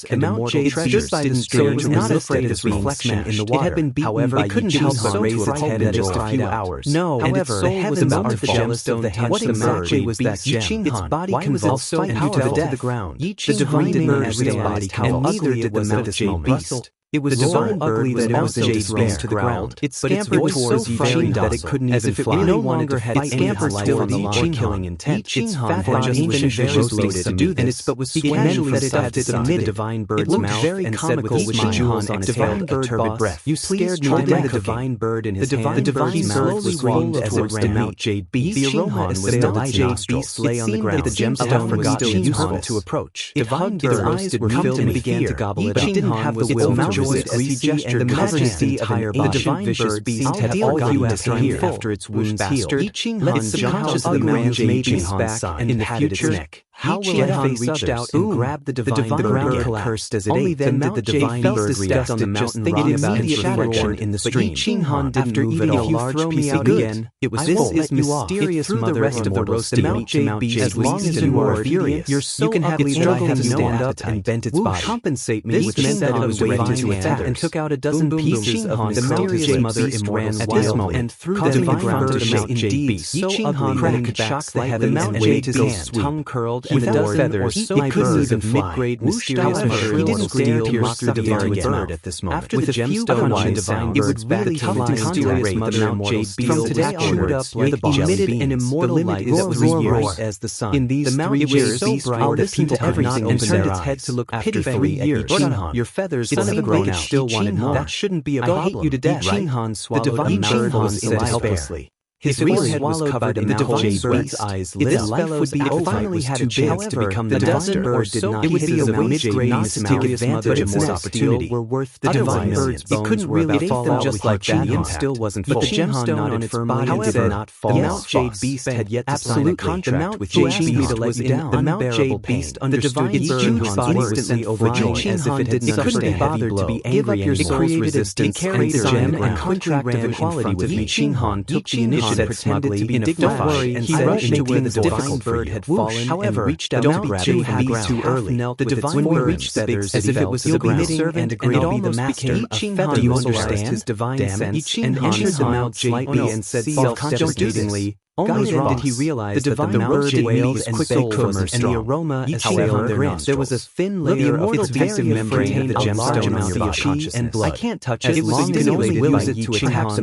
treasures and immortal treasures didn't so it was not afraid afraid of of reflection reflection in the water. It had been beaten However, by it couldn't help but raise its head in just a few hours. No, however, the heavens about were the jealous of the gemstone. What exactly was that gem? Its body convulsed so powerful to the ground. The divine bird as its body and neither did the Mount beast. It was so ugly that it was disrespect to the ground. It scampered towards Yichin that it couldn't even fly. It no longer had any still on the lawn killing intent. Its fat body was very loaded to do this, but was casually stuffed it into the divine bird's mouth and said with a smile on its head a turbid breath, "You scared me to death." The divine bird in his hand, the divine mouth was rolled as it ran Mount Jade Beast. The aroma assailed its nostrils. Lay on the ground. The gemstone was still useful to approach. Divine bird's eyes were filled and began to gobble it up. It didn't have the will to resist as he gestured, and the majesty of an ancient vicious beast had all you asked here after its wounds healed. Let it subconsciously J.B.'s back and patted its neck. How will I face reached out and grabbed the divine bird cursed as it only ate. Then did the divine bird react on the mountain thinking about its reflection in the stream. After eating a large piece again, it was this is mysterious mother the rest of the roasted meat as long as you are furious. You can have its dry to stand up and bent its body. Compensate me, which meant that it was ready to attack and took out a dozen pieces of the mysterious mother ran wildly and threw them in the ground to Mount Indeed, so ugly that it could shock the heavens and waved his tongue curled and the dozen feathers, it couldn't even fly. Mid-grade mysterious mother, he didn't dare to pierce through the air again at this moment. After the gemstone divine birds back to fly mysterious mother Mount from today onwards, emitted an immortal light that 3 years as the sun. In these 3 years, I'll listen to everything and turned its head to look pitifully at Ichihan. Your feathers son of grown out. Still wanted more. That shouldn't be a problem. I hate you to death. Ichihan swallowed a mouthful and said helplessly. His real head was covered in the divine bird's eyes lit up. Life would be over. Finally had a chance to become the divine bird did not. It would be a mid-grade mysterious advantage of this opportunity were worth the divine bird's bones. It couldn't really fall out just like that. It still wasn't full. But the gemstone on its body did not fall. The Mount Jade Beast had yet to sign a contract with Jade Beast to let you down. The Mount Jade Beast understood Ichihan's instantly overjoyed as if it had suffered a heavy blow. Give up your soul's resistance and sign a contract of equality with me. Ichihan took the initiative. Pretended to be dignified and he rushed into where the divine bird had fallen. However, reached out to grab it from the ground. Too early. The divine bird reached feathers as if it was a servant and almost became a feather. Do you understand his divine sense? And entered the mouth slightly and said self-deprecatingly, only then did he realize that the bird wailed and quick and the aroma assailed their nostrils. There was a thin layer of its defensive membrane of the gemstone on your body and blood. I can't touch it. It was stimulated by it to perhaps a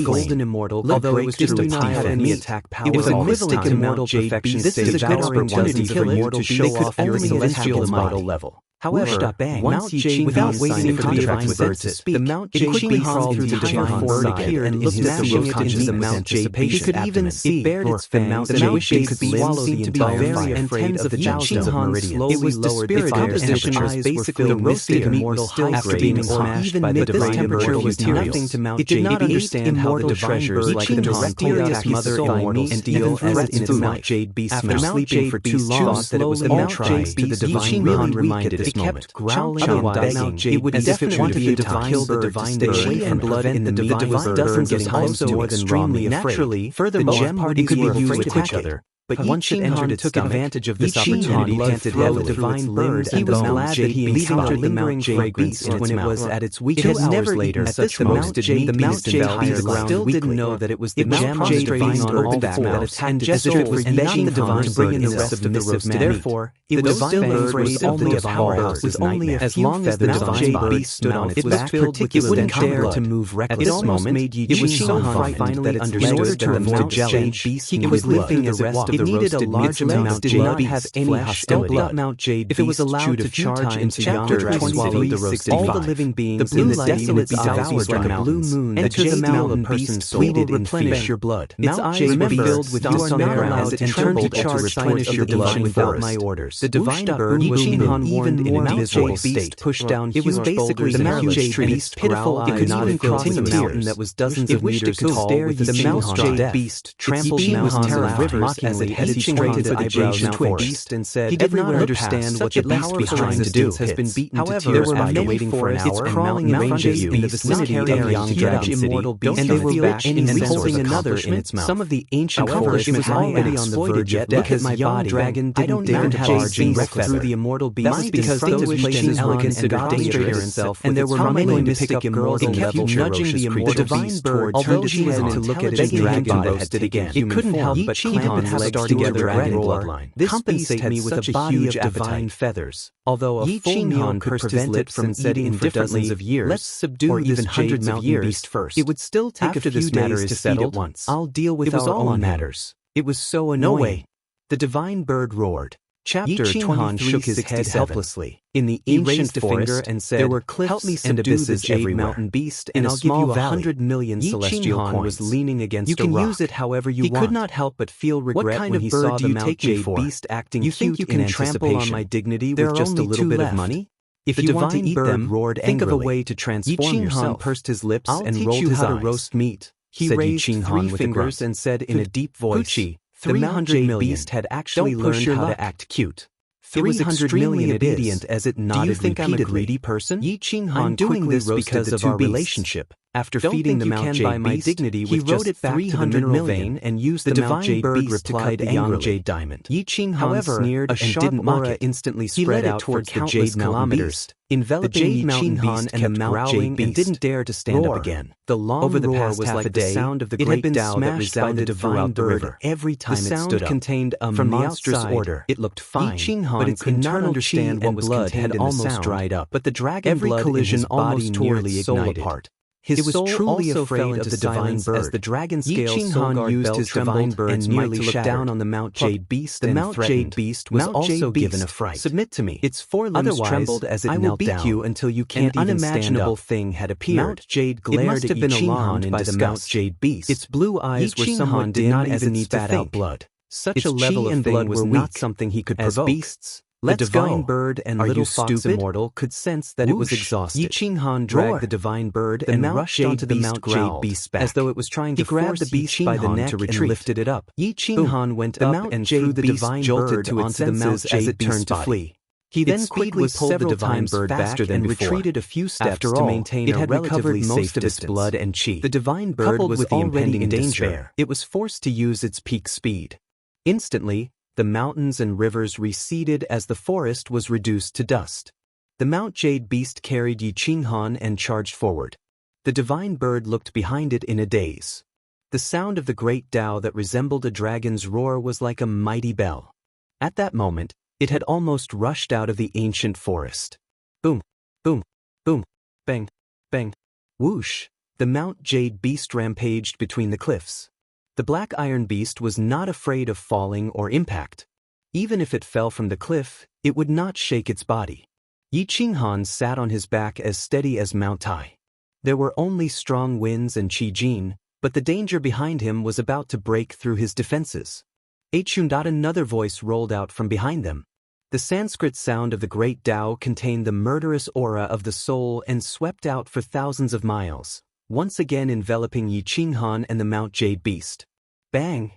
golden immortal, although it was just a tiny enemy attack power. It was a mystic immortal perfection. This is a good opportunity for you to show off your celestial immortal level. However, Mount Jade, without waiting for the divine bird to speak, the Mount Jade quickly crawled through the divine bird again and looked at the Mount Jade. He could even see bared its fangs. The Mount Jade could seemed to be very afraid of the thousands of meridians. It was lowered the composition was basically roasted immortal after being smashed by the divine bird was nothing to Mount Jade. It did not understand how the divine bird like the mysterious mother immortal and deal as in its Mount Jade beast. After sleeping for too long, that it was the Mount Jade beast. Ichihan reminded it kept growling and begging. It would definitely kill the divine bird and blood in the divine dozens of times more than extremely naturally. Furthermore, it could be used with each other. But once it entered, it took advantage of this opportunity, planted heavily the divine bird, and was glad that he encountered the Mount Jade beast when it was at its weakest. 2 hours later, at such roasted meat, the Mount Jade beast still didn't know that it was the Mount Jade beast on all that attacked as if it was begging the divine bird in the rest of the therefore, it was still afraid only of powerhouse. Was only as long as the Mount Jade beast stood on its back, it wouldn't dare to move recklessly. At this moment, it was so frightened that it understood that the Mount Jade beast he was lifting the rest of the needed a large amount did not have any hostility. Mount Jade if it was allowed to charge into chapter 23, all the living beings in the desolate devoured like a blue moon that enter the mountain person's soul will replenish your blood. Its eyes would be filled with despair as it turned to charge towards your blood without my orders. The divine bird was even in a miserable state pushed down. It was basically the Mount Jade beast pitiful. It could not cross a mountain that was dozens of meters tall with the Mount Jade beast trampled mountains rivers as it headed straight to the eyebrows twitched and said, he did not understand what the beast was trying to do. Has been beaten to tears by waiting for an hour crawling around you in the vicinity of young dragon immortal beast, and they were back and holding another in its mouth. Some of the ancient foolish was already on the verge of death because my young dragon didn't dare to charge and wreck through the immortal beast. That was because those places elegant and dangerous itself, and there were many mystic immortal levels nudging the immortal divine bird. Although he was to look at his dragon boasted again, it couldn't help but clamp its legs together bloodline. This compensate me with a body of divine feathers. Although a full meal could prevent it from setting for dozens of years, let's subdue this hundreds of years first. It would still take a few days to settle at once. I'll deal with our own matters. It was so annoying. No way. The divine bird roared. Chapter 23 shook his head helplessly. In the ancient forest, and said, there were cliffs and abysses every mountain beast, and I'll give you 100 million celestial coins. Was leaning against a rock. You can use it however you want. He could not help but feel regret when he saw the Mount Jade beast acting cute in anticipation. You think you can trample on my dignity with just a little bit of money? If The you want to divine eat bird them, roared think of a angrily. way to transform Yi Ching Han yourself. pursed his lips I'll and teach rolled you his how to eyes. roast meat, He said Yi raised Ching 3 Han with a fingers grunt. and said in a deep voice, Gucci, the 300 Mount million Jade Beast had actually Don't push learned your how luck. to act cute. It 300 was extremely million it is. obedient as it Do you nodded think I'm a repeatedly. greedy person? Yi Ching Han I'm doing quickly this roasted because the of two our beasts. relationship. After Don't feeding think the you Mount can Jade buy my Beast, dignity he with rode just it back to the 300 mineral million. vein and used The the Mount divine Jade bird Beast to cut replied the Mount angrily. Jade Diamond. Yi Ching Han However, sneered a and sharp didn't mock aura it. instantly He spread led it out towards for the countless Jade Mountain kilometers, Beast. enveloping The Jade Yi Mountain Ching Han Beast and the kept Mount growling Jade and Beast. didn't dare to stand up Roar. again. The long Over the roar past was half like a the day, sound of the it had great been Tao that smashed by the resounded divine throughout the bird river. every time The it sound stood up. contained a From the monstrous outside, order. it looked fine, Yi Ching but Han its could not internal understand chi what and was blood contained had in the almost sound, dried up. but the dragon Every blood collision in his body almost nearly tore its soul ignited. apart. His It was soul truly also afraid fell of into the divine silence bird. as the dragon Yi scale Ching soul Han guard used bell his divine trembled bird's and might nearly to look shattered. down on the Mount Jade Beast The and Mount threatened. Jade Beast was Mount also Jade given Beast, a fright. submit to me. Its forelimbs Otherwise, trembled as it I will knelt beat down. you until you can't An even stand unimaginable up. thing had appeared. Mount Jade glared It must at have Yi been Ching Han alarmed in by the Mount disgust. Jade Beast. Its blue eyes were Yi Ching somewhat Han did dim not as even it need to spat out think. blood. Such Its a chi level of and thing blood was were not weak. something he could As provoke. beasts, the Let's divine go. bird and Are little you fox stupid? immortal could sense that it was Whoosh. exhausted. Yi Ching Han dragged roar. the divine bird The and Mount rushed Jade onto the Beast Mount Jade growled, Beast's back. as though it was trying He to grabbed force the Yi beast Ching by the Han neck to and retreat. lifted it up. Yi Ching Boom. Han went The up Mount and Jade threw the Beast divine jolted bird to its onto the Mount senses as Jade it turned Beast's to body. flee. He Its then speed quickly was pulled the several divine times bird faster back than and before. retreated a few steps After to all, maintain it a had relatively recovered most safe of its distance. blood and chi. The divine bird Coupled was with the already impending in danger, despair. It was forced to use its peak speed. Instantly, the mountains and rivers receded as the forest was reduced to dust. The Mount Jade Beast carried Yi Ching Han and charged forward. The divine bird looked behind it in a daze. The sound of the great Tao that resembled a dragon's roar was like a mighty bell. At that moment, it had almost rushed out of the ancient forest. Boom, boom, boom, bang, bang, whoosh. The Mount Jade Beast rampaged between the cliffs. The black iron beast was not afraid of falling or impact. Even if it fell from the cliff, it would not shake its body. Yi Ching Han sat on his back as steady as Mount Tai. There were only strong winds and Qi Jin, but the danger behind him was about to break through his defenses. Another voice rolled out from behind them. The Sanskrit sound of the great Tao contained the murderous aura of the soul and swept out for thousands of miles, once again enveloping Yi Ching Han and the Mount Jade Beast. Bang!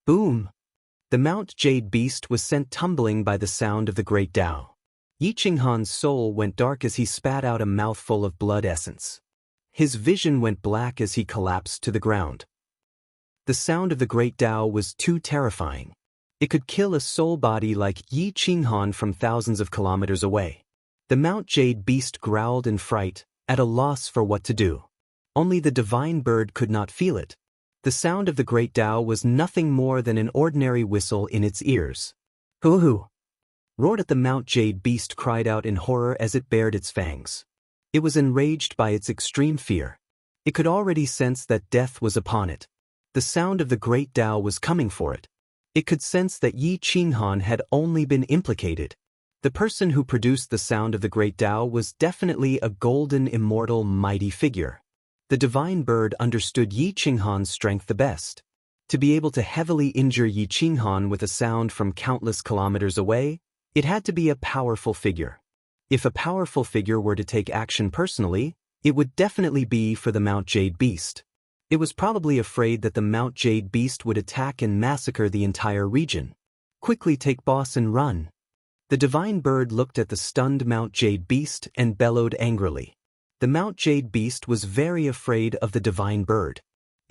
Boom! The Mount Jade Beast was sent tumbling by the sound of the great Tao. Yi Ching Han's soul went dark as he spat out a mouthful of blood essence. His vision went black as he collapsed to the ground. The sound of the great Tao was too terrifying. It could kill a soul body like Yi Ching Han from thousands of kilometers away. The Mount Jade Beast growled in fright, at a loss for what to do. Only the divine bird could not feel it. The sound of the great Tao was nothing more than an ordinary whistle in its ears. Hoo-hoo! Roared at the Mount Jade Beast cried out in horror as it bared its fangs. It was enraged by its extreme fear. It could already sense that death was upon it. The sound of the great Tao was coming for it. It could sense that Yi Ching Han had only been implicated. The person who produced the sound of the great Tao was definitely a golden, immortal, mighty figure. The divine bird understood Yi Ching Han's strength the best. To be able to heavily injure Yi Ching Han with a sound from countless kilometers away, it had to be a powerful figure. If a powerful figure were to take action personally, it would definitely be for the Mount Jade Beast. It was probably afraid that the Mount Jade Beast would attack and massacre the entire region. Quickly take boss and run. The divine bird looked at the stunned Mount Jade Beast and bellowed angrily. The Mount Jade Beast was very afraid of the divine bird.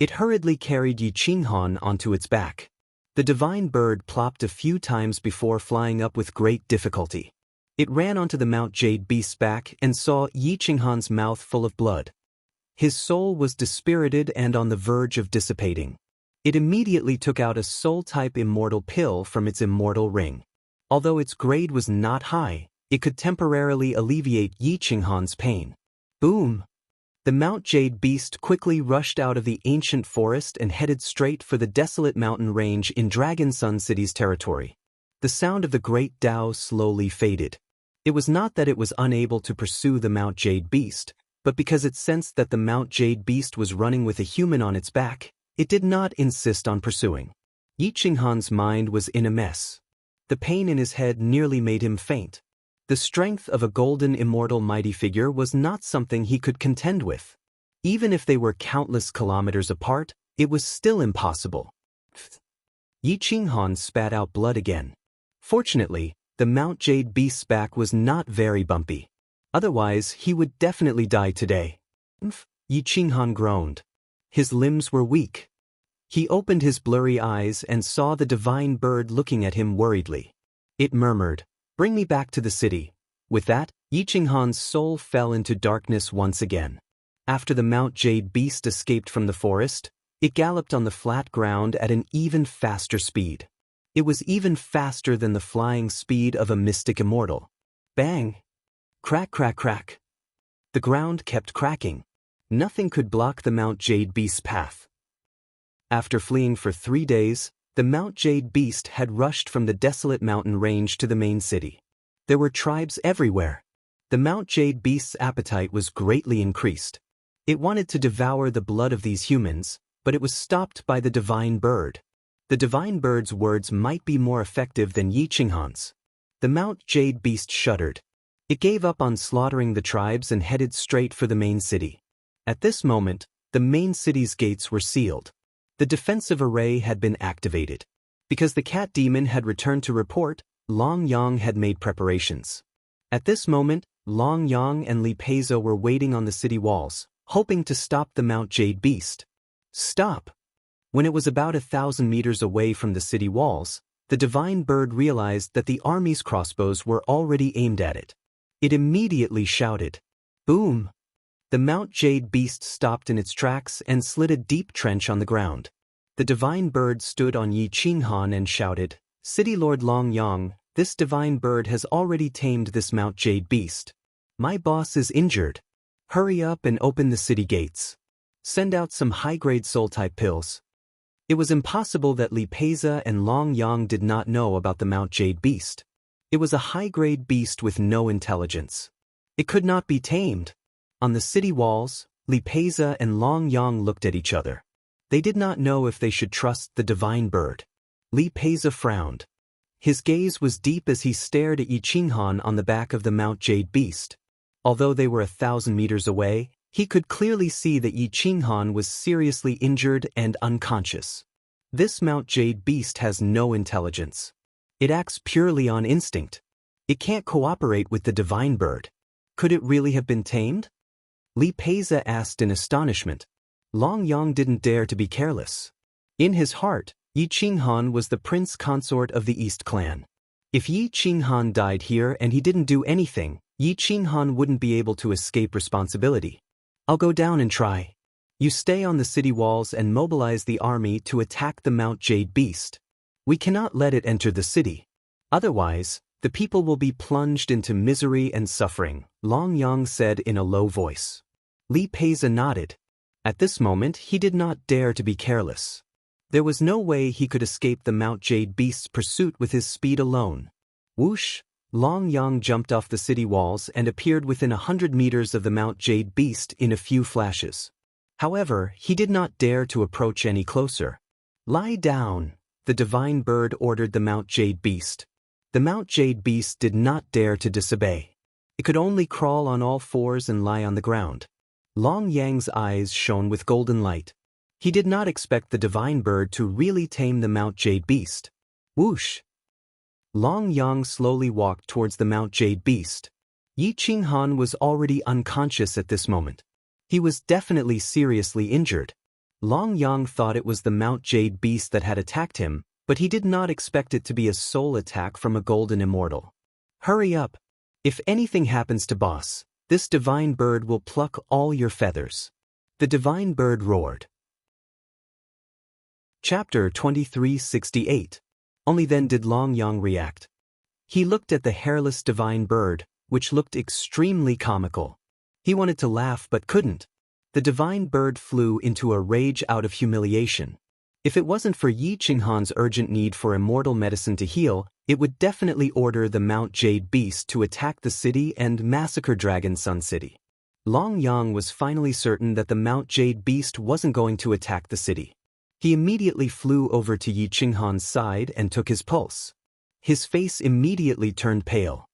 It hurriedly carried Yi Ching Han onto its back. The divine bird plopped a few times before flying up with great difficulty. It ran onto the Mount Jade Beast's back and saw Yi Ching Han's mouth full of blood. His soul was dispirited and on the verge of dissipating. It immediately took out a soul-type immortal pill from its immortal ring. Although its grade was not high, it could temporarily alleviate Yi Ching Han's pain. Boom! The Mount Jade Beast quickly rushed out of the ancient forest and headed straight for the desolate mountain range in Dragon Sun City's territory. The sound of the great Tao slowly faded. It was not that it was unable to pursue the Mount Jade Beast, but because it sensed that the Mount Jade Beast was running with a human on its back, it did not insist on pursuing. Yi Ching Han's mind was in a mess. The pain in his head nearly made him faint. The strength of a golden immortal mighty figure was not something he could contend with. Even if they were countless kilometers apart, it was still impossible. Yi Qinghan spat out blood again. Fortunately, the Mount Jade Beast's back was not very bumpy. Otherwise, he would definitely die today. Yi Qinghan groaned. His limbs were weak. He opened his blurry eyes and saw the divine bird looking at him worriedly. It murmured, "Bring me back to the city." With that, Yi Qinghan's soul fell into darkness once again. After the Mount Jade Beast escaped from the forest, it galloped on the flat ground at an even faster speed. It was even faster than the flying speed of a mystic immortal. Bang! Crack, crack, crack. The ground kept cracking. Nothing could block the Mount Jade Beast's path. After fleeing for 3 days, the Mount Jade Beast had rushed from the desolate mountain range to the main city. There were tribes everywhere. The Mount Jade Beast's appetite was greatly increased. It wanted to devour the blood of these humans, but it was stopped by the divine bird. The divine bird's words might be more effective than Yi Qinghan's. The Mount Jade Beast shuddered. It gave up on slaughtering the tribes and headed straight for the main city. At this moment, the main city's gates were sealed. The defensive array had been activated. Because the cat demon had returned to report, Long Yang had made preparations. At this moment, Long Yang and Li Peizo were waiting on the city walls, hoping to stop the Mount Jade Beast. Stop! When it was about 1,000 meters away from the city walls, the divine bird realized that the army's crossbows were already aimed at it. It immediately shouted, "Boom!" The Mount Jade Beast stopped in its tracks and slid a deep trench on the ground. The divine bird stood on Yi Qinghan and shouted, "City Lord Long Yang, this divine bird has already tamed this Mount Jade Beast. My boss is injured. Hurry up and open the city gates. Send out some high-grade soul-type pills." It was impossible that Li Peiza and Long Yang did not know about the Mount Jade Beast. It was a high-grade beast with no intelligence. It could not be tamed. On the city walls, Li Peiza and Long Yang looked at each other. They did not know if they should trust the divine bird. Li Peiza frowned. His gaze was deep as he stared at Yi Qinghan on the back of the Mount Jade Beast. Although they were 1,000 meters away, he could clearly see that Yi Qinghan was seriously injured and unconscious. This Mount Jade Beast has no intelligence. It acts purely on instinct. It can't cooperate with the divine bird. Could it really have been tamed? Li Peiza asked in astonishment. Long Yang didn't dare to be careless. In his heart, Yi Qinghan was the prince consort of the East clan. If Yi Qinghan died here and he didn't do anything, Yi Qinghan wouldn't be able to escape responsibility. "I'll go down and try. You stay on the city walls and mobilize the army to attack the Mount Jade Beast. We cannot let it enter the city. Otherwise, the people will be plunged into misery and suffering," Long Yang said in a low voice. Li Peiza nodded. At this moment, he did not dare to be careless. There was no way he could escape the Mount Jade Beast's pursuit with his speed alone. Whoosh! Long Yang jumped off the city walls and appeared within 100 meters of the Mount Jade Beast in a few flashes. However, he did not dare to approach any closer. "Lie down," the divine bird ordered the Mount Jade Beast. The Mount Jade Beast did not dare to disobey. It could only crawl on all fours and lie on the ground. Long Yang's eyes shone with golden light. He did not expect the divine bird to really tame the Mount Jade Beast. Whoosh! Long Yang slowly walked towards the Mount Jade Beast. Yi Qinghan was already unconscious at this moment. He was definitely seriously injured. Long Yang thought it was the Mount Jade Beast that had attacked him, but he did not expect it to be a soul attack from a golden immortal. "Hurry up. If anything happens to boss, this divine bird will pluck all your feathers." The divine bird roared. Chapter 2368. Only then did Long Yang react. He looked at the hairless divine bird, which looked extremely comical. He wanted to laugh but couldn't. The divine bird flew into a rage out of humiliation. If it wasn't for Yi Qinghan's urgent need for immortal medicine to heal, it would definitely order the Mount Jade Beast to attack the city and massacre Dragon Sun City. Long Yang was finally certain that the Mount Jade Beast wasn't going to attack the city. He immediately flew over to Yi Qinghan's side and took his pulse. His face immediately turned pale.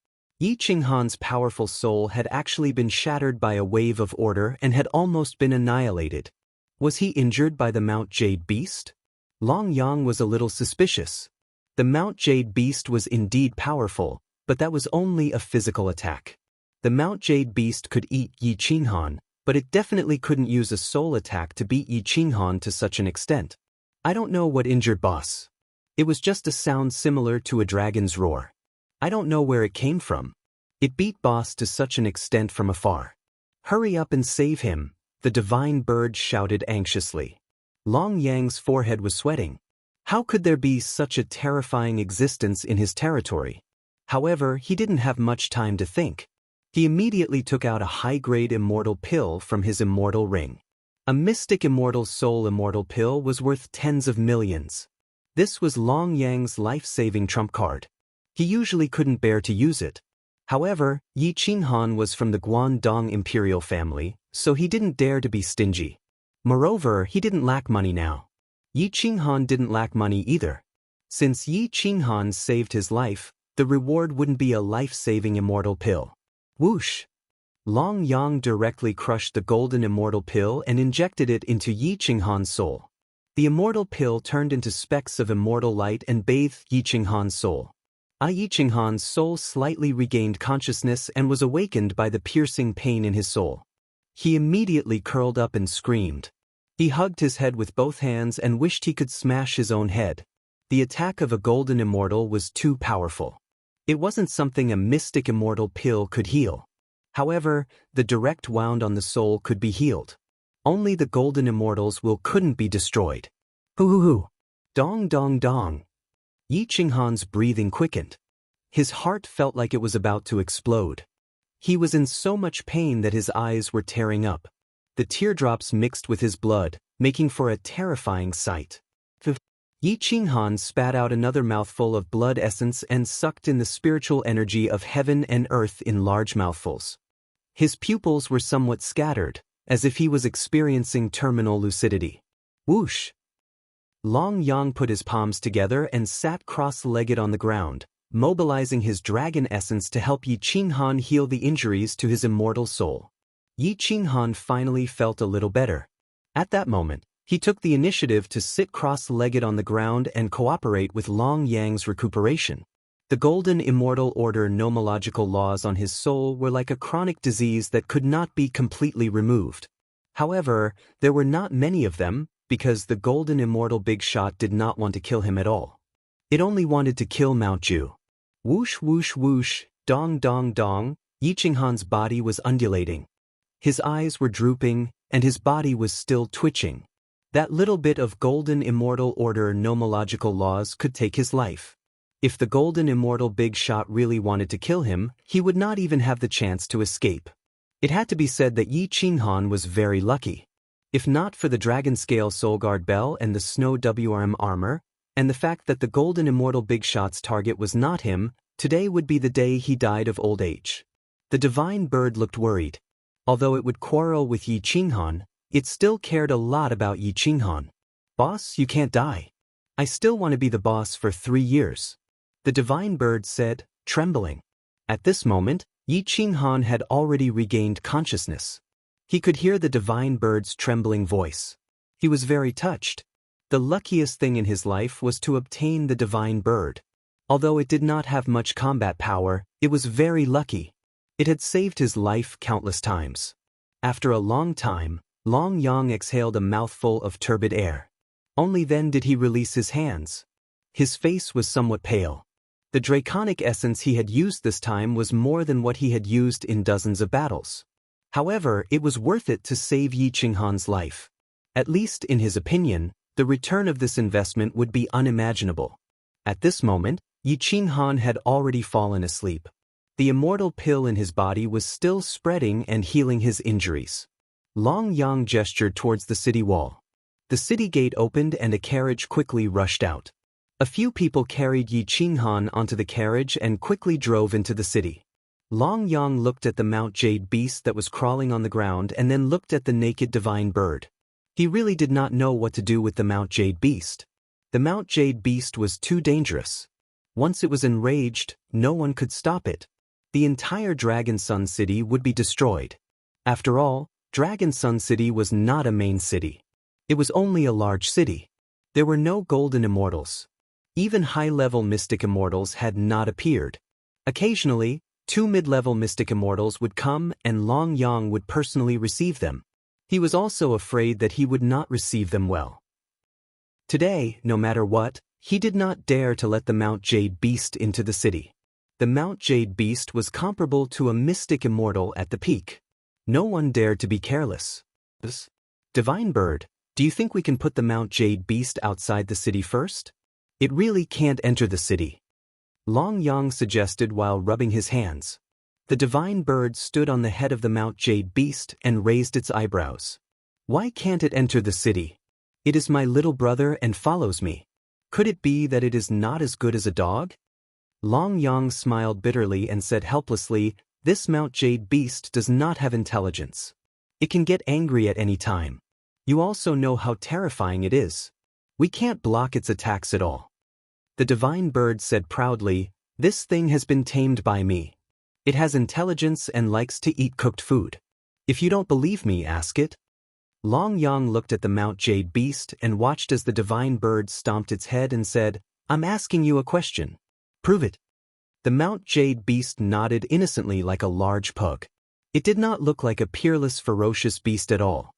Yi Qinghan's powerful soul had actually been shattered by a wave of order and had almost been annihilated. Was he injured by the Mount Jade Beast? Long Yang was a little suspicious. The Mount Jade Beast was indeed powerful, but that was only a physical attack. The Mount Jade Beast could eat Yi Qinghan, but it definitely couldn't use a soul attack to beat Yi Qinghan to such an extent. I don't know what injured boss. It was just a sound similar to a dragon's roar. I don't know where it came from. It beat boss to such an extent from afar. Hurry up and save him, the divine bird shouted anxiously. Long Yang's forehead was sweating. How could there be such a terrifying existence in his territory? However, he didn't have much time to think. He immediately took out a high-grade immortal pill from his immortal ring. A mystic immortal soul immortal pill was worth tens of millions. This was Long Yang's life-saving trump card. He usually couldn't bear to use it. However, Yi Qinghan was from the Guangdong imperial family, so he didn't dare to be stingy. Moreover, he didn't lack money now. Yi Qinghan didn't lack money either. Since Yi Qinghan saved his life, the reward wouldn't be a life-saving immortal pill. Whoosh! Long Yang directly crushed the golden immortal pill and injected it into Yi Qinghan's soul. The immortal pill turned into specks of immortal light and bathed Yi Qinghan's soul. Yi Qinghan's soul slightly regained consciousness and was awakened by the piercing pain in his soul. He immediately curled up and screamed. He hugged his head with both hands and wished he could smash his own head. The attack of a golden immortal was too powerful. It wasn't something a mystic immortal pill could heal. However, the direct wound on the soul could be healed. Only the golden immortal's will couldn't be destroyed. Hoo-hoo-hoo! Dong dong dong! Yi Qinghan's breathing quickened. His heart felt like it was about to explode. He was in so much pain that his eyes were tearing up. The teardrops mixed with his blood, making for a terrifying sight. Yi Qinghan spat out another mouthful of blood essence and sucked in the spiritual energy of heaven and earth in large mouthfuls. His pupils were somewhat scattered, as if he was experiencing terminal lucidity. Whoosh! Long Yang put his palms together and sat cross-legged on the ground, mobilizing his dragon essence to help Yi Qinghan heal the injuries to his immortal soul. Yi Qinghan finally felt a little better. At that moment, he took the initiative to sit cross-legged on the ground and cooperate with Long Yang's recuperation. The golden immortal order nomological laws on his soul were like a chronic disease that could not be completely removed. However, there were not many of them, because the golden immortal big shot did not want to kill him at all. It only wanted to kill Mount Ju. Whoosh whoosh whoosh, dong dong dong, Yi Qinghan's body was undulating. His eyes were drooping, and his body was still twitching. That little bit of golden immortal order nomological laws could take his life. If the golden immortal big shot really wanted to kill him, he would not even have the chance to escape. It had to be said that Yi Qinghan was very lucky. If not for the Dragon Scale Soul Guard Bell and the Snow WRM armor, and the fact that the golden immortal big shot's target was not him, today would be the day he died of old age. The divine bird looked worried. Although it would quarrel with Yi Qinghan, it still cared a lot about Yi Qinghan. Boss, you can't die. I still want to be the boss for 3 years. The divine bird said, trembling. At this moment, Yi Qinghan had already regained consciousness. He could hear the divine bird's trembling voice. He was very touched. The luckiest thing in his life was to obtain the divine bird. Although it did not have much combat power, it was very lucky. It had saved his life countless times. After a long time, Long Yang exhaled a mouthful of turbid air. Only then did he release his hands. His face was somewhat pale. The draconic essence he had used this time was more than what he had used in dozens of battles. However, it was worth it to save Yi Qinghan's life. At least in his opinion, the return of this investment would be unimaginable. At this moment, Yi Qinghan had already fallen asleep. The immortal pill in his body was still spreading and healing his injuries. Long Yang gestured towards the city wall. The city gate opened and a carriage quickly rushed out. A few people carried Yi Qinghan onto the carriage and quickly drove into the city. Long Yang looked at the Mount Jade beast that was crawling on the ground and then looked at the naked divine bird. He really did not know what to do with the Mount Jade beast. The Mount Jade beast was too dangerous. Once it was enraged, no one could stop it. the entire Dragon Sun City would be destroyed. After all, Dragon Sun City was not a main city. It was only a large city. There were no golden immortals. Even high-level mystic immortals had not appeared. Occasionally, 2 mid-level mystic immortals would come and Long Yang would personally receive them. He was also afraid that he would not receive them well. Today, no matter what, he did not dare to let the Mount Jade Beast into the city. The Mount Jade Beast was comparable to a mystic immortal at the peak. No one dared to be careless. Divine Bird, do you think we can put the Mount Jade Beast outside the city first? It really can't enter the city. Long Yang suggested while rubbing his hands. The Divine Bird stood on the head of the Mount Jade Beast and raised its eyebrows. Why can't it enter the city? It is my little brother and follows me. Could it be that it is not as good as a dog? Long Yang smiled bitterly and said helplessly, this Mount Jade Beast does not have intelligence. It can get angry at any time. You also know how terrifying it is. We can't block its attacks at all. The Divine Bird said proudly, this thing has been tamed by me. It has intelligence and likes to eat cooked food. If you don't believe me, ask it. Long Yang looked at the Mount Jade Beast and watched as the Divine Bird stomped its head and said, I'm asking you a question. Prove it. The Mount Jade Beast nodded innocently like a large pug. It did not look like a peerless, ferocious beast at all.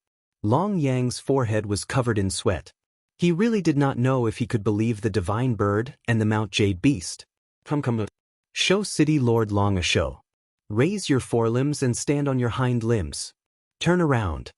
Long Yang's forehead was covered in sweat. He really did not know if he could believe the Divine Bird and the Mount Jade Beast. Come. Show City Lord Long a show. Raise your forelimbs and stand on your hind limbs. Turn around.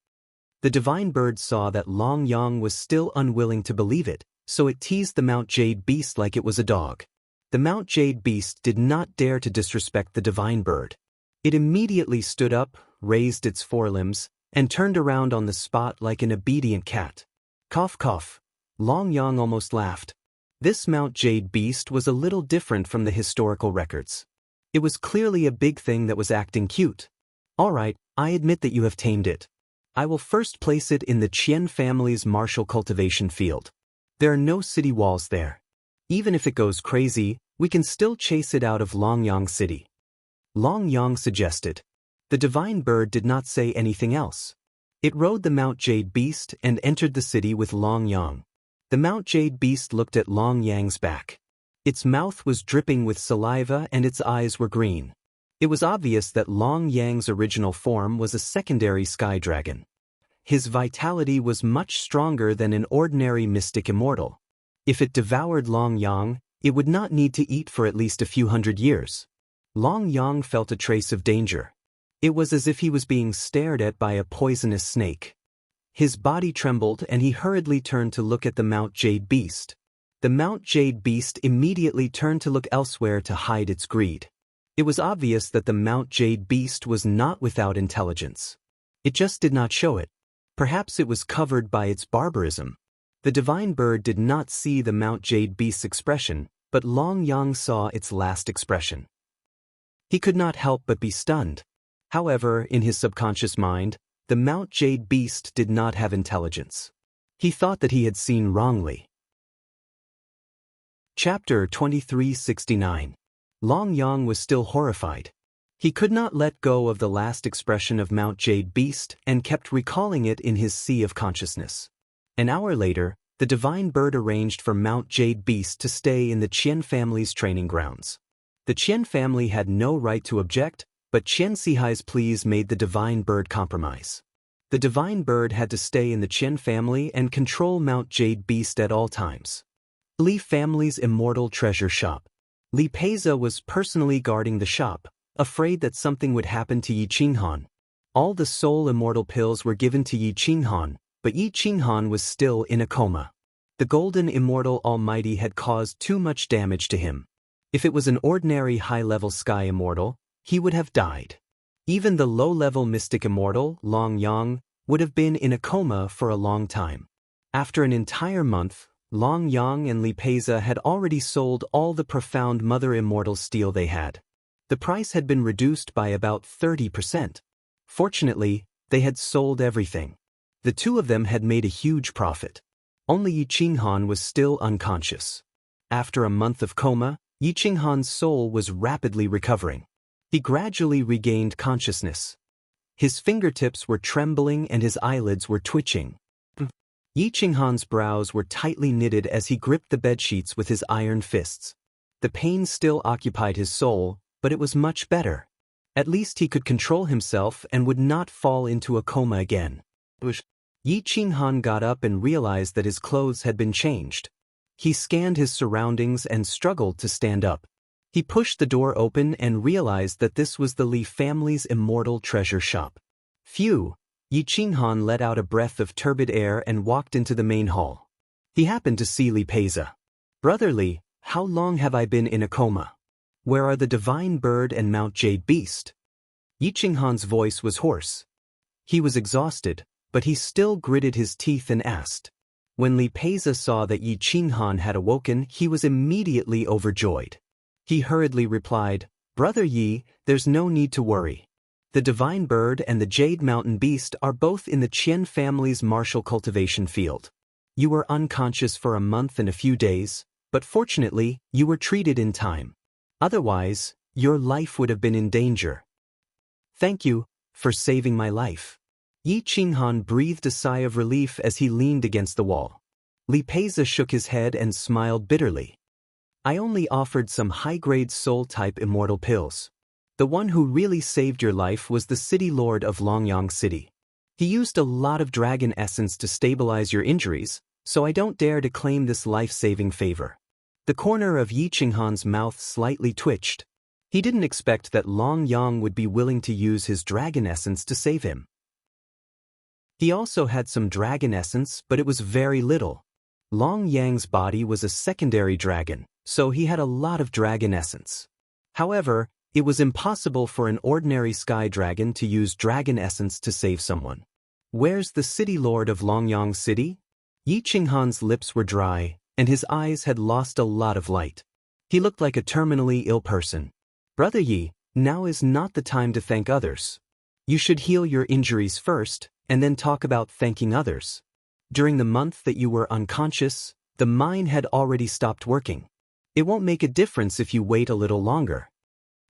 The Divine Bird saw that Long Yang was still unwilling to believe it, so it teased the Mount Jade Beast like it was a dog. The Mount Jade Beast did not dare to disrespect the Divine Bird. It immediately stood up, raised its forelimbs, and turned around on the spot like an obedient cat. Cough cough. Long Yang almost laughed. This Mount Jade Beast was a little different from the historical records. It was clearly a big thing that was acting cute. All right, I admit that you have tamed it. I will first place it in the Qian family's martial cultivation field. There are no city walls there. Even if it goes crazy, we can still chase it out of Longyang City. Long Yang suggested. The Divine Bird did not say anything else. It rode the Mount Jade Beast and entered the city with Long Yang. The Mount Jade Beast looked at Long Yang's back. Its mouth was dripping with saliva and its eyes were green. It was obvious that Long Yang's original form was a secondary sky dragon. His vitality was much stronger than an ordinary mystic immortal. If it devoured Long Yang, it would not need to eat for at least a few hundred years. Long Yang felt a trace of danger. It was as if he was being stared at by a poisonous snake. His body trembled and he hurriedly turned to look at the Mount Jade Beast. The Mount Jade Beast immediately turned to look elsewhere to hide its greed. It was obvious that the Mount Jade Beast was not without intelligence. It just did not show it. Perhaps it was covered by its barbarism. The Divine Bird did not see the Mount Jade Beast's expression, but Long Yang saw its last expression. He could not help but be stunned. However, in his subconscious mind, the Mount Jade Beast did not have intelligence. He thought that he had seen wrongly. Chapter 2369. Long Yang was still horrified. He could not let go of the last expression of Mount Jade Beast and kept recalling it in his sea of consciousness. An hour later, the Divine Bird arranged for Mount Jade Beast to stay in the Qian family's training grounds. The Qian family had no right to object, but Qian Sihai's pleas made the Divine Bird compromise. The Divine Bird had to stay in the Qian family and control Mount Jade Beast at all times. Li family's immortal treasure shop. Li Peiza was personally guarding the shop, afraid that something would happen to Yi Qinghan. All the soul immortal pills were given to Yi Qinghan, but Yi Qinghan was still in a coma. The golden immortal almighty had caused too much damage to him. If it was an ordinary high-level sky immortal, he would have died. Even the low-level mystic immortal, Long Yang, would have been in a coma for a long time. After an entire month, Long Yang and Li Peiza had already sold all the profound mother immortal steel they had. The price had been reduced by about 30%. Fortunately, they had sold everything. The two of them had made a huge profit. Only Yi Qinghan was still unconscious. After a month of coma, Yi Qinghan's soul was rapidly recovering. He gradually regained consciousness. His fingertips were trembling and his eyelids were twitching. Yi Qinghan's brows were tightly knitted as he gripped the bedsheets with his iron fists. The pain still occupied his soul, but it was much better. At least he could control himself and would not fall into a coma again. Yi Qinghan got up and realized that his clothes had been changed. He scanned his surroundings and struggled to stand up. He pushed the door open and realized that this was the Li family's immortal treasure shop. Phew! Yi Qinghan let out a breath of turbid air and walked into the main hall. He happened to see Li Peiza. "Brother Li, how long have I been in a coma? Where are the divine bird and Mount Jade beast?" Yi Qinghan's voice was hoarse. He was exhausted, but he still gritted his teeth and asked. When Li Peiza saw that Yi Qinghan had awoken, he was immediately overjoyed. He hurriedly replied, "Brother Yi, there's no need to worry. The divine bird and the jade mountain beast are both in the Qian family's martial cultivation field. You were unconscious for a month and a few days, but fortunately, you were treated in time. Otherwise, your life would have been in danger. Thank you for saving my life." Yi Qinghan breathed a sigh of relief as he leaned against the wall. Li Peiza shook his head and smiled bitterly. "I only offered some high-grade soul-type immortal pills. The one who really saved your life was the city lord of Longyang City. He used a lot of dragon essence to stabilize your injuries, so I don't dare to claim this life-saving favor." The corner of Yi Qinghan's mouth slightly twitched. He didn't expect that Longyang would be willing to use his dragon essence to save him. He also had some dragon essence, but it was very little. Longyang's body was a secondary dragon, so he had a lot of dragon essence. However, it was impossible for an ordinary sky dragon to use dragon essence to save someone. "Where's the city lord of Longyang City?" Yi Qinghan's lips were dry, and his eyes had lost a lot of light. He looked like a terminally ill person. "Brother Yi, now is not the time to thank others. You should heal your injuries first, and then talk about thanking others. During the month that you were unconscious, the mine had already stopped working. It won't make a difference if you wait a little longer."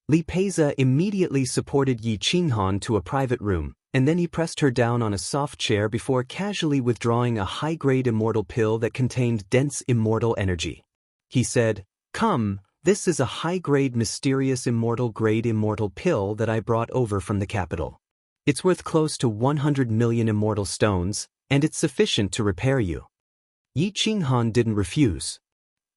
Li Peiza immediately supported Yi Qinghan to a private room, and then he pressed her down on a soft chair before casually withdrawing a high-grade immortal pill that contained dense immortal energy. He said, "Come, this is a high-grade mysterious immortal-grade immortal pill that I brought over from the capital. It's worth close to 100 million immortal stones, and it's sufficient to repair you." Yi Qinghan didn't refuse.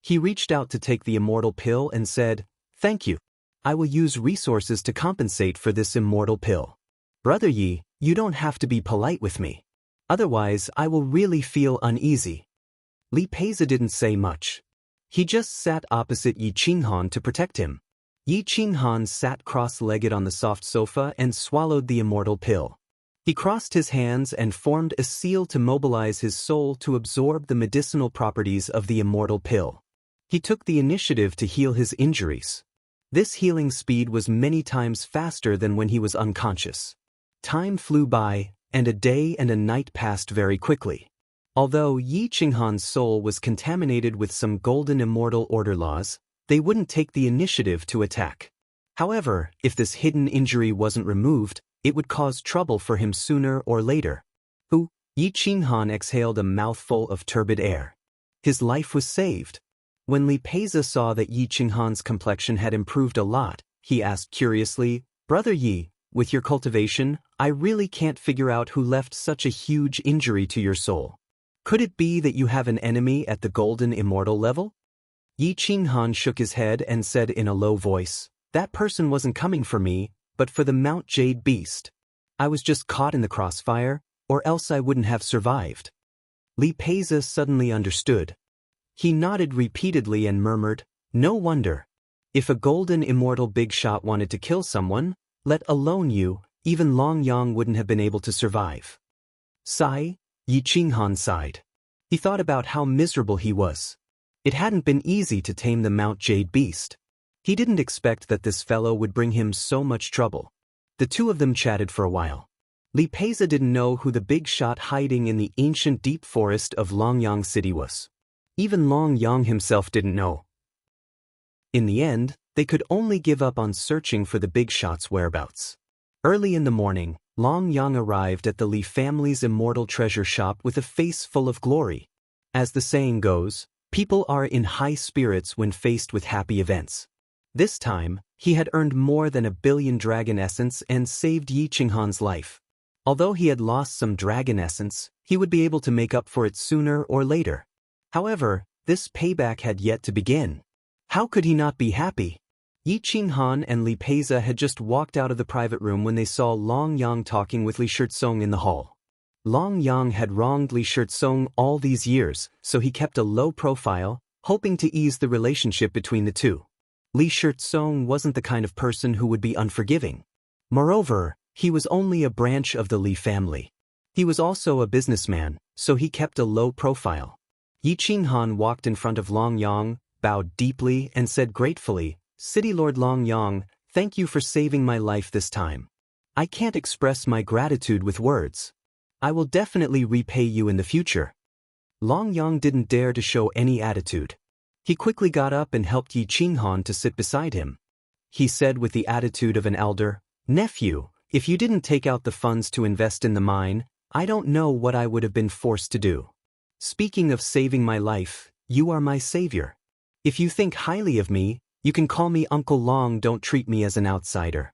He reached out to take the immortal pill and said, "Thank you. I will use resources to compensate for this immortal pill. Brother Yi, you don't have to be polite with me. Otherwise, I will really feel uneasy." Li Peiza didn't say much. He just sat opposite Yi Qinghan to protect him. Yi Qinghan sat cross-legged on the soft sofa and swallowed the immortal pill. He crossed his hands and formed a seal to mobilize his soul to absorb the medicinal properties of the immortal pill. He took the initiative to heal his injuries. This healing speed was many times faster than when he was unconscious. Time flew by, and a day and a night passed very quickly. Although Yi Qinghan's soul was contaminated with some golden immortal order laws, they wouldn't take the initiative to attack. However, if this hidden injury wasn't removed, it would cause trouble for him sooner or later. Yi Qinghan exhaled a mouthful of turbid air. His life was saved. When Li Peiza saw that Yi Qinghan's complexion had improved a lot, he asked curiously, "Brother Yi, with your cultivation, I really can't figure out who left such a huge injury to your soul. Could it be that you have an enemy at the golden immortal level?" Yi Qinghan shook his head and said in a low voice, "That person wasn't coming for me, but for the Mount Jade beast. I was just caught in the crossfire, or else I wouldn't have survived." Li Peiza suddenly understood. He nodded repeatedly and murmured, "No wonder. If a golden immortal big shot wanted to kill someone, let alone you, even Longyang wouldn't have been able to survive." Sigh, Yi Qinghan sighed. He thought about how miserable he was. It hadn't been easy to tame the Mount Jade beast. He didn't expect that this fellow would bring him so much trouble. The two of them chatted for a while. Li Peiza didn't know who the big shot hiding in the ancient deep forest of Longyang City was. Even Longyang himself didn't know. In the end, They could only give up on searching for the big shot's whereabouts. Early in the morning, Long Yang arrived at the Li family's immortal treasure shop with a face full of glory. As the saying goes, people are in high spirits when faced with happy events. This time, he had earned more than 1 billion dragon essence and saved Yi Qinghan's life. Although he had lost some dragon essence, he would be able to make up for it sooner or later. However, this payback had yet to begin. How could he not be happy? Yi Qinghan and Li Peiza had just walked out of the private room when they saw Long Yang talking with Li Shirtsong in the hall. Long Yang had wronged Li Shirtsong all these years, so he kept a low profile, hoping to ease the relationship between the two. Li Shirtsong wasn't the kind of person who would be unforgiving. Moreover, he was only a branch of the Li family. He was also a businessman, so he kept a low profile. Yi Qinghan walked in front of Long Yang, bowed deeply and said gratefully, "City Lord Long Yang, thank you for saving my life this time. I can't express my gratitude with words. I will definitely repay you in the future." Long Yang didn't dare to show any attitude. He quickly got up and helped Yi Qinghan to sit beside him. He said with the attitude of an elder, "Nephew, if you didn't take out the funds to invest in the mine, I don't know what I would have been forced to do. Speaking of saving my life, you are my savior. If you think highly of me, you can call me Uncle Long. Don't treat me as an outsider."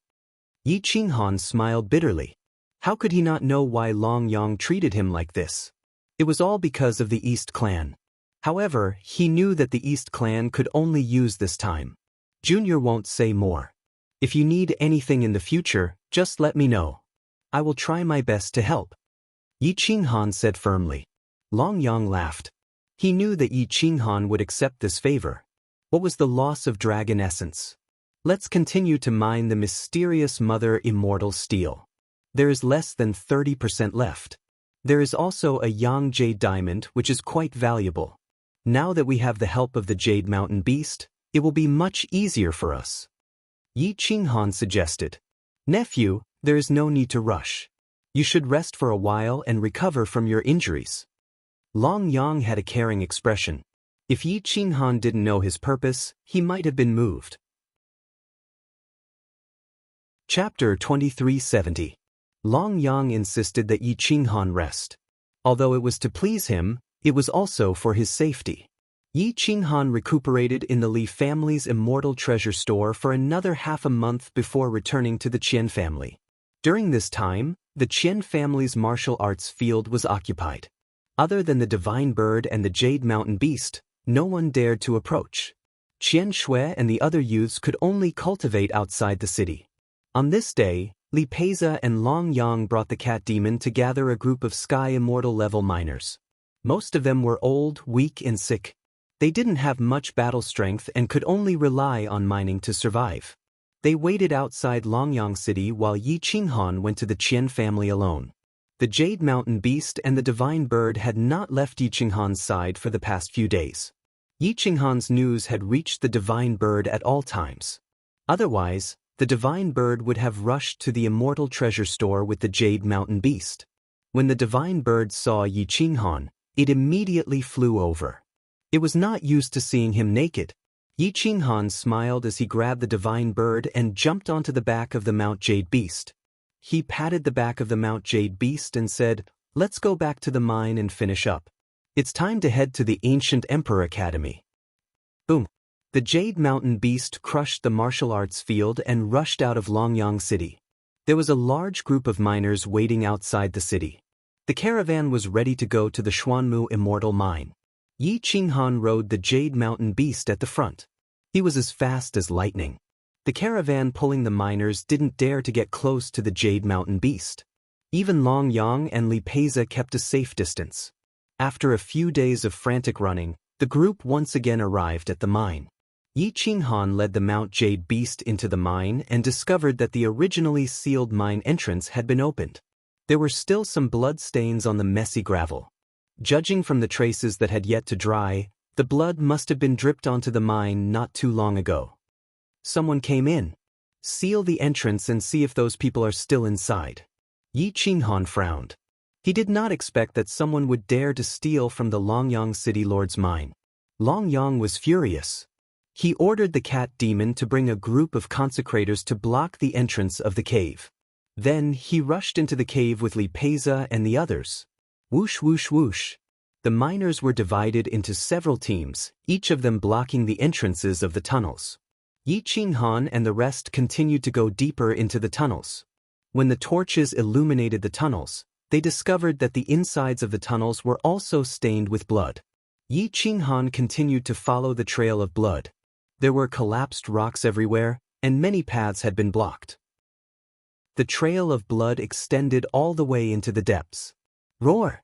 Yi Qinghan smiled bitterly. How could he not know why Long Yang treated him like this? It was all because of the East Clan. However, he knew that the East Clan could only use this time. Junior won't say more. If you need anything in the future, just let me know. I will try my best to help. Yi Qinghan said firmly. Long Yang laughed. He knew that Yi Qinghan would accept this favor. What was the loss of dragon essence? Let's continue to mine the mysterious mother immortal steel. There is less than 30% left. There is also a Yang Jade Diamond which is quite valuable. Now that we have the help of the Jade Mountain Beast, it will be much easier for us. Yi Qinghan suggested. Nephew, there is no need to rush. You should rest for a while and recover from your injuries. Long Yang had a caring expression. If Yi Qinghan didn't know his purpose, he might have been moved. Chapter 2370. Long Yang insisted that Yi Qinghan rest. Although it was to please him, it was also for his safety. Yi Qinghan recuperated in the Li family's immortal treasure store for another half a month before returning to the Qian family. During this time, the Qian family's martial arts field was occupied. Other than the divine bird and the Jade Mountain Beast, no one dared to approach. Qian Shui and the other youths could only cultivate outside the city. On this day, Li Peiza and Long Yang brought the cat demon to gather a group of sky immortal level miners. Most of them were old, weak and sick. They didn't have much battle strength and could only rely on mining to survive. They waited outside Longyang City while Yi Qinghan went to the Qian family alone. The Jade Mountain Beast and the Divine Bird had not left Yi Qinghan's side for the past few days. Yi Qinghan's news had reached the Divine Bird at all times. Otherwise, the Divine Bird would have rushed to the immortal treasure store with the Jade Mountain Beast. When the Divine Bird saw Yi Qinghan, it immediately flew over. It was not used to seeing him naked. Yi Qinghan smiled as he grabbed the Divine Bird and jumped onto the back of the Mount Jade Beast. He patted the back of the Mount Jade Beast and said, "Let's go back to the mine and finish up. It's time to head to the Ancient Emperor Academy." Boom! The Jade Mountain Beast crushed the martial arts field and rushed out of Longyang City. There was a large group of miners waiting outside the city. The caravan was ready to go to the Xuanmu Immortal Mine. Yi Qinghan rode the Jade Mountain Beast at the front. He was as fast as lightning. The caravan pulling the miners didn't dare to get close to the Jade Mountain Beast. Even Long Yang and Li Peiza kept a safe distance. After a few days of frantic running, the group once again arrived at the mine. Yi Qinghan led the Mount Jade Beast into the mine and discovered that the originally sealed mine entrance had been opened. There were still some blood stains on the messy gravel. Judging from the traces that had yet to dry, the blood must have been dripped onto the mine not too long ago. Someone came in. Seal the entrance and see if those people are still inside. Yi Qinghan frowned. He did not expect that someone would dare to steal from the Longyang City Lord's mine. Longyang was furious. He ordered the cat demon to bring a group of consecrators to block the entrance of the cave. Then he rushed into the cave with Li Peiza and the others. Whoosh whoosh whoosh. The miners were divided into several teams, each of them blocking the entrances of the tunnels. Yi Qinghan and the rest continued to go deeper into the tunnels. When the torches illuminated the tunnels, they discovered that the insides of the tunnels were also stained with blood. Yi Qinghan continued to follow the trail of blood. There were collapsed rocks everywhere, and many paths had been blocked. The trail of blood extended all the way into the depths. Roar!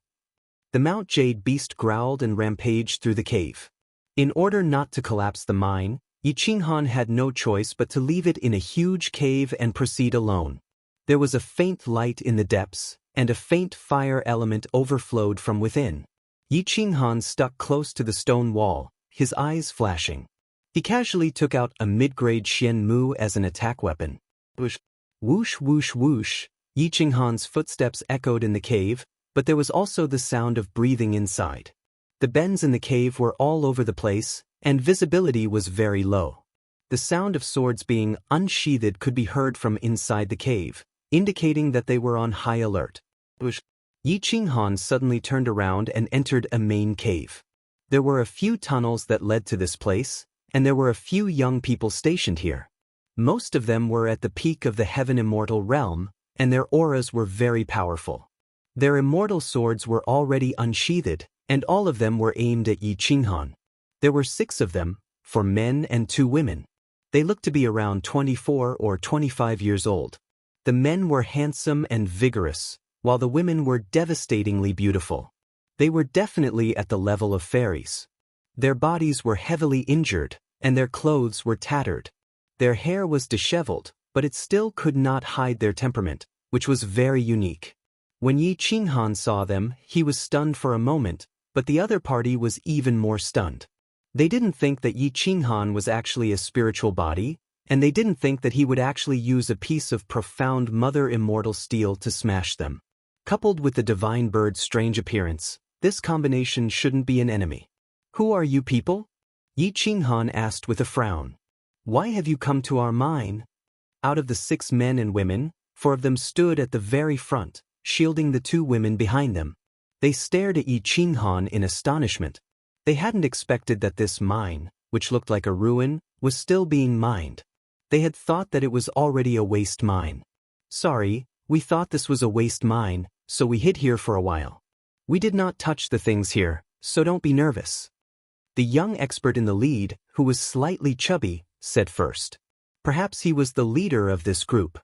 The Mount Jade beast growled and rampaged through the cave. In order not to collapse the mine, Yi Qinghan had no choice but to leave it in a huge cave and proceed alone. There was a faint light in the depths, and a faint fire element overflowed from within. Yi Qinghan stuck close to the stone wall, his eyes flashing. He casually took out a mid-grade Xian Mu as an attack weapon. Whoosh, whoosh, whoosh, whoosh. Yi Qinghan's footsteps echoed in the cave, but there was also the sound of breathing inside. The bends in the cave were all over the place, and visibility was very low. The sound of swords being unsheathed could be heard from inside the cave, indicating that they were on high alert. Whoosh. Yi Qinghan suddenly turned around and entered a main cave. There were a few tunnels that led to this place, and there were a few young people stationed here. Most of them were at the peak of the Heaven Immortal realm, and their auras were very powerful. Their immortal swords were already unsheathed, and all of them were aimed at Yi Qinghan. There were 6 of them, 4 men and 2 women. They looked to be around 24 or 25 years old. The men were handsome and vigorous, while the women were devastatingly beautiful. They were definitely at the level of fairies. Their bodies were heavily injured, and their clothes were tattered. Their hair was disheveled, but it still could not hide their temperament, which was very unique. When Yi Qinghan saw them, he was stunned for a moment, but the other party was even more stunned. They didn't think that Yi Qinghan was actually a spiritual body, and they didn't think that he would actually use a piece of profound mother immortal steel to smash them. Coupled with the divine bird's strange appearance, this combination shouldn't be an enemy. Who are you people? Yi Qinghan asked with a frown. Why have you come to our mine? Out of the 6 men and women, 4 of them stood at the very front, shielding the 2 women behind them. They stared at Yi Qinghan in astonishment. They hadn't expected that this mine, which looked like a ruin, was still being mined. They had thought that it was already a waste mine. Sorry, we thought this was a waste mine, so we hid here for a while. We did not touch the things here, so don't be nervous. The young expert in the lead, who was slightly chubby, said first. Perhaps he was the leader of this group.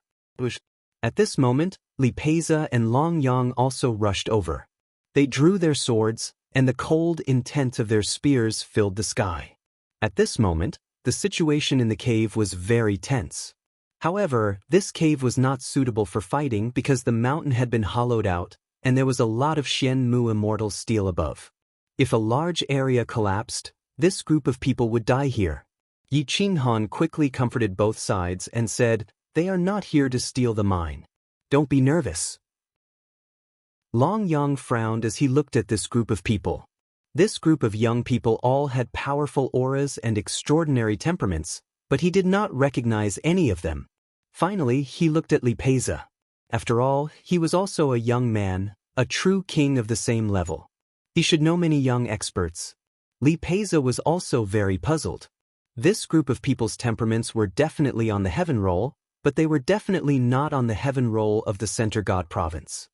At this moment, Li Peiza and Long Yang also rushed over. They drew their swords, and the cold intent of their spears filled the sky. At this moment, the situation in the cave was very tense. However, this cave was not suitable for fighting because the mountain had been hollowed out, and there was a lot of Xian Mu immortal steel above. If a large area collapsed, this group of people would die here. Yi Qinghan quickly comforted both sides and said, "They are not here to steal the mine. Don't be nervous." Long Yang frowned as he looked at this group of people. This group of young people all had powerful auras and extraordinary temperaments, but he did not recognize any of them. Finally, he looked at Li Peiza. After all, he was also a young man, a true king of the same level. He should know many young experts. Li Peiza was also very puzzled. This group of people's temperaments were definitely on the heaven roll, but they were definitely not on the heaven roll of the Center God Province.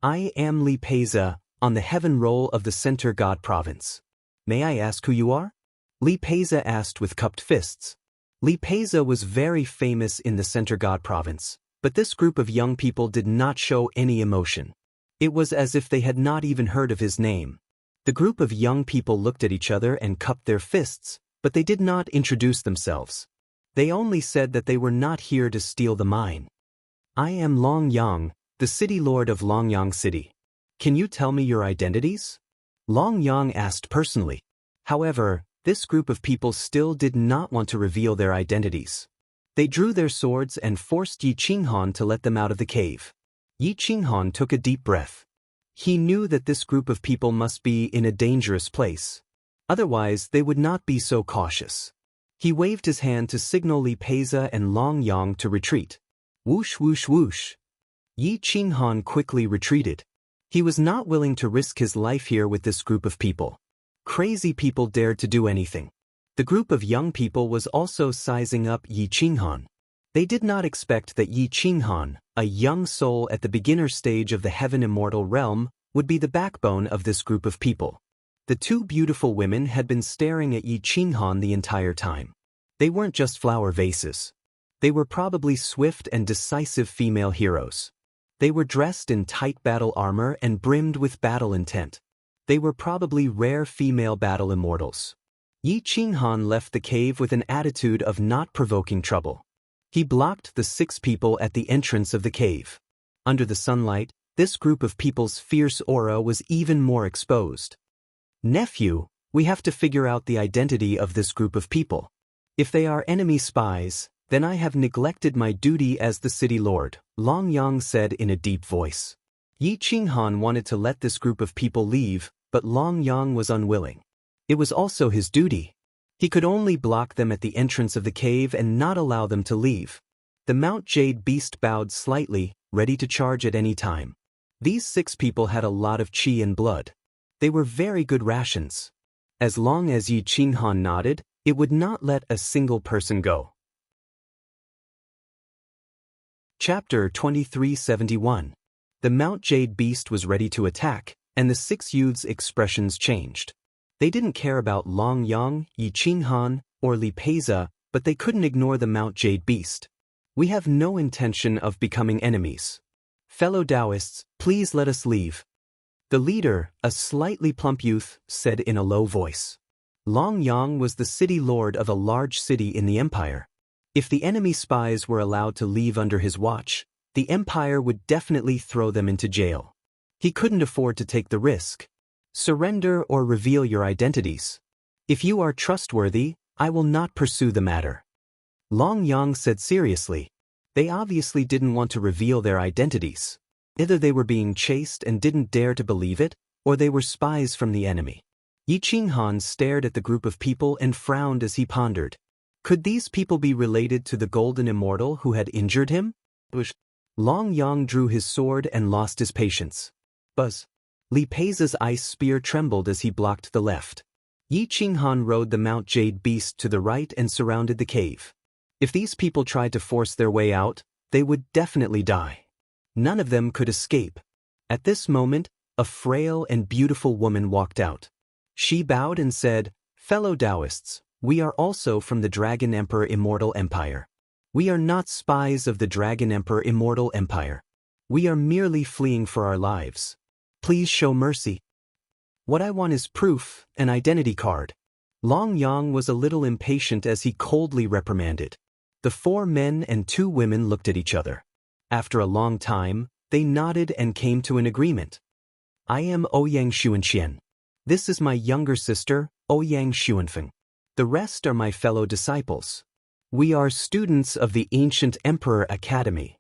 I am Li Peiza, on the heaven roll of the Center God Province. May I ask who you are? Li Peiza asked with cupped fists. Li Peiza was very famous in the Center God Province, but this group of young people did not show any emotion. It was as if they had not even heard of his name. The group of young people looked at each other and cupped their fists, but they did not introduce themselves. They only said that they were not here to steal the mine. I am Long Yang, the city lord of Longyang City. Can you tell me your identities? Long Yang asked personally. However, this group of people still did not want to reveal their identities. They drew their swords and forced Yi Qinghan to let them out of the cave. Yi Qinghan took a deep breath. He knew that this group of people must be in a dangerous place. Otherwise, they would not be so cautious. He waved his hand to signal Li Peiza and Long Yang to retreat. Whoosh whoosh whoosh. Yi Qinghan quickly retreated. He was not willing to risk his life here with this group of people. Crazy people dared to do anything. The group of young people was also sizing up Yi Qinghan. They did not expect that Yi Qinghan, a young soul at the beginner stage of the heaven immortal realm, would be the backbone of this group of people. The two beautiful women had been staring at Yi Qinghan the entire time. They weren't just flower vases. They were probably swift and decisive female heroes. They were dressed in tight battle armor and brimmed with battle intent. They were probably rare female battle immortals. Yi Qinghan left the cave with an attitude of not provoking trouble. He blocked the 6 people at the entrance of the cave. Under the sunlight, this group of people's fierce aura was even more exposed. Nephew, we have to figure out the identity of this group of people. If they are enemy spies, then I have neglected my duty as the city lord, Long Yang said in a deep voice. Yi Qinghan wanted to let this group of people leave, but Long Yang was unwilling. It was also his duty. He could only block them at the entrance of the cave and not allow them to leave. The Mount Jade beast bowed slightly, ready to charge at any time. These 6 people had a lot of qi and blood. They were very good rations. As long as Yi Qinghan nodded, it would not let a single person go. Chapter 2371. The Mount Jade beast was ready to attack, and the 6 youths' expressions changed. They didn't care about Long Yang, Yi Qinghan, or Li Peiza, but they couldn't ignore the Mount Jade beast. We have no intention of becoming enemies. Fellow Taoists, please let us leave. The leader, a slightly plump youth, said in a low voice. Long Yang was the city lord of a large city in the empire. If the enemy spies were allowed to leave under his watch, the empire would definitely throw them into jail. He couldn't afford to take the risk. Surrender or reveal your identities. If you are trustworthy, I will not pursue the matter. Long Yang said seriously. They obviously didn't want to reveal their identities. Either they were being chased and didn't dare to believe it, or they were spies from the enemy. Yi Qinghan stared at the group of people and frowned as he pondered. Could these people be related to the golden immortal who had injured him? Long Yang drew his sword and lost his patience. Buzz. Li Peiza's ice spear trembled as he blocked the left. Yi Qinghan rode the Mount Jade beast to the right and surrounded the cave. If these people tried to force their way out, they would definitely die. None of them could escape. At this moment, a frail and beautiful woman walked out. She bowed and said, "Fellow Taoists, we are also from the Dragon Emperor Immortal Empire. We are not spies of the Dragon Emperor Immortal Empire. We are merely fleeing for our lives. Please show mercy. What I want is proof, an identity card." Long Yang was a little impatient as he coldly reprimanded. The 4 men and 2 women looked at each other. After a long time, they nodded and came to an agreement. "I am Ouyang Xuanqian. This is my younger sister, Ouyang Xuanfeng. The rest are my fellow disciples. We are students of the Ancient Emperor Academy."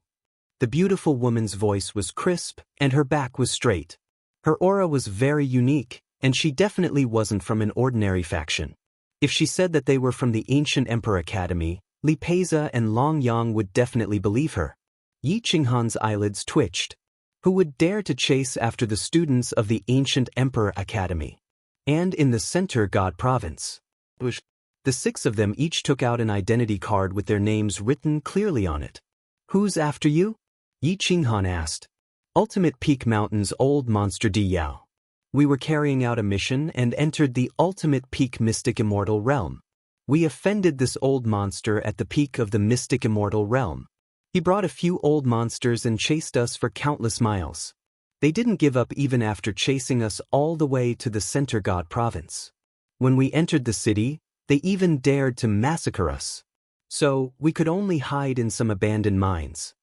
The beautiful woman's voice was crisp, and her back was straight. Her aura was very unique, and she definitely wasn't from an ordinary faction. If she said that they were from the Ancient Emperor Academy, Li Peiza and Long Yang would definitely believe her. Yi Qinghan's eyelids twitched. Who would dare to chase after the students of the Ancient Emperor Academy? And in the Center God Province. The 6 of them each took out an identity card with their names written clearly on it. "Who's after you?" Yi Qinghan asked. "Ultimate Peak Mountain's old monster Di Yao. We were carrying out a mission and entered the Ultimate Peak Mystic Immortal Realm. We offended this old monster at the peak of the Mystic Immortal Realm. He brought a few old monsters and chased us for countless miles. They didn't give up even after chasing us all the way to the Center God Province. When we entered the city, they even dared to massacre us. So, we could only hide in some abandoned mines."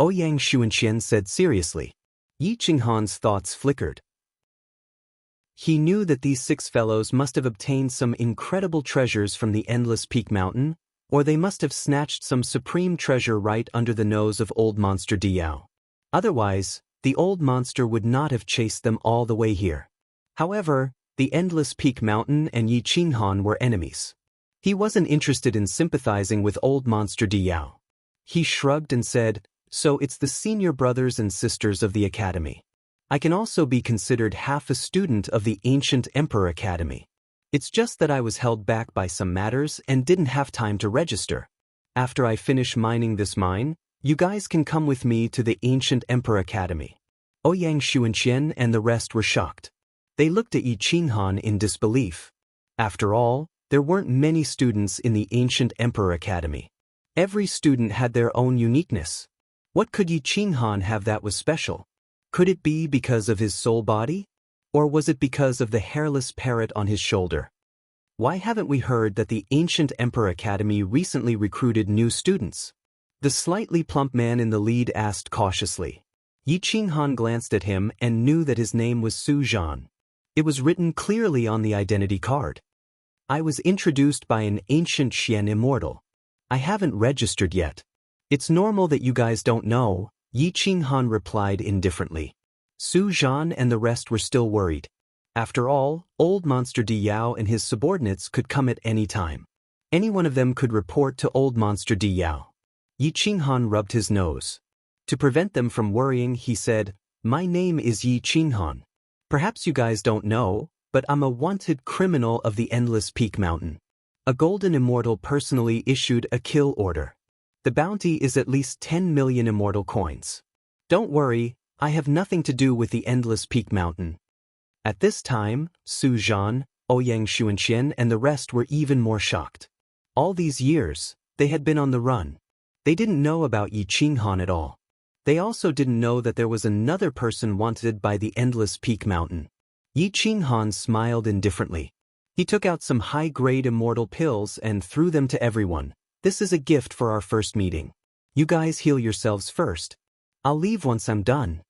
Ouyang Xuanqian said seriously. Yi Qinghan's thoughts flickered. He knew that these 6 fellows must have obtained some incredible treasures from the Endless Peak Mountain, or they must have snatched some supreme treasure right under the nose of old monster Di Yao. Otherwise, the old monster would not have chased them all the way here. However, the Endless Peak Mountain and Yi Qinghan were enemies. He wasn't interested in sympathizing with old Monster Diao. He shrugged and said, "So it's the senior brothers and sisters of the academy. I can also be considered half a student of the ancient Emperor Academy. It's just that I was held back by some matters and didn't have time to register. After I finish mining this mine, you guys can come with me to the ancient Emperor Academy." Ouyang Xuanqian and the rest were shocked. They looked at Yi Qinghan in disbelief. After all, there weren't many students in the ancient Emperor Academy. Every student had their own uniqueness. What could Yi Qinghan have that was special? Could it be because of his soul body? Or was it because of the hairless parrot on his shoulder? Why haven't we heard that the ancient Emperor Academy recently recruited new students? The slightly plump man in the lead asked cautiously. Yi Qinghan glanced at him and knew that his name was Su Zhan. It was written clearly on the identity card. "I was introduced by an ancient Xian immortal. I haven't registered yet." "It's normal that you guys don't know," Yi Qinghan replied indifferently. Su Zhan and the rest were still worried. After all, old Monster Diao and his subordinates could come at any time. Any one of them could report to old Monster Diao. Yi Qinghan rubbed his nose. To prevent them from worrying, he said, "My name is Yi Qinghan. Perhaps you guys don't know, but I'm a wanted criminal of the Endless Peak Mountain. A golden immortal personally issued a kill order. The bounty is at least 10 million immortal coins. Don't worry, I have nothing to do with the Endless Peak Mountain." At this time, Su Zhan, Ouyang Xuanqian and the rest were even more shocked. All these years, they had been on the run. They didn't know about Yi Qinghan at all. They also didn't know that there was another person wanted by the Endless Peak Mountain. Yi Qinghan smiled indifferently. He took out some high-grade immortal pills and threw them to everyone. "This is a gift for our first meeting. You guys heal yourselves first. I'll leave once I'm done."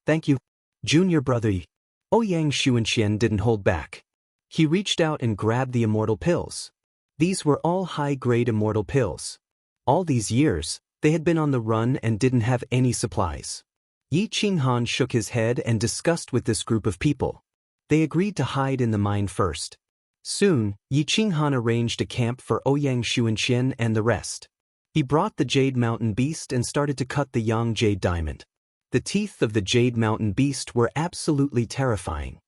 "Thank you, junior brother Yi." Ouyang Xuanqian didn't hold back. He reached out and grabbed the immortal pills. These were all high-grade immortal pills. All these years, they had been on the run and didn't have any supplies. Yi Qinghan shook his head and discussed with this group of people. They agreed to hide in the mine first. Soon, Yi Qinghan arranged a camp for Ouyang Xuanqian and the rest. He brought the Jade Mountain Beast and started to cut the Yang Jade Diamond. The teeth of the Jade Mountain Beast were absolutely terrifying.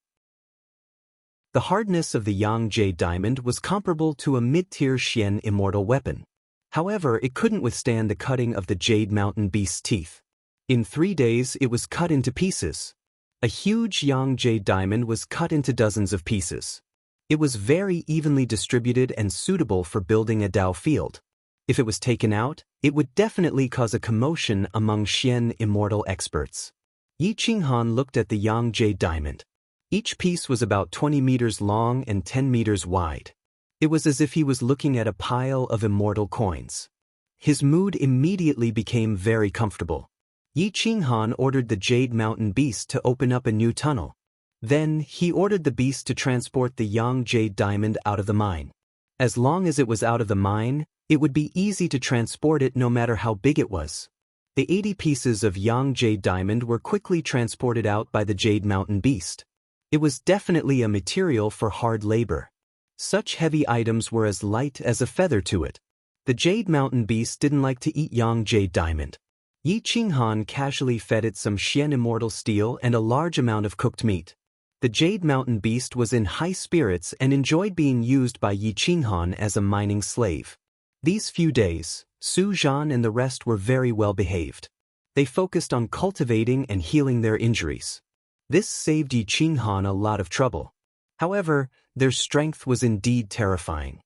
The hardness of the Yang Jade Diamond was comparable to a mid-tier Xian immortal weapon. However, it couldn't withstand the cutting of the Jade Mountain Beast's teeth. In 3 days, it was cut into pieces. A huge Yang Jade Diamond was cut into dozens of pieces. It was very evenly distributed and suitable for building a Dao field. If it was taken out, it would definitely cause a commotion among Xian immortal experts. Yi Qinghan looked at the Yang Jade Diamond. Each piece was about 20 meters long and 10 meters wide. It was as if he was looking at a pile of immortal coins. His mood immediately became very comfortable. Yi Qinghan ordered the Jade Mountain Beast to open up a new tunnel. Then, he ordered the beast to transport the Yang Jade Diamond out of the mine. As long as it was out of the mine, it would be easy to transport it no matter how big it was. The 80 pieces of Yang Jade Diamond were quickly transported out by the Jade Mountain Beast. It was definitely a material for hard labor. Such heavy items were as light as a feather to it. The Jade Mountain Beast didn't like to eat Yang Jade Diamond. Yi Qinghan casually fed it some Xian immortal steel and a large amount of cooked meat. The Jade Mountain Beast was in high spirits and enjoyed being used by Yi Qinghan as a mining slave. These few days, Su Zhan and the rest were very well behaved. They focused on cultivating and healing their injuries. This saved Yi Qinghan a lot of trouble. However, their strength was indeed terrifying.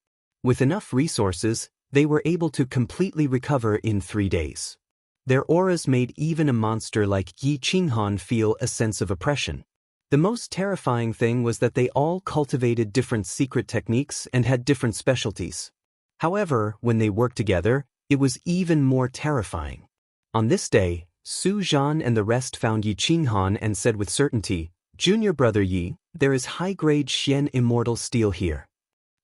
With enough resources, they were able to completely recover in 3 days. Their auras made even a monster like Yi Qinghan feel a sense of oppression. The most terrifying thing was that they all cultivated different secret techniques and had different specialties. However, when they worked together, it was even more terrifying. On this day, Su Zhan and the rest found Yi Qinghan and said with certainty, "Junior brother Yi, there is high-grade Xian immortal steel here."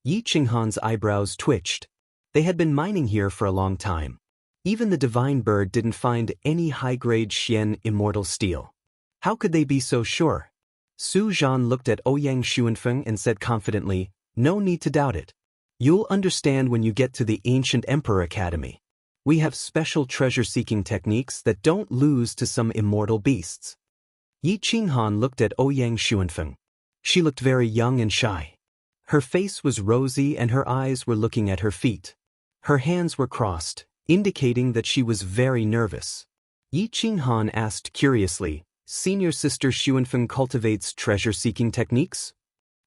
Yi Qinghan's eyebrows twitched. They had been mining here for a long time. Even the divine bird didn't find any high-grade Xian immortal steel. How could they be so sure? Su Zhan looked at Ouyang Xuanfeng and said confidently, "No need to doubt it. You'll understand when you get to the Ancient Emperor Academy. We have special treasure-seeking techniques that don't lose to some immortal beasts. Yi Qinghan looked at Ouyang Xuanfeng. She looked very young and shy. Her face was rosy and her eyes were looking at her feet. Her hands were crossed, indicating that she was very nervous. Yi Qinghan asked curiously, "Senior Sister Xuanfeng cultivates treasure-seeking techniques?"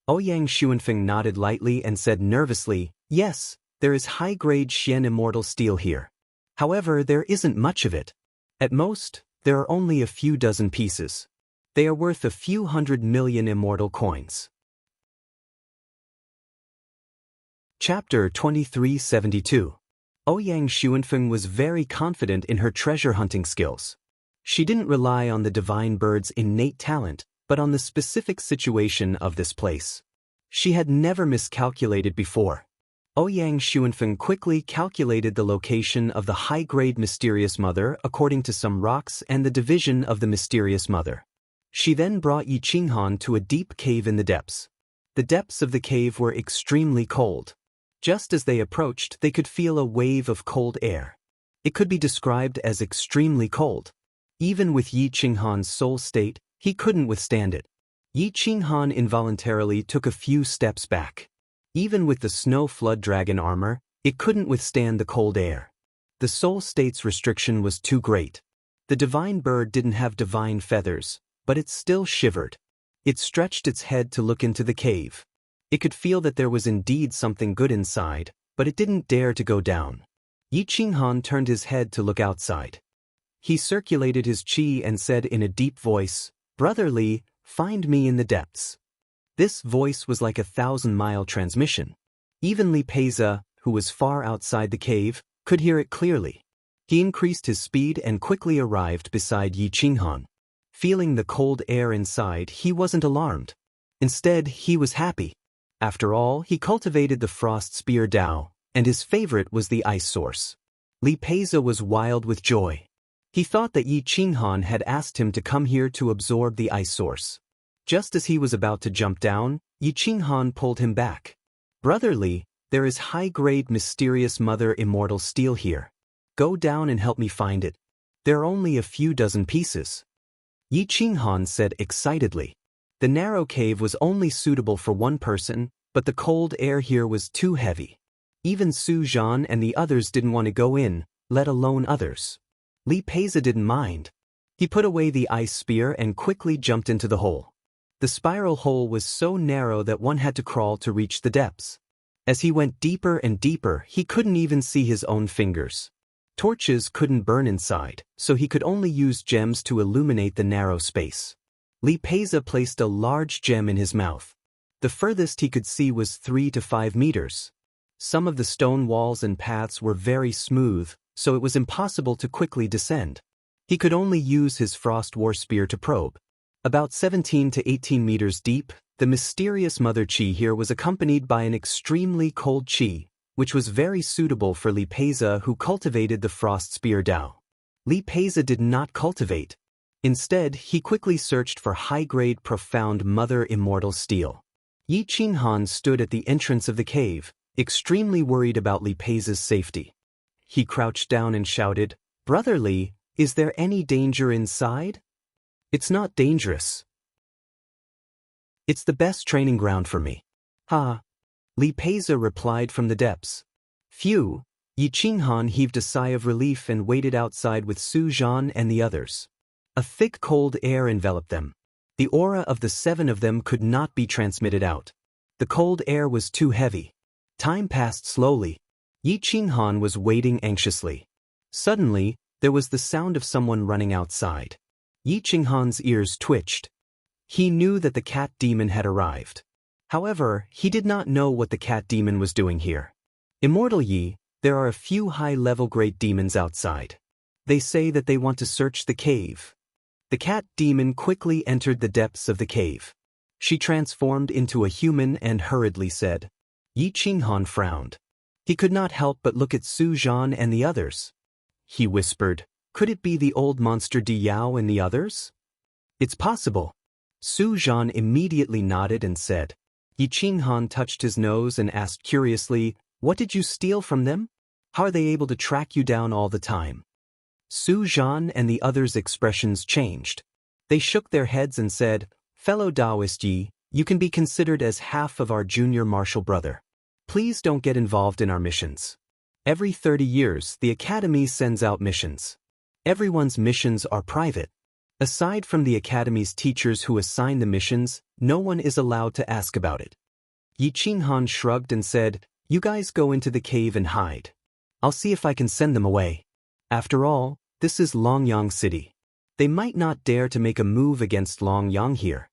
Ouyang Xuanfeng nodded lightly and said nervously, "Yes, there is high-grade Xian immortal steel here. However, there isn't much of it. At most, there are only a few dozen pieces. They are worth a few 100 million immortal coins." Chapter 2372. Ouyang Xuanfeng was very confident in her treasure hunting skills. She didn't rely on the divine bird's innate talent, but on the specific situation of this place. She had never miscalculated before. Ouyang Xuanfeng quickly calculated the location of the high-grade mysterious mother according to some rocks and the division of the mysterious mother. She then brought Yi Qinghan to a deep cave in the depths. The depths of the cave were extremely cold. Just as they approached, they could feel a wave of cold air. It could be described as extremely cold. Even with Yi Qinghan's soul state, he couldn't withstand it. Yi Qinghan involuntarily took a few steps back. Even with the snow flood dragon armor, it couldn't withstand the cold air. The soul state's restriction was too great. The divine bird didn't have divine feathers, but it still shivered. It stretched its head to look into the cave. It could feel that there was indeed something good inside, but it didn't dare to go down. Yi Qinghan turned his head to look outside. He circulated his qi and said in a deep voice, "Brother Li, find me in the depths." This voice was like a 1,000-mile transmission. Even Li Peiza, who was far outside the cave, could hear it clearly. He increased his speed and quickly arrived beside Yi Qinghan. Feeling the cold air inside, he wasn't alarmed. Instead, he was happy. After all, he cultivated the frost spear Dao, and his favorite was the ice source. Li Peiza was wild with joy. He thought that Yi Qinghan had asked him to come here to absorb the ice source. Just as he was about to jump down, Yi Qinghan pulled him back. "Brother Li, there is high-grade mysterious mother immortal steel here. Go down and help me find it. There are only a few dozen pieces." Yi Qinghan said excitedly. The narrow cave was only suitable for one person, but the cold air here was too heavy. Even Su Zhan and the others didn't want to go in, let alone others. Li Peiza didn't mind. He put away the ice spear and quickly jumped into the hole. The spiral hole was so narrow that one had to crawl to reach the depths. As he went deeper and deeper, he couldn't even see his own fingers. Torches couldn't burn inside, so he could only use gems to illuminate the narrow space. Li Peiza placed a large gem in his mouth. The furthest he could see was 3 to 5 meters. Some of the stone walls and paths were very smooth, so it was impossible to quickly descend. He could only use his frost war spear to probe. About 17 to 18 meters deep, the mysterious mother qi here was accompanied by an extremely cold qi, which was very suitable for Li Peiza, who cultivated the frost spear Dao. Li Peiza did not cultivate. Instead, he quickly searched for high-grade profound mother immortal steel. Yi Qinghan stood at the entrance of the cave, extremely worried about Li Peiza's safety. He crouched down and shouted, "Brother Li, is there any danger inside?" "It's not dangerous. It's the best training ground for me." "Ha!" Li Peiza replied from the depths. "Phew!" Yi Qinghan heaved a sigh of relief and waited outside with Su Zhan and the others. A thick cold air enveloped them. The aura of the 7 of them could not be transmitted out. The cold air was too heavy. Time passed slowly. Yi Qinghan was waiting anxiously. Suddenly, there was the sound of someone running outside. Yi Qinghan's ears twitched. He knew that the cat demon had arrived. However, he did not know what the cat demon was doing here. "Immortal Yi, there are a few high-level great demons outside. They say that they want to search the cave." The cat demon quickly entered the depths of the cave. She transformed into a human and hurriedly said. Yi Qinghan frowned. He could not help but look at Su Zhan and the others. He whispered, "Could it be the old monster Di Yao and the others?" "It's possible." Su Zhan immediately nodded and said, Yi Qinghan touched his nose and asked curiously, "What did you steal from them? How are they able to track you down all the time?" Su Zhan and the others' expressions changed. They shook their heads and said, "Fellow Taoist Yi, you can be considered as half of our junior martial brother. Please don't get involved in our missions. Every 30 years, the Academy sends out missions. Everyone's missions are private. Aside from the Academy's teachers who assign the missions, no one is allowed to ask about it." Yi Qinghan shrugged and said, "You guys go into the cave and hide. I'll see if I can send them away. After all, this is Longyang City. They might not dare to make a move against Longyang here.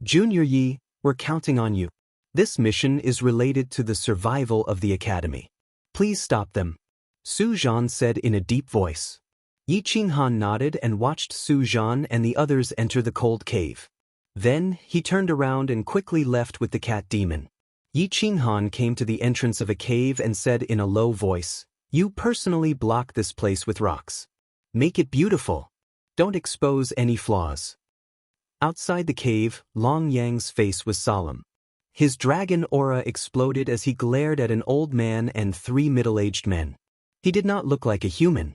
Junior Yi, we're counting on you. This mission is related to the survival of the Academy. Please stop them," Su Zhan said in a deep voice. Yi Qinghan nodded and watched Su Zhan and the others enter the cold cave. Then, he turned around and quickly left with the cat demon. Yi Qinghan came to the entrance of a cave and said in a low voice, "You personally block this place with rocks. Make it beautiful. Don't expose any flaws." Outside the cave, Longyang's face was solemn. His dragon aura exploded as he glared at an old man and 3 middle-aged men. He did not look like a human.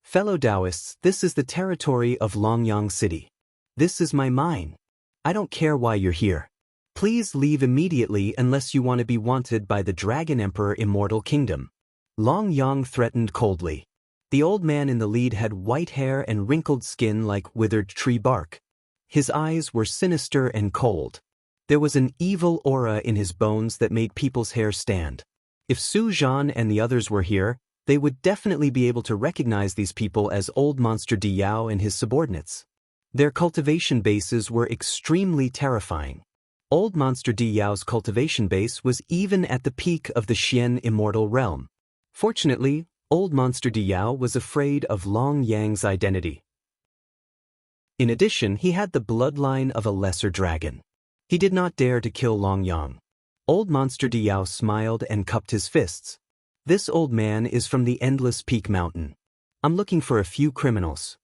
"Fellow Taoists, this is the territory of Longyang City. This is my mine. I don't care why you're here. Please leave immediately unless you want to be wanted by the Dragon Emperor Immortal Kingdom." Longyang threatened coldly. The old man in the lead had white hair and wrinkled skin like withered tree bark. His eyes were sinister and cold. There was an evil aura in his bones that made people's hair stand. If Su Zhan and the others were here, they would definitely be able to recognize these people as Old Monster Diao and his subordinates. Their cultivation bases were extremely terrifying. Old Monster Diao's cultivation base was even at the peak of the Xian immortal realm. Fortunately, Old Monster Diao was afraid of Longyang's identity. In addition, he had the bloodline of a lesser dragon. He did not dare to kill Longyang. Old Monster Diao smiled and cupped his fists. "This old man is from the Endless Peak Mountain. I'm looking for a few criminals.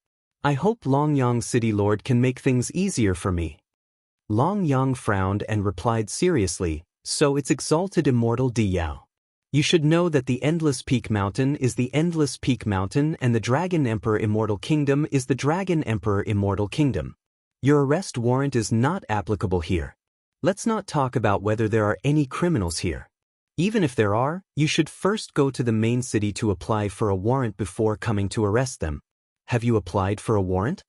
I hope Longyang City Lord can make things easier for me." Longyang frowned and replied seriously, "So it's Exalted Immortal Diao. You should know that the Endless Peak Mountain is the Endless Peak Mountain and the Dragon Emperor Immortal Kingdom is the Dragon Emperor Immortal Kingdom. Your arrest warrant is not applicable here. Let's not talk about whether there are any criminals here. Even if there are, you should first go to the main city to apply for a warrant before coming to arrest them. Have you applied for a warrant?"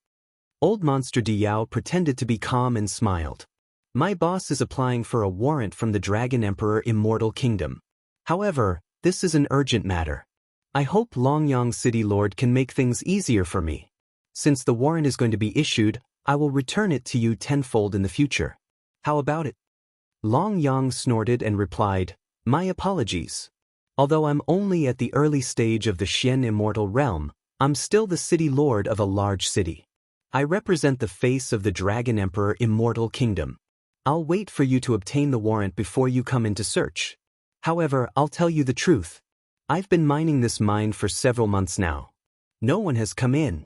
Old Monster Diao pretended to be calm and smiled. "My boss is applying for a warrant from the Dragon Emperor Immortal Kingdom. However, this is an urgent matter. I hope Longyang City Lord can make things easier for me. Since the warrant is going to be issued, I will return it to you tenfold in the future. How about it?" Longyang snorted and replied, "My apologies. Although I'm only at the early stage of the Xian immortal realm, I'm still the city lord of a large city. I represent the face of the Dragon Emperor Immortal Kingdom. I'll wait for you to obtain the warrant before you come into search. However, I'll tell you the truth. I've been mining this mine for several months now. No one has come in."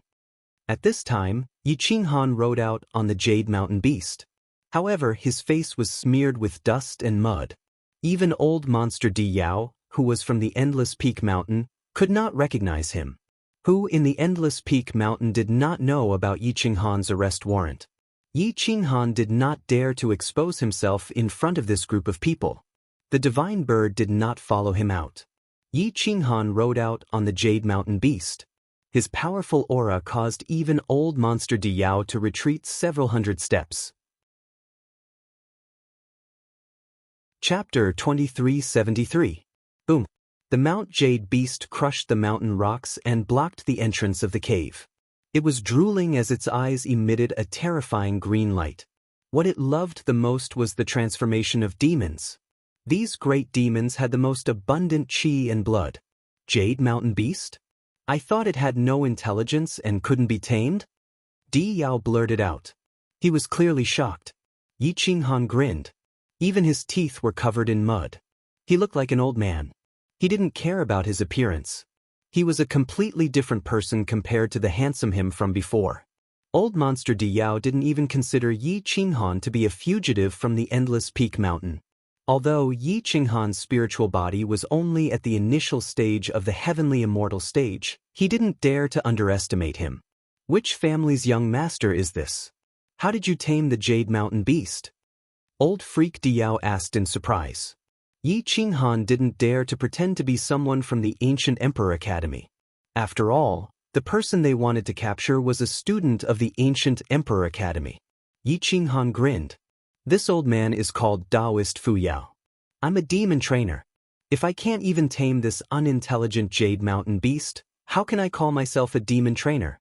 At this time, Yi Qinghan rode out on the Jade Mountain Beast. However, his face was smeared with dust and mud. Even Old Monster Diao, who was from the Endless Peak Mountain, could not recognize him. Who in the Endless Peak Mountain did not know about Yi Qinghan's arrest warrant? Yi Qinghan did not dare to expose himself in front of this group of people. The divine bird did not follow him out. Yi Qinghan rode out on the Jade Mountain Beast. His powerful aura caused even Old Monster Diao to retreat several hundred steps. Chapter 2373. Boom. The Mount Jade Beast crushed the mountain rocks and blocked the entrance of the cave. It was drooling as its eyes emitted a terrifying green light. What it loved the most was the transformation of demons. These great demons had the most abundant chi and blood. Jade Mountain Beast? I thought it had no intelligence and couldn't be tamed? Di Yao blurted out. He was clearly shocked. Yi Qinghan grinned. Even his teeth were covered in mud. He looked like an old man. He didn't care about his appearance. He was a completely different person compared to the handsome him from before. Old Monster Diao didn't even consider Yi Qinghan to be a fugitive from the Endless Peak Mountain. Although Yi Qinghan's spiritual body was only at the initial stage of the heavenly immortal stage, he didn't dare to underestimate him. Which family's young master is this? How did you tame the Jade Mountain Beast? Old Freak Diao asked in surprise. Yi Qinghan didn't dare to pretend to be someone from the ancient Emperor Academy. After all, the person they wanted to capture was a student of the ancient Emperor Academy. Yi Qinghan grinned. This old man is called Taoist Fu Yao. I'm a demon trainer. If I can't even tame this unintelligent Jade Mountain Beast, how can I call myself a demon trainer?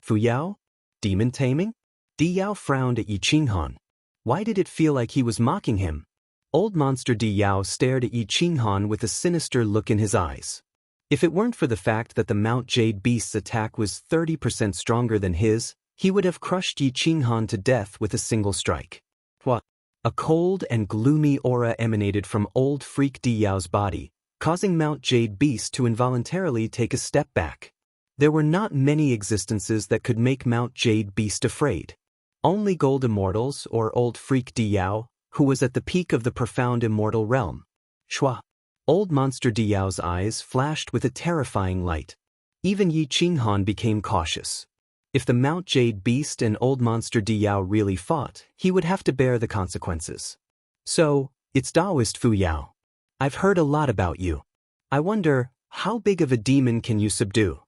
Fu Yao? Demon taming? Diao frowned at Yi Qinghan. Why did it feel like he was mocking him? Old Monster Diao stared at Yi Qinghan with a sinister look in his eyes. If it weren't for the fact that the Mount Jade Beast's attack was 30% stronger than his, he would have crushed Yi Qinghan to death with a single strike. What? A cold and gloomy aura emanated from Old Freak Diao's body, causing Mount Jade Beast to involuntarily take a step back. There were not many existences that could make Mount Jade Beast afraid. Only Gold Immortals or Old Freak Diao, who was at the peak of the profound immortal realm. Shua. Old Monster Diao's eyes flashed with a terrifying light. Even Yi Qinghan became cautious. If the Mount Jade Beast and Old Monster Diao really fought, he would have to bear the consequences. So, it's Taoist Fu Yao. I've heard a lot about you. I wonder, how big of a demon can you subdue?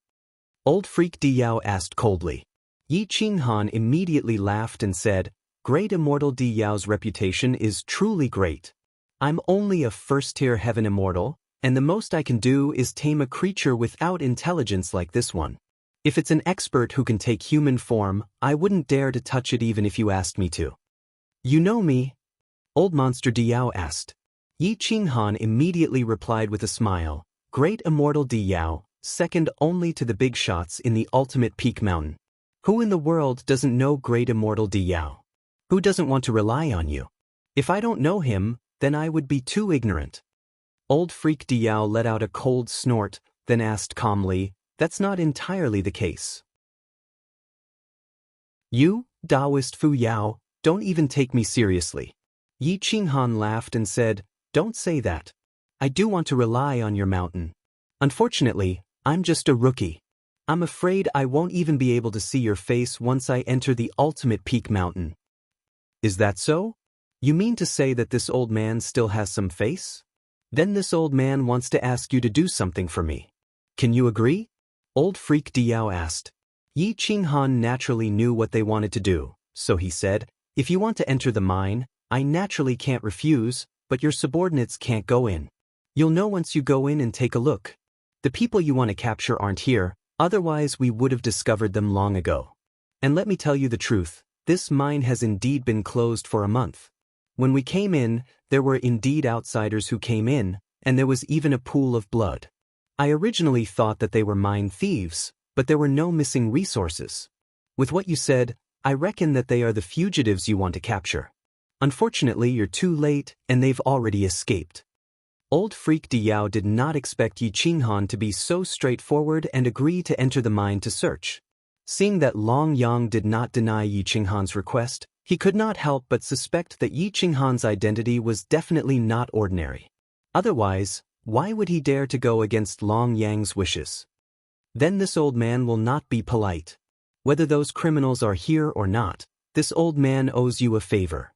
Old Freak Diao asked coldly. Yi Qinghan immediately laughed and said, Great Immortal Diao's reputation is truly great. I'm only a first-tier heaven immortal, and the most I can do is tame a creature without intelligence like this one. If it's an expert who can take human form, I wouldn't dare to touch it even if you asked me to. You know me? Old Monster Diao asked. Yi Qinghan immediately replied with a smile, Great Immortal Diao, second only to the big shots in the ultimate peak mountain. Who in the world doesn't know Great Immortal Diao? Who doesn't want to rely on you? If I don't know him, then I would be too ignorant. Old Freak Diao let out a cold snort, then asked calmly, That's not entirely the case. You, Taoist Fu Yao, don't even take me seriously. Yi Qinghan laughed and said, Don't say that. I do want to rely on your mountain. Unfortunately, I'm just a rookie. I'm afraid I won't even be able to see your face once I enter the ultimate peak mountain. Is that so? You mean to say that this old man still has some face? Then this old man wants to ask you to do something for me. Can you agree? Old Freak Diao asked. Yi Qinghan naturally knew what they wanted to do, so he said, If you want to enter the mine, I naturally can't refuse, but your subordinates can't go in. You'll know once you go in and take a look. The people you want to capture aren't here, otherwise we would have discovered them long ago. And let me tell you the truth, this mine has indeed been closed for a month. When we came in, there were indeed outsiders who came in, and there was even a pool of blood. I originally thought that they were mine thieves, but there were no missing resources. With what you said, I reckon that they are the fugitives you want to capture. Unfortunately, you're too late, and they've already escaped. Old Freak Diao did not expect Yi Qinghan to be so straightforward and agree to enter the mine to search. Seeing that Long Yang did not deny Yi Qinghan's request, he could not help but suspect that Yi Qinghan's identity was definitely not ordinary. Otherwise, why would he dare to go against Long Yang's wishes? Then this old man will not be polite. Whether those criminals are here or not, this old man owes you a favor.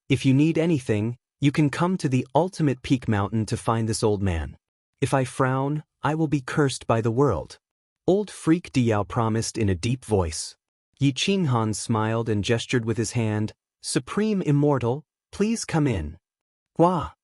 If you need anything, you can come to the ultimate peak mountain to find this old man. If I frown, I will be cursed by the world. Old Freak Diao promised in a deep voice. Yi Qinghan smiled and gestured with his hand, Supreme Immortal, please come in. Hua!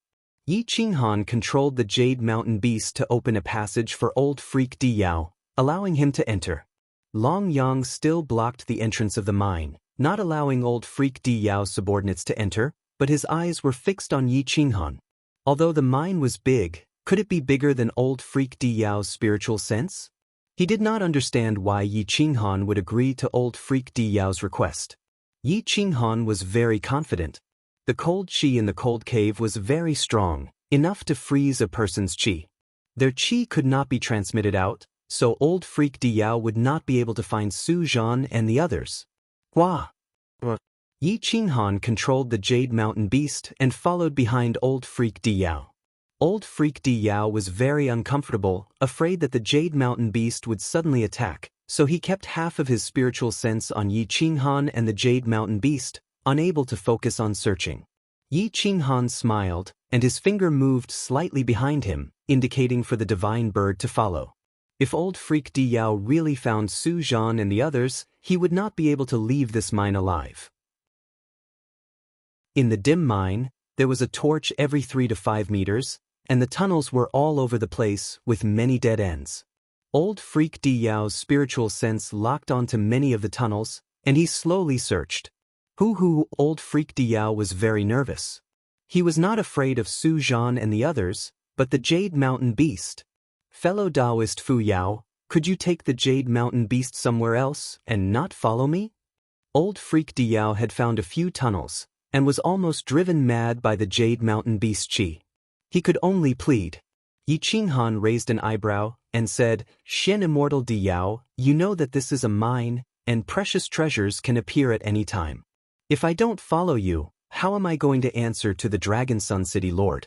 Yi Qinghan controlled the Jade Mountain Beast to open a passage for Old Freak Diao, allowing him to enter. Long Yang still blocked the entrance of the mine, not allowing Old Freak Diao's subordinates to enter, but his eyes were fixed on Yi Qinghan. Although the mine was big, could it be bigger than Old Freak Diao's spiritual sense? He did not understand why Yi Qinghan would agree to Old Freak Diao's request. Yi Qinghan was very confident. The cold qi in the cold cave was very strong, enough to freeze a person's qi. Their qi could not be transmitted out, so Old Freak Diao would not be able to find Su Zhan and the others. Hua! Yi Qinghan controlled the Jade Mountain Beast and followed behind Old Freak Di Yao. Old Freak Di Yao was very uncomfortable, afraid that the Jade Mountain Beast would suddenly attack, so he kept half of his spiritual sense on Yi Qinghan and the Jade Mountain Beast, unable to focus on searching. Yi Qinghan smiled, and his finger moved slightly behind him, indicating for the divine bird to follow. If Old Freak Di Yao really found Su Zhan and the others, he would not be able to leave this mine alive. In the dim mine, there was a torch every 3 to 5 meters, and the tunnels were all over the place, with many dead ends. Old Freak Di Yao's spiritual sense locked onto many of the tunnels, and he slowly searched. Old Freak Di Yao was very nervous. He was not afraid of Su Zhan and the others, but the Jade Mountain Beast. Fellow Taoist Fu Yao, could you take the Jade Mountain Beast somewhere else and not follow me? Old Freak Di Yao had found a few tunnels, and was almost driven mad by the Jade Mountain Beast Qi. He could only plead. Yi Qinghan raised an eyebrow and said, "Shen Immortal Di Yao, you know that this is a mine, and precious treasures can appear at any time. If I don't follow you, how am I going to answer to the Dragon Sun City Lord?"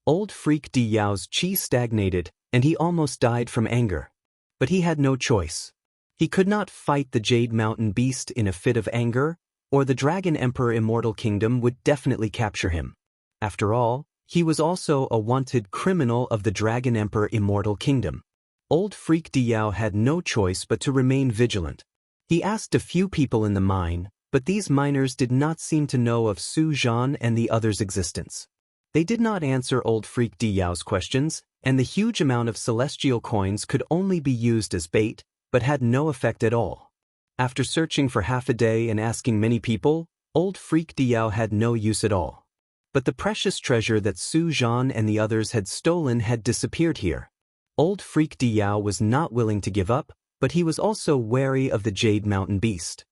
Old Freak Di Yao's qi stagnated, and he almost died from anger. But he had no choice. He could not fight the Jade Mountain Beast in a fit of anger, or the Dragon Emperor Immortal Kingdom would definitely capture him. After all, he was also a wanted criminal of the Dragon Emperor Immortal Kingdom. Old Freak Di Yao had no choice but to remain vigilant. He asked a few people in the mine, but these miners did not seem to know of Su Zhan and the others' existence. They did not answer Old Freak Di Yao's questions, and the huge amount of celestial coins could only be used as bait, but had no effect at all. After searching for half a day and asking many people, Old Freak Di Yao had no use at all. But the precious treasure that Su Zhan and the others had stolen had disappeared here. Old Freak Di Yao was not willing to give up, but he was also wary of the Jade Mountain Beast.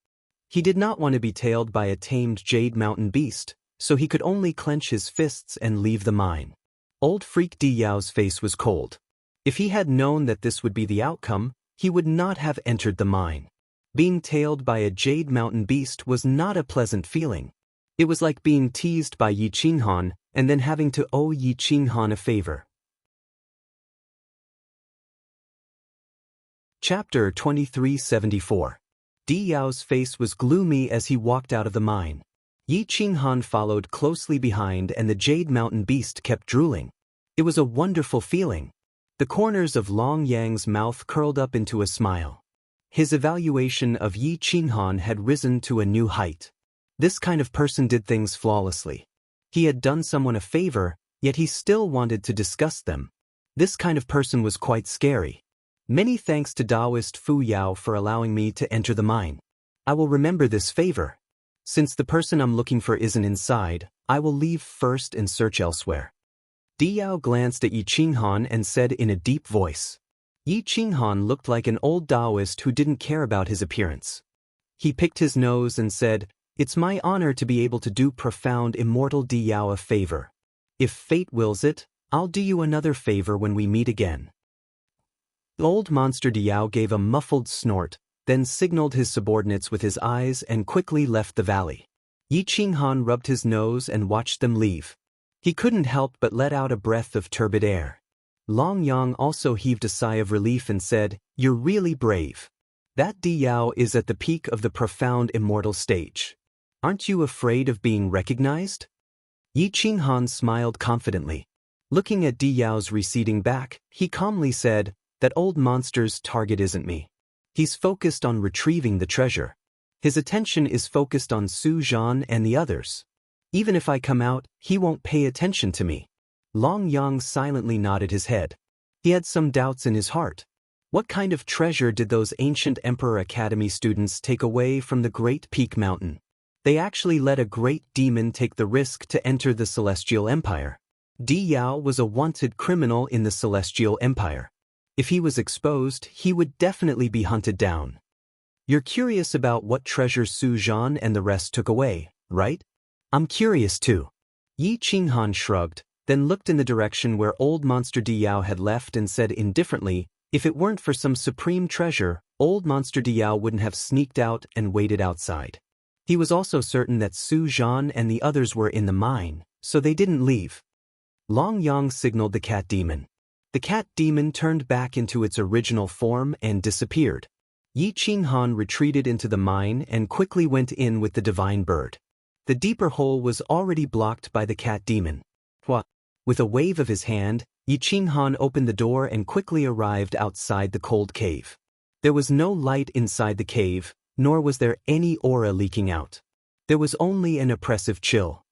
He did not want to be tailed by a tamed Jade Mountain Beast, so he could only clench his fists and leave the mine. Old Freak Di Yao's face was cold. If he had known that this would be the outcome, he would not have entered the mine. Being tailed by a Jade Mountain Beast was not a pleasant feeling. It was like being teased by Yi Qinghan and then having to owe Yi Qinghan a favor. Chapter 2374. Di Yao's face was gloomy as he walked out of the mine. Yi Qinghan followed closely behind, and the Jade Mountain Beast kept drooling. It was a wonderful feeling. The corners of Long Yang's mouth curled up into a smile. His evaluation of Yi Qinghan had risen to a new height. This kind of person did things flawlessly. He had done someone a favor, yet he still wanted to discuss them. This kind of person was quite scary. Many thanks to Taoist Fu Yao for allowing me to enter the mine. I will remember this favor. Since the person I'm looking for isn't inside, I will leave first and search elsewhere. Di Yao glanced at Yi Qinghan and said in a deep voice. Yi Qinghan looked like an old Taoist who didn't care about his appearance. He picked his nose and said, "It's my honor to be able to do profound Immortal Di Yao a favor. If fate wills it, I'll do you another favor when we meet again." The old monster Di Yao gave a muffled snort, then signaled his subordinates with his eyes and quickly left the valley. Yi Qinghan rubbed his nose and watched them leave. He couldn't help but let out a breath of turbid air. Long Yang also heaved a sigh of relief and said, "You're really brave. That Di Yao is at the peak of the profound immortal stage. Aren't you afraid of being recognized?" Yi Qinghan smiled confidently. Looking at Di Yao's receding back, he calmly said, "That old monster's target isn't me. He's focused on retrieving the treasure. His attention is focused on Su Zhan and the others. Even if I come out, he won't pay attention to me." Long Yang silently nodded his head. He had some doubts in his heart. What kind of treasure did those ancient Emperor Academy students take away from the Great Peak Mountain? They actually let a great demon take the risk to enter the Celestial Empire. Di Yao was a wanted criminal in the Celestial Empire. If he was exposed, he would definitely be hunted down. You're curious about what treasure Su Zhan and the rest took away, right? I'm curious too. Yi Qinghan shrugged, then looked in the direction where old monster Di Yao had left and said indifferently, "If it weren't for some supreme treasure, old monster Di Yao wouldn't have sneaked out and waited outside." He was also certain that Su Zhan and the others were in the mine, so they didn't leave. Long Yang signaled the cat demon. The cat demon turned back into its original form and disappeared. Yi Qinghan retreated into the mine and quickly went in with the divine bird. The deeper hole was already blocked by the cat demon. With a wave of his hand, Yi Qinghan opened the door and quickly arrived outside the cold cave. There was no light inside the cave, nor was there any aura leaking out. There was only an oppressive chill.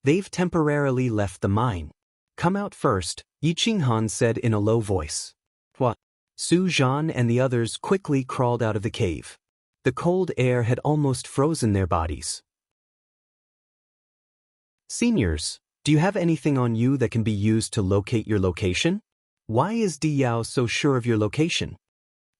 They've temporarily left the mine. Come out first, Yi Qinghan said in a low voice. Su Zhan and the others quickly crawled out of the cave. The cold air had almost frozen their bodies. Seniors, do you have anything on you that can be used to locate your location? Why is Di Yao so sure of your location?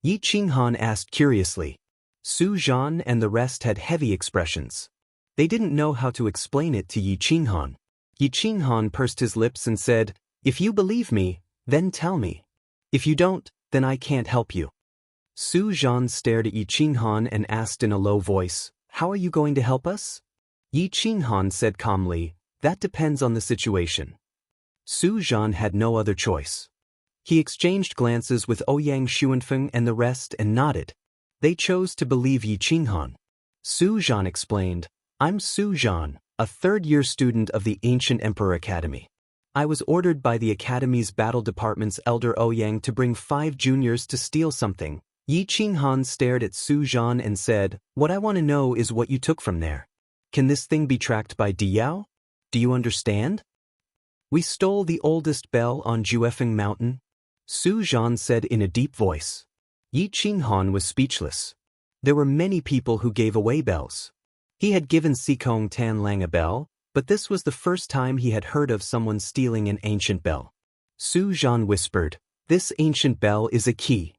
Yi Qinghan asked curiously. Su Zhan and the rest had heavy expressions. They didn't know how to explain it to Yi Qinghan. Yi Qinghan pursed his lips and said, "If you believe me, then tell me. If you don't, then I can't help you." Su Zhan stared at Yi Qinghan and asked in a low voice, "How are you going to help us?" Yi Qinghan said calmly, "That depends on the situation." Su Zhan had no other choice. He exchanged glances with Ouyang Xuanfeng and the rest and nodded. They chose to believe Yi Qinghan. Su Zhan explained, "I'm Su Zhan, a third-year student of the Ancient Emperor Academy. I was ordered by the Academy's Battle Department's Elder Ouyang to bring 5 juniors to steal something." Yi Qinghan stared at Su Zhan and said, "What I want to know is what you took from there. Can this thing be tracked by Di Yao? Do you understand?" "We stole the oldest bell on Juefeng Mountain," Su Zhan said in a deep voice. Yi Qinghan was speechless. There were many people who gave away bells. He had given Sikong Tanlang a bell, but this was the first time he had heard of someone stealing an ancient bell. Su Zhan whispered, "This ancient bell is a key.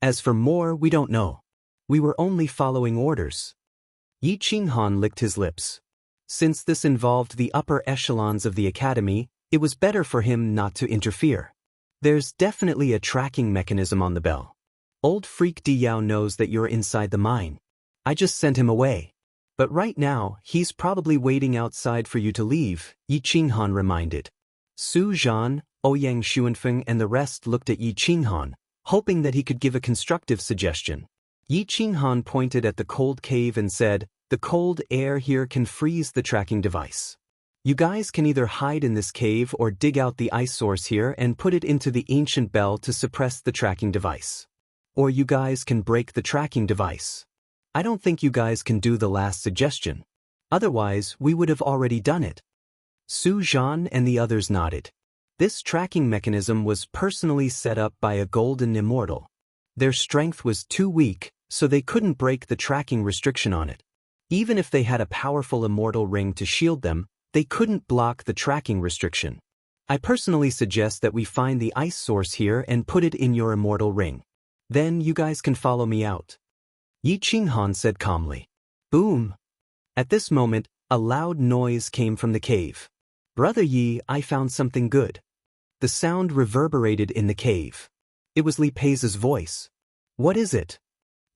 As for more, we don't know. We were only following orders." Yi Qinghan licked his lips. Since this involved the upper echelons of the academy, it was better for him not to interfere. There's definitely a tracking mechanism on the bell. Old freak Di Yao knows that you're inside the mine. I just sent him away. But right now, he's probably waiting outside for you to leave, Yi Qinghan reminded. Su Zhan, Ouyang Xuanfeng and the rest looked at Yi Qinghan, hoping that he could give a constructive suggestion. Yi Qinghan pointed at the cold cave and said, "The cold air here can freeze the tracking device. You guys can either hide in this cave or dig out the ice source here and put it into the ancient bell to suppress the tracking device. Or you guys can break the tracking device. I don't think you guys can do the last suggestion. Otherwise, we would have already done it." Su Zhan and the others nodded. This tracking mechanism was personally set up by a golden immortal. Their strength was too weak, so they couldn't break the tracking restriction on it. Even if they had a powerful immortal ring to shield them, they couldn't block the tracking restriction. I personally suggest that we find the ice source here and put it in your immortal ring. Then you guys can follow me out. Yi Qinghan said calmly. Boom! At this moment, a loud noise came from the cave. "Brother Yi, I found something good." The sound reverberated in the cave. It was Li Pei's voice. "What is it?"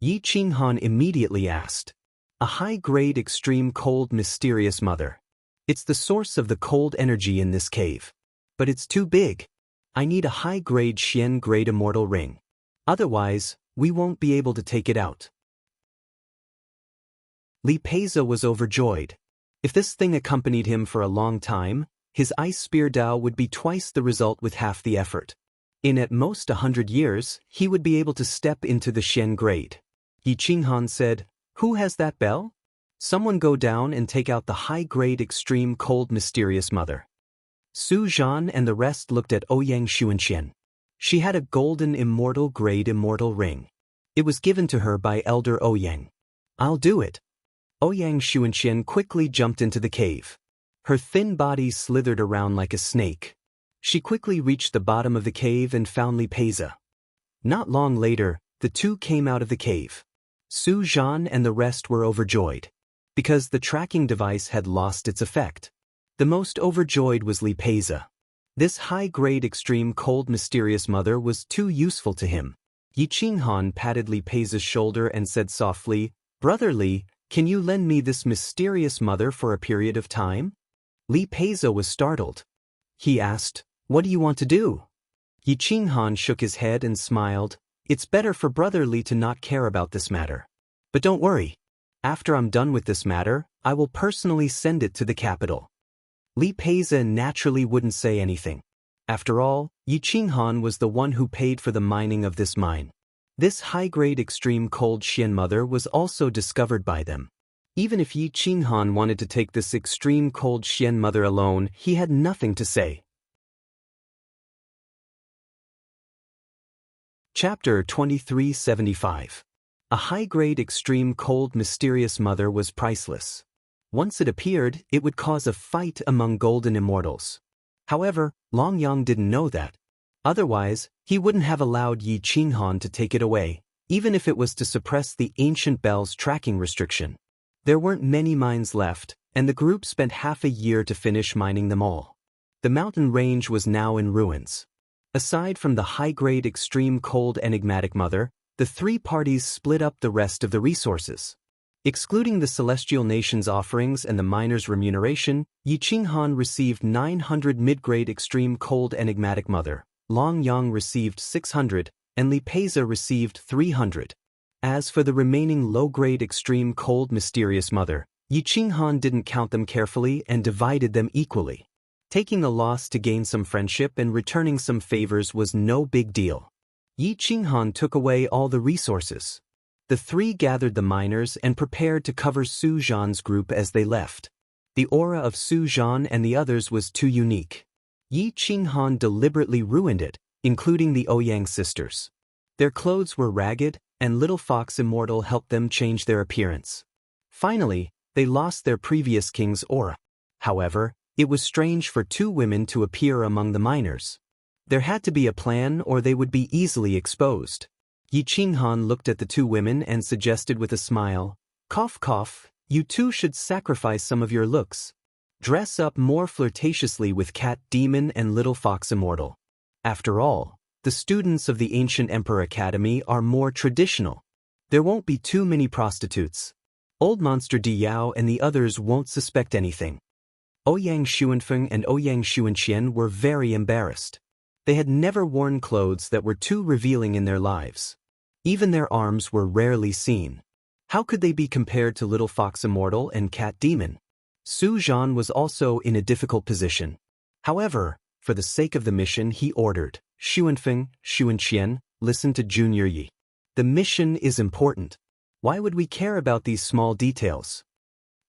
Yi Qinghan immediately asked. "A high-grade extreme cold mysterious mother. It's the source of the cold energy in this cave. But it's too big. I need a high-grade Xian-grade immortal ring. Otherwise, we won't be able to take it out." Li Pei was overjoyed. If this thing accompanied him for a long time, his ice spear Dao would be twice the result with half the effort. In at most 100 years, he would be able to step into the Xian grade. Yi Qinghan said, "Who has that bell? Someone go down and take out the high-grade extreme cold mysterious mother." Su Zhan and the rest looked at Ouyang Xuanxian. She had a golden immortal grade immortal ring. It was given to her by Elder Ouyang. "I'll do it." Ouyang Xuanxian quickly jumped into the cave. Her thin body slithered around like a snake. She quickly reached the bottom of the cave and found Li Pei. Not long later, the two came out of the cave. Su Zhan and the rest were overjoyed. Because the tracking device had lost its effect. The most overjoyed was Li Pei. This high-grade extreme cold mysterious mother was too useful to him. Yi Qinghan patted Li Pei's shoulder and said softly, "Brother Li, Can you lend me this mysterious mother for a period of time? Li Peiza was startled. He asked, "What do you want to do?" Yi Qinghan shook his head and smiled. "It's better for Brother Li to not care about this matter. But don't worry. After I'm done with this matter, I will personally send it to the capital." Li Peiza naturally wouldn't say anything. After all, Yi Qinghan was the one who paid for the mining of this mine. This high-grade extreme cold Xian mother was also discovered by them. Even if Yi Qinghan wanted to take this extreme cold Xian mother alone, he had nothing to say. Chapter 2375. A high-grade extreme cold mysterious mother was priceless. Once it appeared, it would cause a fight among golden immortals. However, Long Yang didn't know that. Otherwise, he wouldn't have allowed Yi Qinghan to take it away, even if it was to suppress the ancient bell's tracking restriction. There weren't many mines left, and the group spent half a year to finish mining them all. The mountain range was now in ruins. Aside from the high-grade extreme cold enigmatic mother, the three parties split up the rest of the resources. Excluding the Celestial Nation's offerings and the miners' remuneration, Yi Qinghan received 900 mid-grade extreme cold enigmatic mother, Long Yang received 600, and Li Peiza received 300. As for the remaining low-grade extreme cold mysterious mother, Yi Qinghan didn't count them carefully and divided them equally. Taking a loss to gain some friendship and returning some favors was no big deal. Yi Qinghan took away all the resources. The three gathered the miners and prepared to cover Su Zhan's group as they left. The aura of Su Zhan and the others was too unique. Yi Qinghan deliberately ruined it, including the Ouyang sisters. Their clothes were ragged, and Little Fox Immortal helped them change their appearance. Finally, they lost their previous king's aura. However, it was strange for two women to appear among the miners. There had to be a plan or they would be easily exposed. Yi Qinghan looked at the two women and suggested with a smile, "Cough cough, you two should sacrifice some of your looks. Dress up more flirtatiously with Cat Demon and Little Fox Immortal. After all, the students of the Ancient Emperor Academy are more traditional. There won't be too many prostitutes. Old Monster Di Yao and the others won't suspect anything." Ouyang Xuanfeng and Ouyang Xuanqian were very embarrassed. They had never worn clothes that were too revealing in their lives. Even their arms were rarely seen. How could they be compared to Little Fox Immortal and Cat Demon? Su Zhan was also in a difficult position. However, for the sake of the mission he ordered, "Xuanfeng, Xuanqian, listen to Junior Yi. The mission is important. Why would we care about these small details?"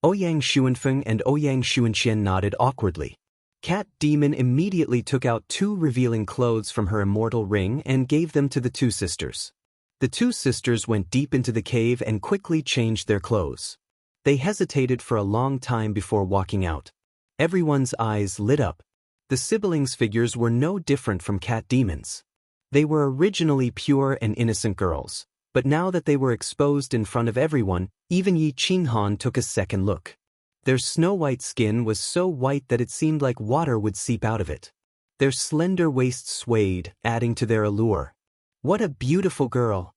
Ouyang Xuanfeng and Ouyang Xuanqian nodded awkwardly. Cat Demon immediately took out two revealing clothes from her immortal ring and gave them to the two sisters. The two sisters went deep into the cave and quickly changed their clothes. They hesitated for a long time before walking out. Everyone's eyes lit up. The siblings' figures were no different from Cat Demon's. They were originally pure and innocent girls, but now that they were exposed in front of everyone, even Yi Qinghan took a second look. Their snow-white skin was so white that it seemed like water would seep out of it. Their slender waists swayed, adding to their allure. What a beautiful girl!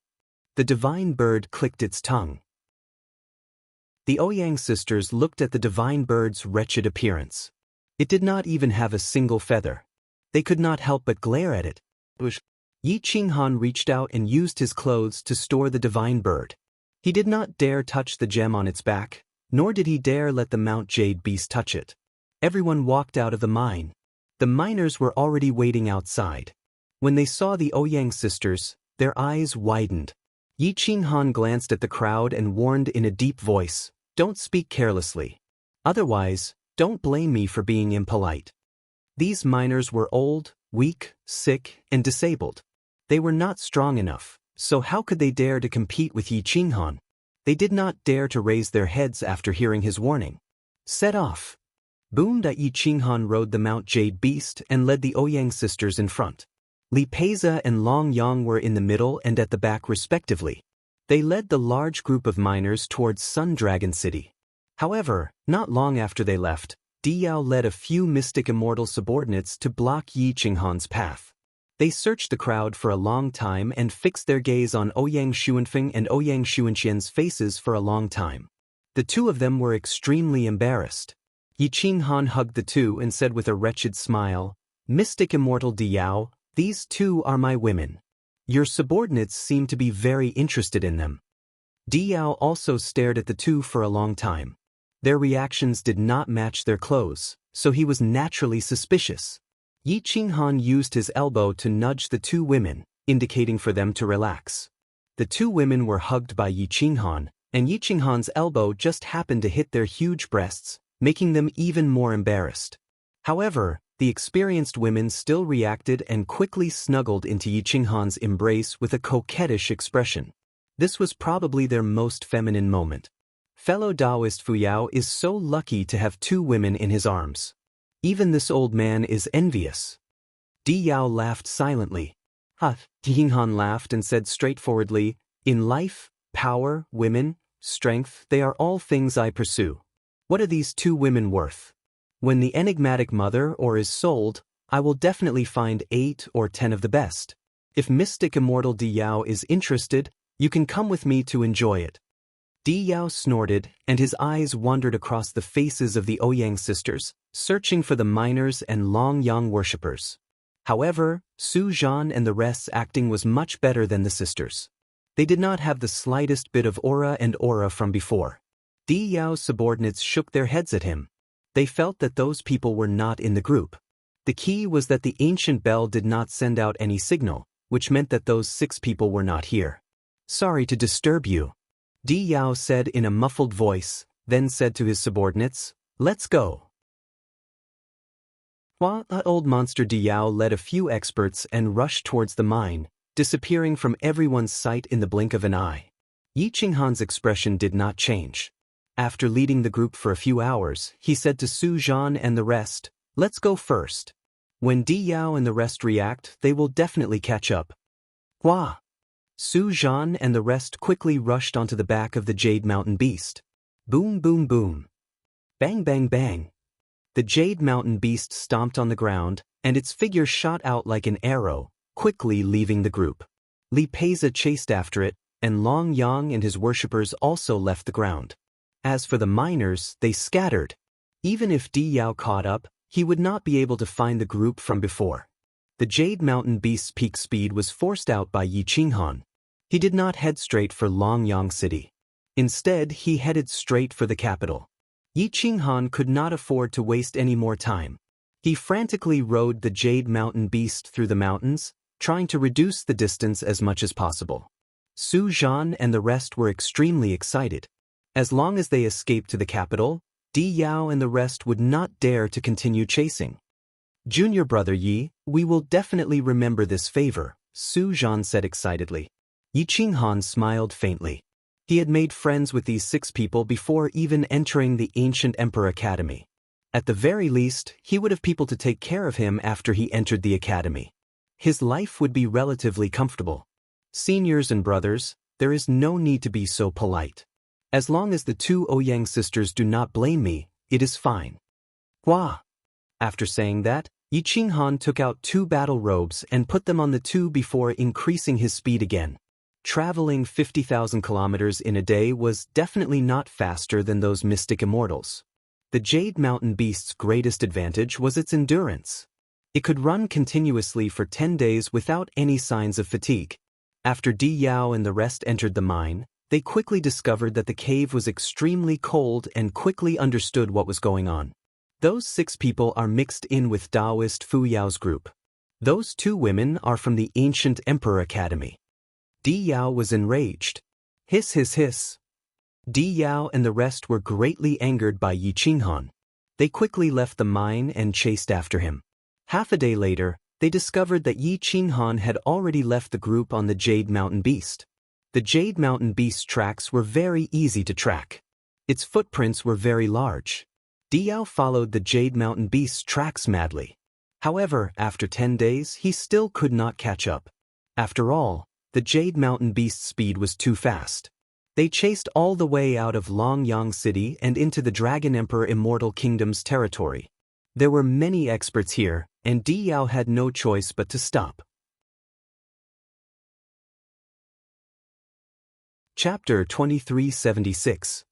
The divine bird clicked its tongue. The Ouyang sisters looked at the divine bird's wretched appearance. It did not even have a single feather. They could not help but glare at it. Yi Qinghan reached out and used his clothes to store the divine bird. He did not dare touch the gem on its back, nor did he dare let the Mount Jade beast touch it. Everyone walked out of the mine. The miners were already waiting outside. When they saw the Ouyang sisters, their eyes widened. Yi Qinghan glanced at the crowd and warned in a deep voice, "Don't speak carelessly. Otherwise, don't blame me for being impolite." These miners were old, weak, sick, and disabled. They were not strong enough, so how could they dare to compete with Yi Qinghan? They did not dare to raise their heads after hearing his warning. "Set off." Boom! Yi Qinghan rode the Mount Jade beast and led the Ouyang sisters in front. Li Peiza and Long Yang were in the middle and at the back respectively. They led the large group of miners towards Sun Dragon City. However, not long after they left, Di Yao led a few mystic immortal subordinates to block Yi Qinghan's path. They searched the crowd for a long time and fixed their gaze on Ouyang Xuanfeng and Ouyang Xuanqian's faces for a long time. The two of them were extremely embarrassed. Yi Qinghan hugged the two and said with a wretched smile, "Mystic Immortal Diao, these two are my women. Your subordinates seem to be very interested in them." Diao also stared at the two for a long time. Their reactions did not match their clothes, so he was naturally suspicious. Yi Qinghan used his elbow to nudge the two women, indicating for them to relax. The two women were hugged by Yi Qinghan, and Yi Qinghan's elbow just happened to hit their huge breasts, making them even more embarrassed. However, the experienced women still reacted and quickly snuggled into Yi Qinghan's embrace with a coquettish expression. This was probably their most feminine moment. Fellow Taoist Fu Yao is so lucky to have two women in his arms. Even this old man is envious. Di Yao laughed silently. Qinghan laughed and said straightforwardly, "In life, power, women, strength, they are all things I pursue. What are these two women worth? When the enigmatic mother or is sold, I will definitely find 8 or 10 of the best. If Mystic Immortal Di Yao is interested, you can come with me to enjoy it." Di Yao snorted, and his eyes wandered across the faces of the Ouyang sisters, searching for the miners and Long Yang worshippers. However, Su Zhan and the rest's acting was much better than the sisters. They did not have the slightest bit of aura from before. Di Yao's subordinates shook their heads at him. They felt that those people were not in the group. The key was that the ancient bell did not send out any signal, which meant that those 6 people were not here. "Sorry to disturb you," Di Yao said in a muffled voice, then said to his subordinates, "Let's go." Old monster Di Yao led a few experts and rushed towards the mine, disappearing from everyone's sight in the blink of an eye. Yi Qinghan's expression did not change. After leading the group for a few hours, he said to Su Zhan and the rest, "Let's go first. When Di Yao and the rest react, they will definitely catch up." Hua! Su Zhan and the rest quickly rushed onto the back of the Jade Mountain Beast. Boom boom boom. Bang bang bang. The Jade Mountain Beast stomped on the ground, and its figure shot out like an arrow, quickly leaving the group. Li Peiza chased after it, and Long Yang and his worshippers also left the ground. As for the miners, they scattered. Even if Di Yao caught up, he would not be able to find the group from before. The Jade Mountain Beast's peak speed was forced out by Yi Qinghan. He did not head straight for Long Yang City. Instead, he headed straight for the capital. Yi Qinghan could not afford to waste any more time. He frantically rode the Jade Mountain Beast through the mountains, trying to reduce the distance as much as possible. Su Zhan and the rest were extremely excited. As long as they escaped to the capital, Di Yao and the rest would not dare to continue chasing. "Junior brother Yi, we will definitely remember this favor," Su Zhan said excitedly. Yi Qinghan smiled faintly. He had made friends with these 6 people before even entering the Ancient Emperor Academy. At the very least, he would have people to take care of him after he entered the academy. His life would be relatively comfortable. "Seniors and brothers, there is no need to be so polite. As long as the 2 Ouyang sisters do not blame me, it is fine." Hua! After saying that, Yi Qinghan took out 2 battle robes and put them on the 2 before increasing his speed again. Traveling 50,000 kilometers in a day was definitely not faster than those mystic immortals. The Jade Mountain Beast's greatest advantage was its endurance. It could run continuously for 10 days without any signs of fatigue. After Di Yao and the rest entered the mine, they quickly discovered that the cave was extremely cold and quickly understood what was going on. Those 6 people are mixed in with Taoist Fu Yao's group. Those 2 women are from the Ancient Emperor Academy. Di Yao was enraged. Hiss hiss hiss. Di Yao and the rest were greatly angered by Yi Qinghan. They quickly left the mine and chased after him. Half a day later, they discovered that Yi Qinghan had already left the group on the Jade Mountain Beast. The Jade Mountain Beast's tracks were very easy to track. Its footprints were very large. Di Yao followed the Jade Mountain Beast's tracks madly. However, after 10 days, he still could not catch up. After all, the Jade Mountain Beast's speed was too fast. They chased all the way out of Long Yang City and into the Dragon Emperor Immortal Kingdom's territory. There were many experts here, and Di Yao had no choice but to stop. Chapter 2376.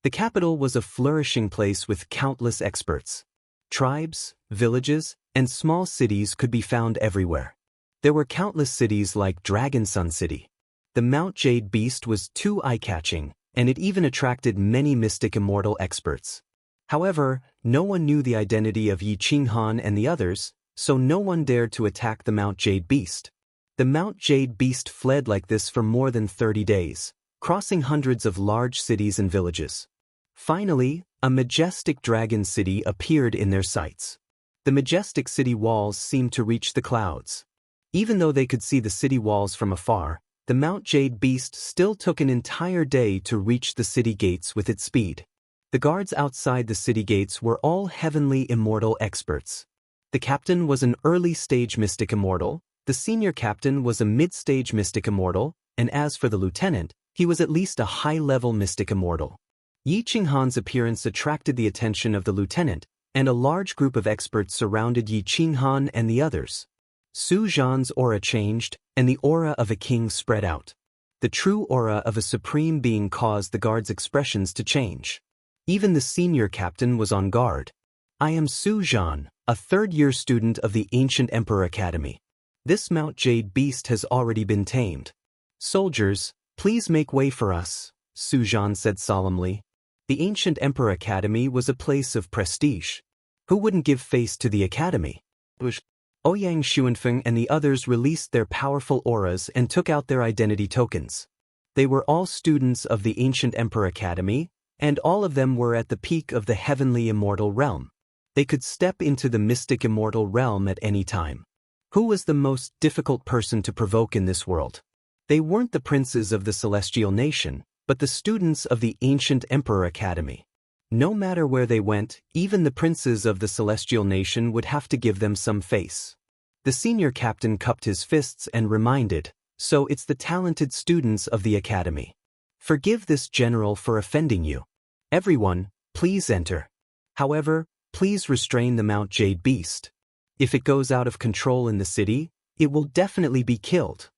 The capital was a flourishing place with countless experts. Tribes, villages, and small cities could be found everywhere. There were countless cities like Dragon Sun City. The Mount Jade Beast was too eye-catching, and it even attracted many mystic immortal experts. However, no one knew the identity of Yi Qinghan and the others, so no one dared to attack the Mount Jade Beast. The Mount Jade Beast fled like this for more than 30 days, crossing hundreds of large cities and villages. Finally, a majestic dragon city appeared in their sights. The majestic city walls seemed to reach the clouds. Even though they could see the city walls from afar, the Mount Jade Beast still took an entire day to reach the city gates with its speed. The guards outside the city gates were all heavenly immortal experts. The captain was an early-stage mystic immortal, the senior captain was a mid-stage mystic immortal, and as for the lieutenant, he was at least a high-level mystic immortal. Yi Qinghan's appearance attracted the attention of the lieutenant, and a large group of experts surrounded Yi Qinghan and the others. Su Zhan's aura changed, and the aura of a king spread out. The true aura of a supreme being caused the guards' expressions to change. Even the senior captain was on guard. I am Su Zhan, a third-year student of the Ancient Emperor Academy. This Mount Jade Beast has already been tamed. Soldiers, please make way for us, Su Zhan said solemnly. The Ancient Emperor Academy was a place of prestige. Who wouldn't give face to the academy? Ouyang Xuanfeng and the others released their powerful auras and took out their identity tokens. They were all students of the Ancient Emperor Academy, and all of them were at the peak of the heavenly immortal realm. They could step into the mystic immortal realm at any time. Who was the most difficult person to provoke in this world? They weren't the princes of the celestial nation, but the students of the Ancient Emperor Academy. No matter where they went, even the princes of the celestial nation would have to give them some face. The senior captain cupped his fists and reminded, so it's the talented students of the academy. Forgive this general for offending you. Everyone, please enter. However, please restrain the Mount Jade Beast. If it goes out of control in the city, it will definitely be killed.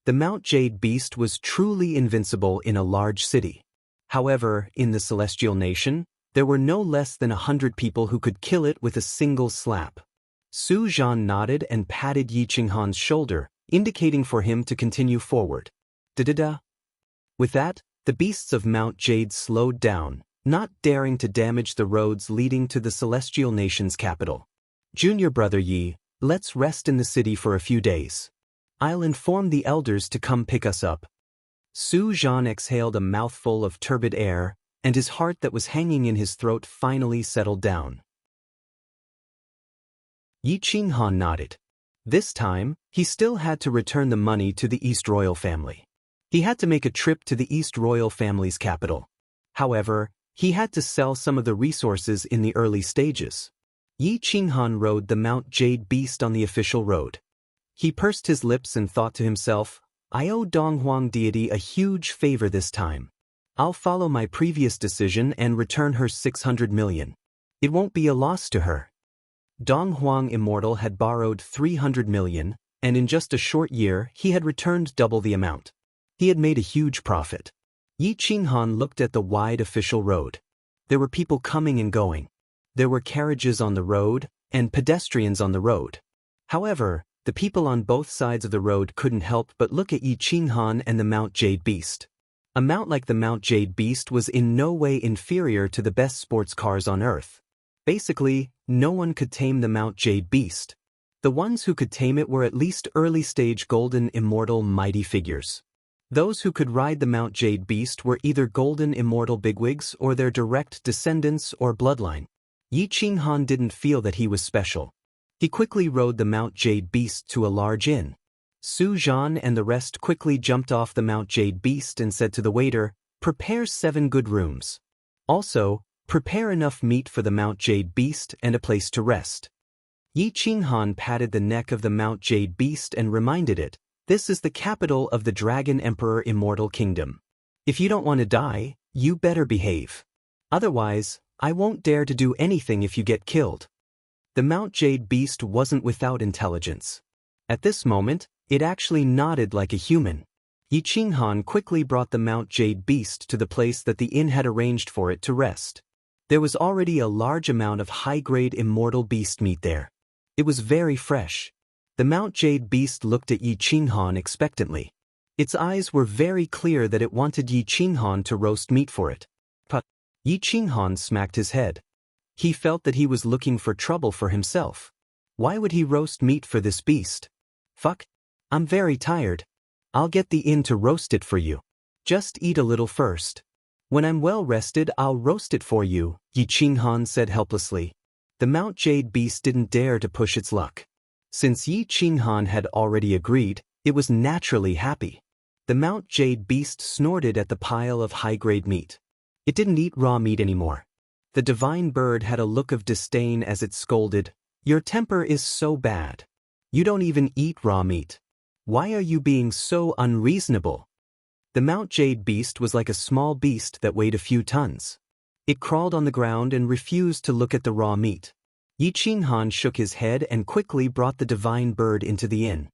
The Mount Jade Beast was truly invincible in a large city. However, in the celestial nation, there were no less than 100 people who could kill it with a single slap. Su Zhan nodded and patted Yi Qinghan's shoulder, indicating for him to continue forward. Da-da-da. With that, the beasts of Mount Jade slowed down, not daring to damage the roads leading to the celestial nation's capital. Junior brother Yi, let's rest in the city for a few days. I'll inform the elders to come pick us up. Su Zhan exhaled a mouthful of turbid air, and his heart that was hanging in his throat finally settled down. Yi Qinghan nodded. This time, he still had to return the money to the East Royal family. He had to make a trip to the East Royal family's capital. However, he had to sell some of the resources in the early stages. Yi Qinghan rode the Mount Jade Beast on the official road. He pursed his lips and thought to himself, I owe Donghuang deity a huge favor this time. I'll follow my previous decision and return her 600 million. It won't be a loss to her. Donghuang Immortal had borrowed 300 million, and in just a short year he had returned double the amount. He had made a huge profit. Yi Qinghan looked at the wide official road. There were people coming and going. There were carriages on the road, and pedestrians on the road. However, the people on both sides of the road couldn't help but look at Yi Qinghan and the Mount Jade Beast. A mount like the Mount Jade Beast was in no way inferior to the best sports cars on Earth. Basically, no one could tame the Mount Jade Beast. The ones who could tame it were at least early-stage golden immortal mighty figures. Those who could ride the Mount Jade Beast were either golden immortal bigwigs or their direct descendants or bloodline. Yi Qinghan didn't feel that he was special. He quickly rode the Mount Jade Beast to a large inn. Su Zhan and the rest quickly jumped off the Mount Jade Beast and said to the waiter, "Prepare 7 good rooms. Also, prepare enough meat for the Mount Jade Beast and a place to rest." Yi Qinghan patted the neck of the Mount Jade Beast and reminded it, "This is the capital of the Dragon Emperor Immortal Kingdom. If you don't want to die, you better behave. Otherwise, I won't dare to do anything if you get killed." The Mount Jade Beast wasn't without intelligence. At this moment, it actually nodded like a human. Yi Qinghan quickly brought the Mount Jade beast to the place that the inn had arranged for it to rest. There was already a large amount of high-grade immortal beast meat there. It was very fresh. The Mount Jade beast looked at Yi Qinghan expectantly. Its eyes were very clear that it wanted Yi Qinghan to roast meat for it. But Yi Qinghan smacked his head. He felt that he was looking for trouble for himself. Why would he roast meat for this beast? Fuck. I'm very tired. I'll get the inn to roast it for you. Just eat a little first. When I'm well rested, I'll roast it for you, Yi Qinghan said helplessly. The Mount Jade beast didn't dare to push its luck. Since Yi Qinghan had already agreed, it was naturally happy. The Mount Jade beast snorted at the pile of high-grade meat. It didn't eat raw meat anymore. The divine bird had a look of disdain as it scolded, "Your temper is so bad. You don't even eat raw meat. Why are you being so unreasonable?" The Mount Jade beast was like a small beast that weighed a few tons. It crawled on the ground and refused to look at the raw meat. Yi Qinghan shook his head and quickly brought the divine bird into the inn.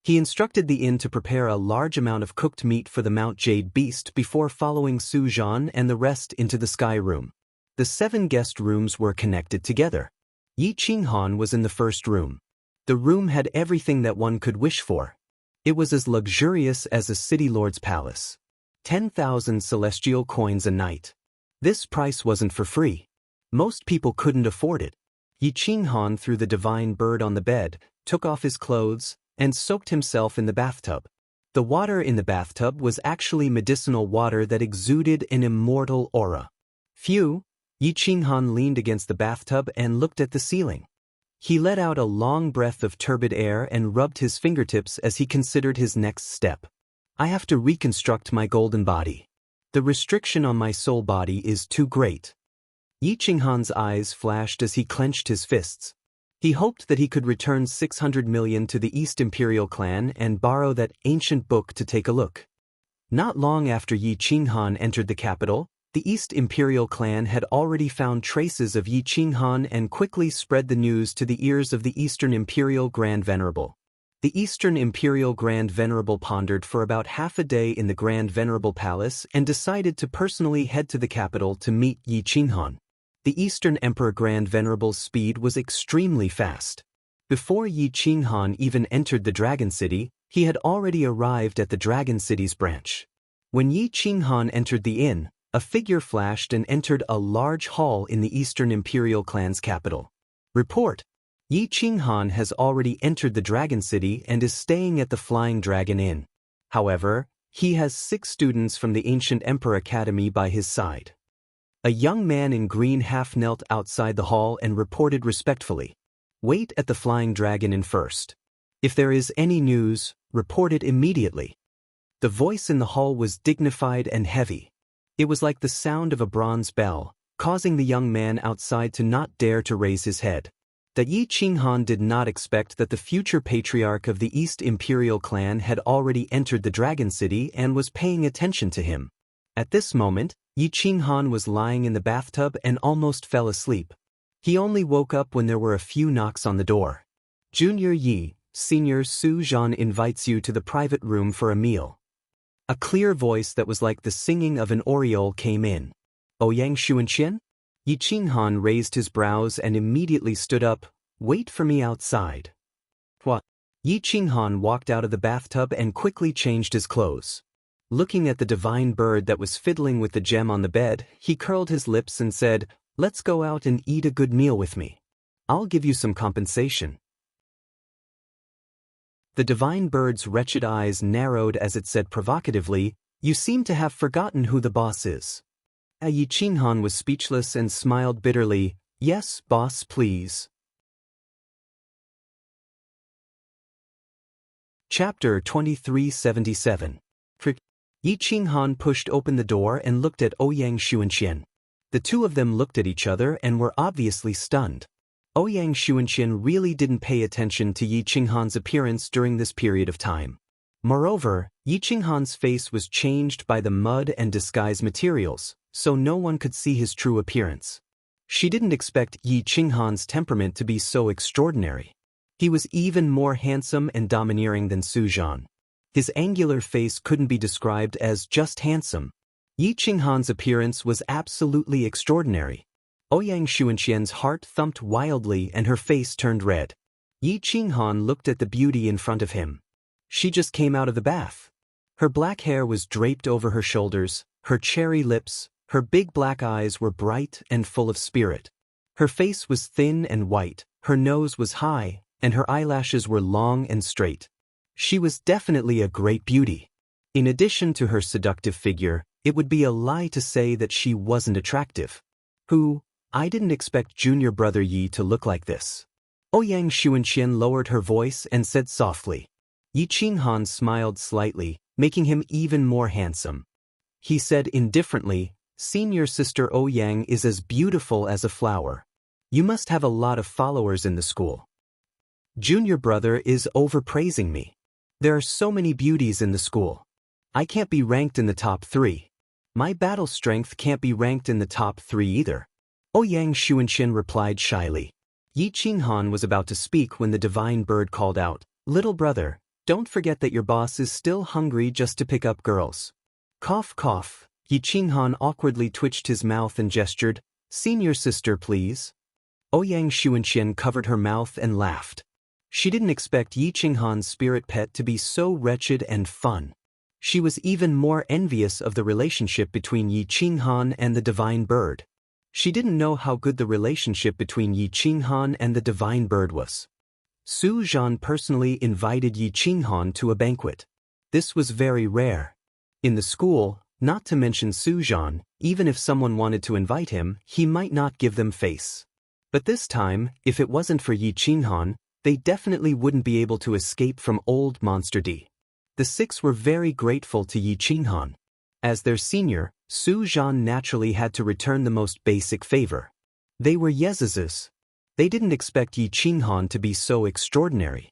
He instructed the inn to prepare a large amount of cooked meat for the Mount Jade beast before following Su Zhan and the rest into the sky room. The 7 guest rooms were connected together. Yi Qinghan was in the first room. The room had everything that one could wish for. It was as luxurious as a city lord's palace. 10,000 celestial coins a night. This price wasn't for free. Most people couldn't afford it. Yi Qinghan threw the divine bird on the bed, took off his clothes, and soaked himself in the bathtub. The water in the bathtub was actually medicinal water that exuded an immortal aura. Phew! Yi Qinghan leaned against the bathtub and looked at the ceiling. He let out a long breath of turbid air and rubbed his fingertips as he considered his next step. I have to reconstruct my golden body. The restriction on my soul body is too great. Yi Qinghan's eyes flashed as he clenched his fists. He hoped that he could return 600 million to the East Imperial clan and borrow that ancient book to take a look. Not long after Yi Qinghan entered the capital, the East Imperial clan had already found traces of Yi Qinghan and quickly spread the news to the ears of the Eastern Imperial Grand Venerable. The Eastern Imperial Grand Venerable pondered for about half a day in the Grand Venerable Palace and decided to personally head to the capital to meet Yi Qinghan. The Eastern Emperor Grand Venerable's speed was extremely fast. Before Yi Qinghan even entered the Dragon City, he had already arrived at the Dragon City's branch. When Yi Qinghan entered the inn, a figure flashed and entered a large hall in the Eastern Imperial clan's capital. Report: Yi Qinghan has already entered the Dragon City and is staying at the Flying Dragon Inn. However, he has 6 students from the Ancient Emperor Academy by his side. A young man in green half knelt outside the hall and reported respectfully, "Wait at the Flying Dragon Inn first. If there is any news, report it immediately." The voice in the hall was dignified and heavy. It was like the sound of a bronze bell, causing the young man outside to not dare to raise his head. That Yi Qinghan did not expect that the future patriarch of the East Imperial clan had already entered the Dragon City and was paying attention to him. At this moment, Yi Qinghan was lying in the bathtub and almost fell asleep. He only woke up when there were a few knocks on the door. "Junior Yi, Senior Su Zhan invites you to the private room for a meal." A clear voice that was like the singing of an oriole came in. "Ouyang Xuanqian?" Yi Qinghan raised his brows and immediately stood up. "Wait for me outside." "What?" Yi Qinghan walked out of the bathtub and quickly changed his clothes. Looking at the divine bird that was fiddling with the gem on the bed, he curled his lips and said, "Let's go out and eat a good meal with me. I'll give you some compensation." The divine bird's wretched eyes narrowed as it said provocatively, "You seem to have forgotten who the boss is." Yi Qinghan was speechless and smiled bitterly. "Yes, boss, please." Chapter 2377. Yi Qinghan pushed open the door and looked at Ouyang Xuanqian. The two of them looked at each other and were obviously stunned. Ouyang Xuanqian really didn't pay attention to Yi Qinghan's appearance during this period of time. Moreover, Yi Qinghan's face was changed by the mud and disguise materials, so no one could see his true appearance. She didn't expect Yi Qinghan's temperament to be so extraordinary. He was even more handsome and domineering than Su Zhan. His angular face couldn't be described as just handsome. Yi Qinghan's appearance was absolutely extraordinary. Ouyang Xuanqian's heart thumped wildly and her face turned red. Yi Qinghan looked at the beauty in front of him. She just came out of the bath. Her black hair was draped over her shoulders, her cherry lips, her big black eyes were bright and full of spirit. Her face was thin and white, her nose was high, and her eyelashes were long and straight. She was definitely a great beauty. In addition to her seductive figure, it would be a lie to say that she wasn't attractive. I didn't expect junior brother Yi to look like this. Ouyang Xuanqian lowered her voice and said softly. Yi Qinghan smiled slightly, making him even more handsome. He said indifferently, "Senior sister Ouyang is as beautiful as a flower. You must have a lot of followers in the school. Junior brother is overpraising me. There are so many beauties in the school. I can't be ranked in the top 3. My battle strength can't be ranked in the top 3 either." Ouyang Xuanqian replied shyly. Yi Qinghan was about to speak when the divine bird called out, "Little brother, don't forget that your boss is still hungry just to pick up girls." Cough cough, Yi Qinghan awkwardly twitched his mouth and gestured, "Senior sister please." Ouyang Xuanqian covered her mouth and laughed. She didn't expect Yi Qinghan's spirit pet to be so wretched and fun. She was even more envious of the relationship between Yi Qinghan and the divine bird. She didn't know how good the relationship between Yi Qinghan and the divine bird was. Su Zhan personally invited Yi Qinghan to a banquet. This was very rare. In the school, not to mention Su Zhan, even if someone wanted to invite him, he might not give them face. But this time, if it wasn't for Yi Qinghan, they definitely wouldn't be able to escape from Old Monster D. The 6 were very grateful to Yi Qinghan. As their senior, Su Zhan naturally had to return the most basic favor. They were Yezizes. They didn't expect Yi Qinghan to be so extraordinary.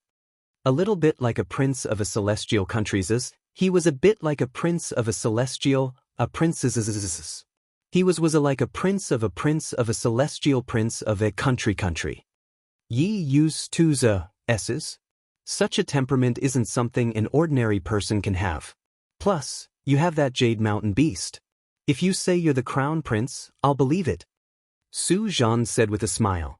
A little bit like a prince of a celestial country's, he was a bit like a prince of a celestial, a princess. He was like a prince of a celestial prince of a country. Yi used two S's. Such a temperament isn't something an ordinary person can have. Plus, you have that Jade Mountain beast. If you say you're the crown prince, I'll believe it. Su Zhan said with a smile.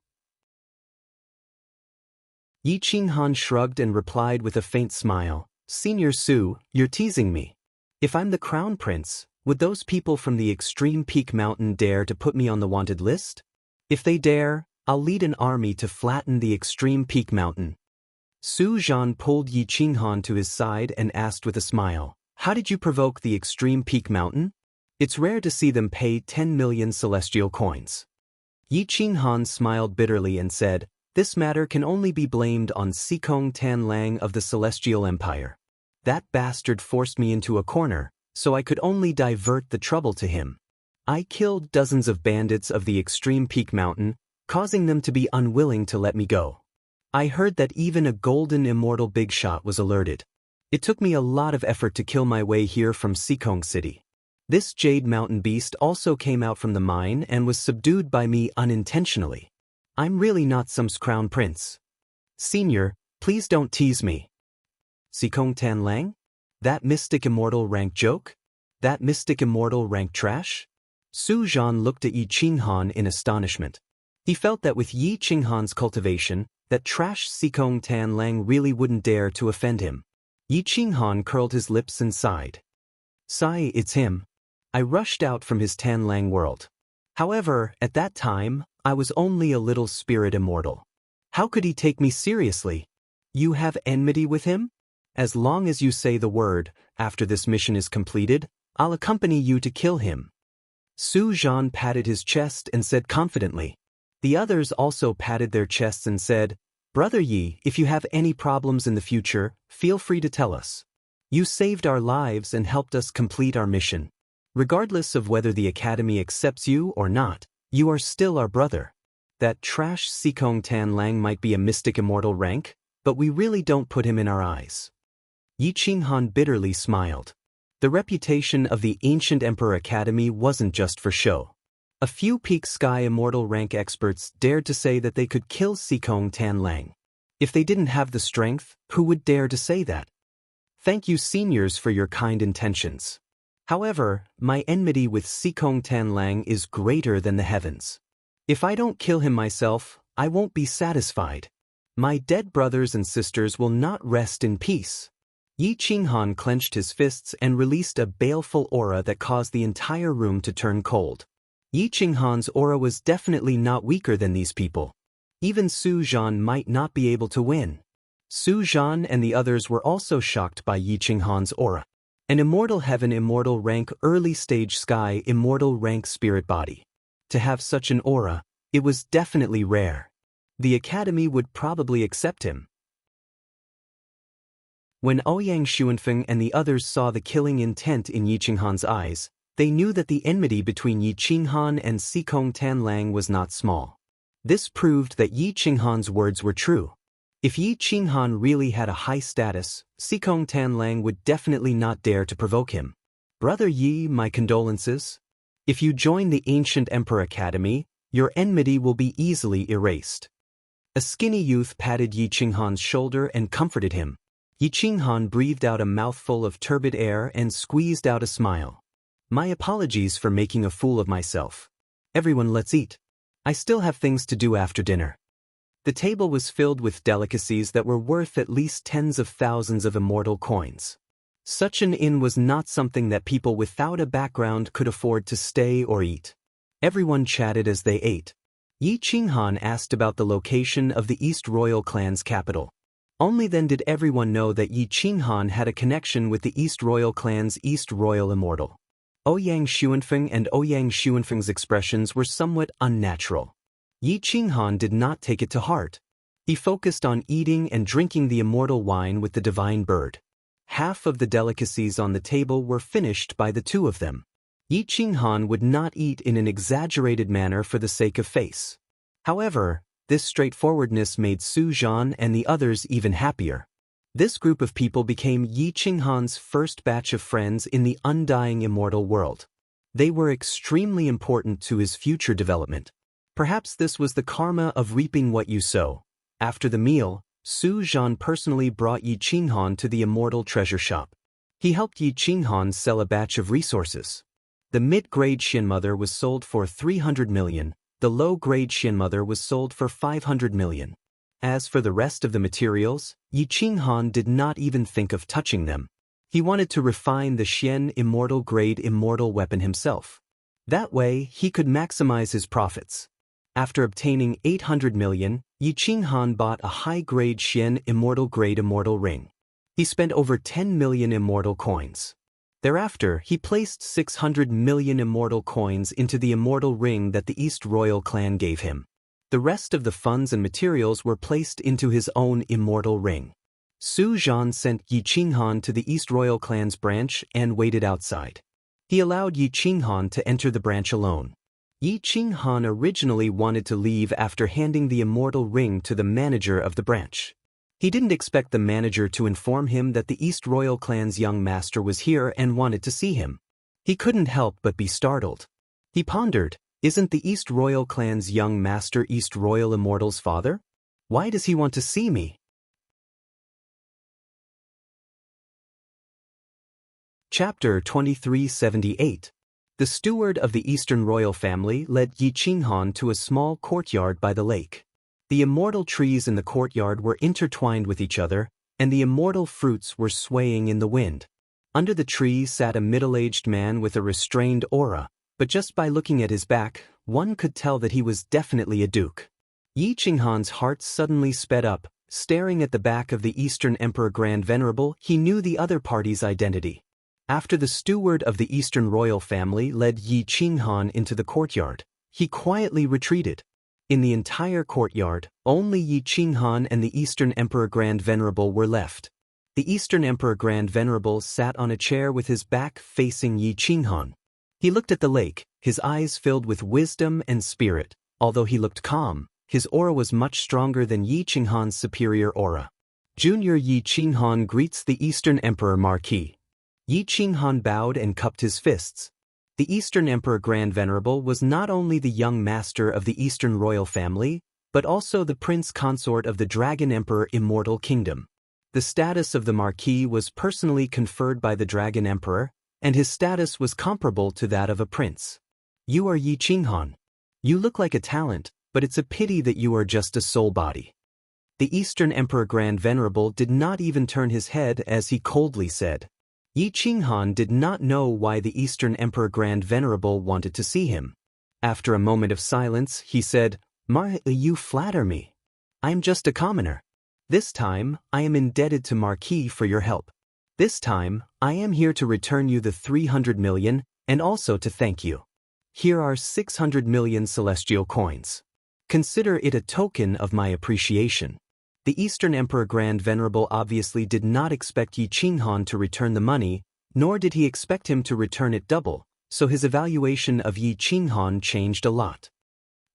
Yi Qinghan shrugged and replied with a faint smile, "Senior Su, you're teasing me. If I'm the crown prince, would those people from the extreme peak mountain dare to put me on the wanted list? If they dare, I'll lead an army to flatten the extreme peak mountain." Su Zhan pulled Yi Qinghan to his side and asked with a smile, "How did you provoke the extreme peak mountain? It's rare to see them pay 10 million celestial coins." Yi Qinghan smiled bitterly and said, "This matter can only be blamed on Sikong Tanlang of the Celestial Empire. That bastard forced me into a corner, so I could only divert the trouble to him. I killed dozens of bandits of the extreme peak mountain, causing them to be unwilling to let me go. I heard that even a golden immortal big shot was alerted. It took me a lot of effort to kill my way here from Sikong City. This Jade Mountain beast also came out from the mine and was subdued by me unintentionally. I'm really not some crown prince. Senior, please don't tease me." Sikong Tanlang? That mystic immortal rank joke? That mystic immortal rank trash? Su Zhan looked at Yi Qinghan in astonishment. He felt that with Yi Qinghan's cultivation, that trash Sikong Tanlang really wouldn't dare to offend him. Yi Qinghan curled his lips and sighed. "Sigh, it's him. I rushed out from his Tanlang world. However, at that time, I was only a little spirit immortal. How could he take me seriously? You have enmity with him? As long as you say the word, after this mission is completed, I'll accompany you to kill him." Su Zhan patted his chest and said confidently. The others also patted their chests and said, "Brother Yi, if you have any problems in the future, feel free to tell us. You saved our lives and helped us complete our mission. Regardless of whether the Academy accepts you or not, you are still our brother. That trash Sikong Tanlang might be a mystic immortal rank, but we really don't put him in our eyes." Yi Qinghan bitterly smiled. The reputation of the ancient Emperor Academy wasn't just for show. A few peak sky immortal rank experts dared to say that they could kill Sikong Tanlang. If they didn't have the strength, who would dare to say that? Thank you seniors for your kind intentions. However, my enmity with Sikong Tanlang is greater than the heavens. If I don't kill him myself, I won't be satisfied. My dead brothers and sisters will not rest in peace. Yi Qinghan clenched his fists and released a baleful aura that caused the entire room to turn cold. Yi Qinghan's aura was definitely not weaker than these people. Even Su Zhan might not be able to win. Su Zhan and the others were also shocked by Yi Qinghan's aura. An immortal heaven, immortal rank, early stage sky, immortal rank spirit body. To have such an aura, it was definitely rare. The academy would probably accept him. When Ouyang Xuanfeng and the others saw the killing intent in Yi Qinghan's eyes, they knew that the enmity between Yi Qinghan and Sikong Tanlang was not small. This proved that Yi Qinghan's words were true. If Yi Qinghan really had a high status, Sikong Tanlang would definitely not dare to provoke him. Brother Yi, my condolences. If you join the Ancient Emperor Academy, your enmity will be easily erased. A skinny youth patted Yi Qinghan's shoulder and comforted him. Yi Qinghan breathed out a mouthful of turbid air and squeezed out a smile. My apologies for making a fool of myself. Everyone, let's eat. I still have things to do after dinner. The table was filled with delicacies that were worth at least tens of thousands of immortal coins. Such an inn was not something that people without a background could afford to stay or eat. Everyone chatted as they ate. Yi Qinghan asked about the location of the East Royal clan's capital. Only then did everyone know that Yi Qinghan had a connection with the East Royal clan's East Royal Immortal. Ouyang Xuanfeng and Ouyang Xuanfeng's expressions were somewhat unnatural. Yi Qinghan did not take it to heart. He focused on eating and drinking the immortal wine with the divine bird. Half of the delicacies on the table were finished by the two of them. Yi Qinghan would not eat in an exaggerated manner for the sake of face. However, this straightforwardness made Su Zhan and the others even happier. This group of people became Yi Qinghan's first batch of friends in the undying immortal world. They were extremely important to his future development. Perhaps this was the karma of reaping what you sow. After the meal, Su Zhan personally brought Yi Qinghan to the immortal treasure shop. He helped Yi Qinghan sell a batch of resources. The mid-grade Xianmother was sold for 300 million, the low-grade Xianmother was sold for 500 million. As for the rest of the materials, Yi Qinghan did not even think of touching them. He wanted to refine the Xian immortal grade immortal weapon himself. That way, he could maximize his profits. After obtaining 800 million, Yi Qinghan bought a high-grade Xian immortal grade immortal ring. He spent over 10 million immortal coins. Thereafter, he placed 600 million immortal coins into the immortal ring that the East Royal clan gave him. The rest of the funds and materials were placed into his own immortal ring. Su Zhan sent Yi Qinghan to the East Royal clan's branch and waited outside. He allowed Yi Qinghan to enter the branch alone. Yi Qinghan originally wanted to leave after handing the immortal ring to the manager of the branch. He didn't expect the manager to inform him that the East Royal clan's young master was here and wanted to see him. He couldn't help but be startled. He pondered, isn't the East Royal clan's young master East Royal Immortal's father? Why does he want to see me? Chapter 2378. The steward of the Eastern royal family led Yi Qinghan to a small courtyard by the lake. The immortal trees in the courtyard were intertwined with each other, and the immortal fruits were swaying in the wind. Under the trees sat a middle-aged man with a restrained aura, but just by looking at his back, one could tell that he was definitely a duke. Yi Qinghan's heart suddenly sped up. Staring at the back of the Eastern Emperor Grand Venerable, he knew the other party's identity. After the steward of the Eastern royal family led Yi Qinghan into the courtyard, he quietly retreated. In the entire courtyard, only Yi Qinghan and the Eastern Emperor Grand Venerable were left. The Eastern Emperor Grand Venerable sat on a chair with his back facing Yi Qinghan. He looked at the lake, his eyes filled with wisdom and spirit. Although he looked calm, his aura was much stronger than Yi Qinghan's superior aura. Junior Yi Qinghan greets the Eastern Emperor Marquis. Yi Qinghan bowed and cupped his fists. The Eastern Emperor Grand Venerable was not only the young master of the Eastern royal family, but also the prince consort of the Dragon Emperor Immortal Kingdom. The status of the Marquis was personally conferred by the Dragon Emperor, and his status was comparable to that of a prince. You are Yi Qinghan. You look like a talent, but it's a pity that you are just a soul body. The Eastern Emperor Grand Venerable did not even turn his head as he coldly said. Yi Qinghan did not know why the Eastern Emperor Grand Venerable wanted to see him. After a moment of silence, he said, You flatter me. I am just a commoner. This time, I am indebted to Marquis for your help. This time, I am here to return you the 300 million, and also to thank you. Here are 600 million celestial coins. Consider it a token of my appreciation. The Eastern Emperor Grand Venerable obviously did not expect Yi Qinghan to return the money, nor did he expect him to return it double, so his evaluation of Yi Qinghan changed a lot.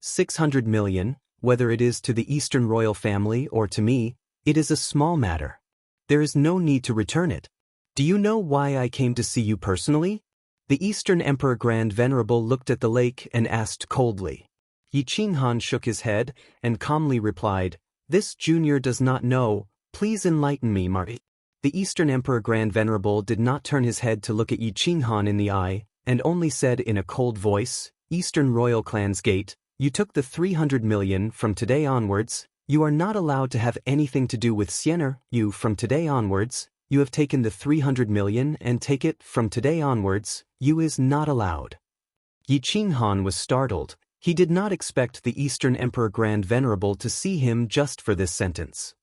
600 million, whether it is to the Eastern royal family or to me, it is a small matter. There is no need to return it. Do you know why I came to see you personally? The Eastern Emperor Grand Venerable looked at the lake and asked coldly. Yi Qinghan shook his head and calmly replied, This junior does not know, please enlighten me, Marquis. The Eastern Emperor Grand Venerable did not turn his head to look at Yi Qinghan in the eye, and only said in a cold voice, Eastern Royal Clan's Gate, you took the 300 million from today onwards, you are not allowed to have anything to do with Sienna, you from today onwards, you have taken the 300 million and take it from today onwards, you is not allowed. Yi Qinghan was startled. He did not expect the Eastern Emperor Grand Venerable to see him just for this sentence.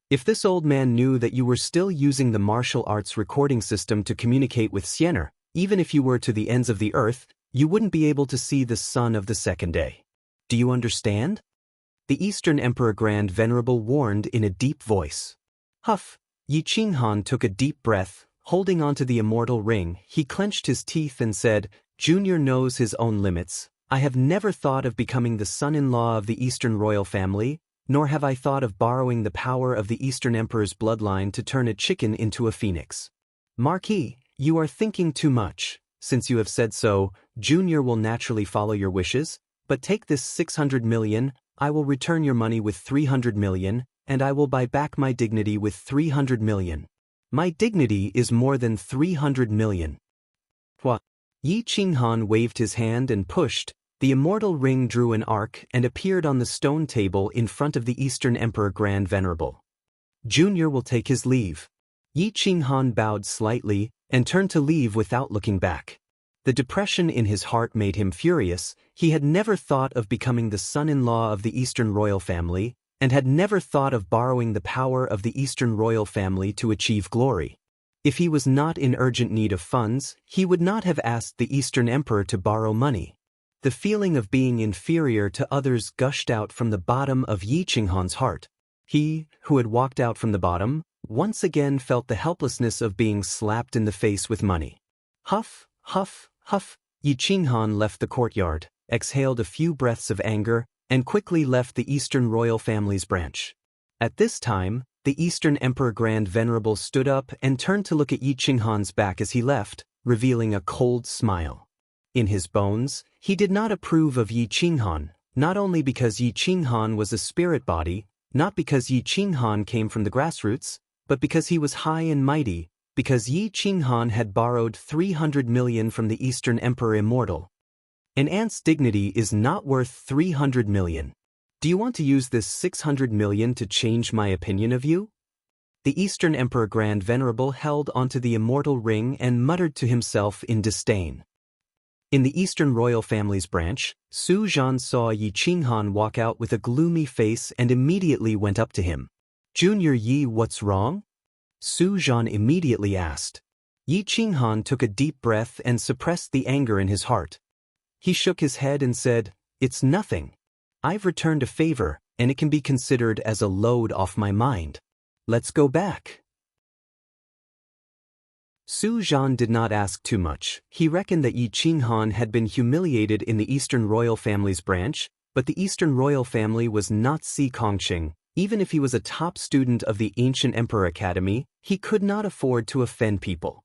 If this old man knew that you were still using the martial arts recording system to communicate with Sienna, even if you were to the ends of the earth, you wouldn't be able to see the sun of the second day. Do you understand? The Eastern Emperor Grand Venerable warned in a deep voice. Huff! Yi Qinghan took a deep breath. Holding onto the immortal ring, he clenched his teeth and said, Junior knows his own limits. I have never thought of becoming the son-in-law of the Eastern royal family, nor have I thought of borrowing the power of the Eastern Emperor's bloodline to turn a chicken into a phoenix. Marquis, you are thinking too much. Since you have said so, Junior will naturally follow your wishes, but take this 600 million, I will return your money with 300 million, and I will buy back my dignity with 300 million. My dignity is more than 300 million. What? Yi Qinghan waved his hand and pushed. The immortal ring drew an arc and appeared on the stone table in front of the Eastern Emperor Grand Venerable. Junior will take his leave. Yi Qinghan bowed slightly and turned to leave without looking back. The depression in his heart made him furious. He had never thought of becoming the son-in-law of the Eastern royal family, and had never thought of borrowing the power of the Eastern royal family to achieve glory. If he was not in urgent need of funds, he would not have asked the Eastern Emperor to borrow money. The feeling of being inferior to others gushed out from the bottom of Yi Qinghan's heart. He, who had walked out from the bottom, once again felt the helplessness of being slapped in the face with money. Huff, huff, huff, Yi Qinghan left the courtyard, exhaled a few breaths of anger, and quickly left the Eastern royal family's branch. At this time, the Eastern Emperor Grand Venerable stood up and turned to look at Yi Qinghan's back as he left, revealing a cold smile. In his bones, he did not approve of Yi Qinghan, not only because Yi Qinghan was a spirit body, not because Yi Qinghan came from the grassroots, but because he was high and mighty, because Yi Qinghan had borrowed 300 million from the Eastern Emperor Immortal. An ant's dignity is not worth 300 million. Do you want to use this 600 million to change my opinion of you? The Eastern Emperor Grand Venerable held onto the immortal ring and muttered to himself in disdain. In the Eastern royal family's branch, Su Zhan saw Yi Qinghan walk out with a gloomy face and immediately went up to him. Junior Yi, what's wrong? Su Zhan immediately asked. Yi Qinghan took a deep breath and suppressed the anger in his heart. He shook his head and said, It's nothing. I've returned a favor, and it can be considered as a load off my mind. Let's go back. Su Zhan did not ask too much. He reckoned that Yi Qinghan had been humiliated in the Eastern royal family's branch, but the Eastern royal family was not Si Kongqing. Even if he was a top student of the Ancient Emperor Academy, he could not afford to offend people.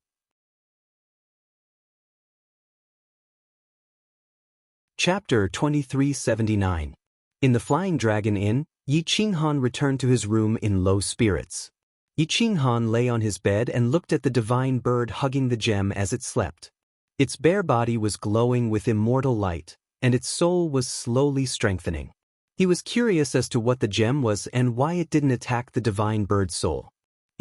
Chapter 2379. In the Flying Dragon Inn, Yi Qinghan returned to his room in low spirits. Yi Qinghan lay on his bed and looked at the divine bird hugging the gem as it slept. Its bare body was glowing with immortal light, and its soul was slowly strengthening. He was curious as to what the gem was and why it didn't attack the divine bird's soul.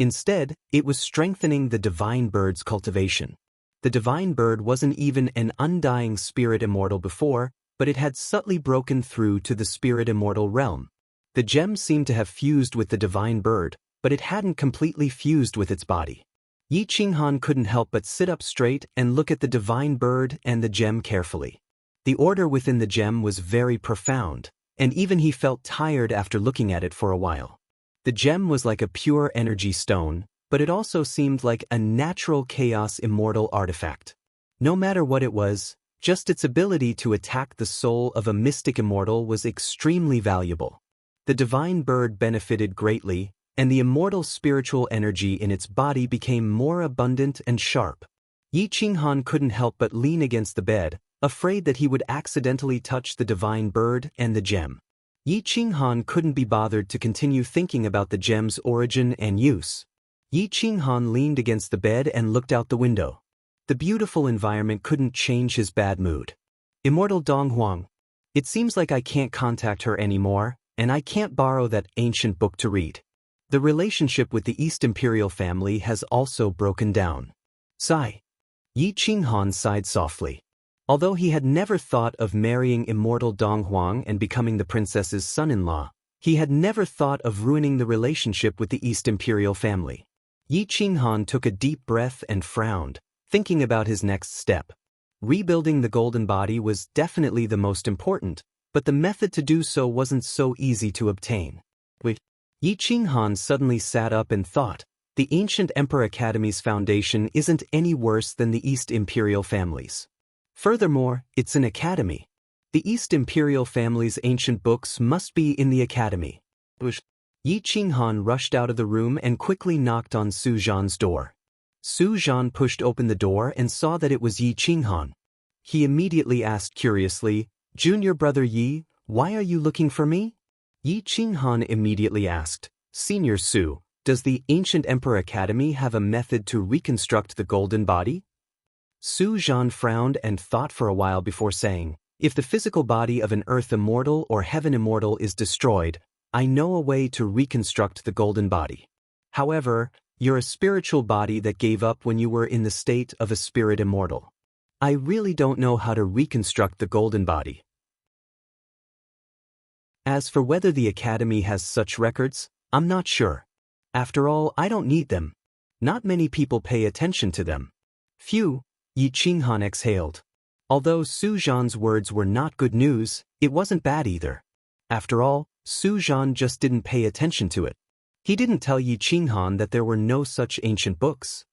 Instead, it was strengthening the divine bird's cultivation. The divine bird wasn't even an undying spirit immortal before, but it had subtly broken through to the spirit immortal realm. The gem seemed to have fused with the divine bird, but it hadn't completely fused with its body. Yi Qinghan couldn't help but sit up straight and look at the divine bird and the gem carefully. The order within the gem was very profound, and even he felt tired after looking at it for a while. The gem was like a pure energy stone, but it also seemed like a natural chaos immortal artifact. No matter what it was, just its ability to attack the soul of a mystic immortal was extremely valuable. The divine bird benefited greatly, and the immortal spiritual energy in its body became more abundant and sharp. Yi Qinghan couldn't help but lean against the bed, afraid that he would accidentally touch the divine bird and the gem. Yi Qinghan couldn't be bothered to continue thinking about the gem's origin and use. Yi Qinghan leaned against the bed and looked out the window. The beautiful environment couldn't change his bad mood. Immortal Donghuang. It seems like I can't contact her anymore, and I can't borrow that ancient book to read. The relationship with the East Imperial family has also broken down. Sigh. Yi Qinghan sighed softly. Although he had never thought of marrying immortal Donghuang and becoming the princess's son-in-law, he had never thought of ruining the relationship with the East Imperial family. Yi Qinghan took a deep breath and frowned, thinking about his next step. Rebuilding the golden body was definitely the most important, but the method to do so wasn't so easy to obtain. Wait. Yi Qinghan suddenly sat up and thought, the ancient Emperor Academy's foundation isn't any worse than the East Imperial family's. Furthermore, it's an academy. The East Imperial family's ancient books must be in the academy. Yi Qinghan rushed out of the room and quickly knocked on Su Zhan's door. Su Zhan pushed open the door and saw that it was Yi Qinghan. He immediately asked curiously, "Junior brother Yi, why are you looking for me?" Yi Qinghan immediately asked, "Senior Su, does the ancient Emperor Academy have a method to reconstruct the golden body?" Su Zhan frowned and thought for a while before saying, "If the physical body of an earth immortal or heaven immortal is destroyed, I know a way to reconstruct the golden body. However, you're a spiritual body that gave up when you were in the state of a spirit immortal. I really don't know how to reconstruct the golden body. As for whether the academy has such records, I'm not sure. After all, I don't need them. Not many people pay attention to them." Phew, Yi Qinghan exhaled. Although Su Zhan's words were not good news, it wasn't bad either. After all, Su Zhan just didn't pay attention to it. He didn't tell Yi Qinghan that there were no such ancient books.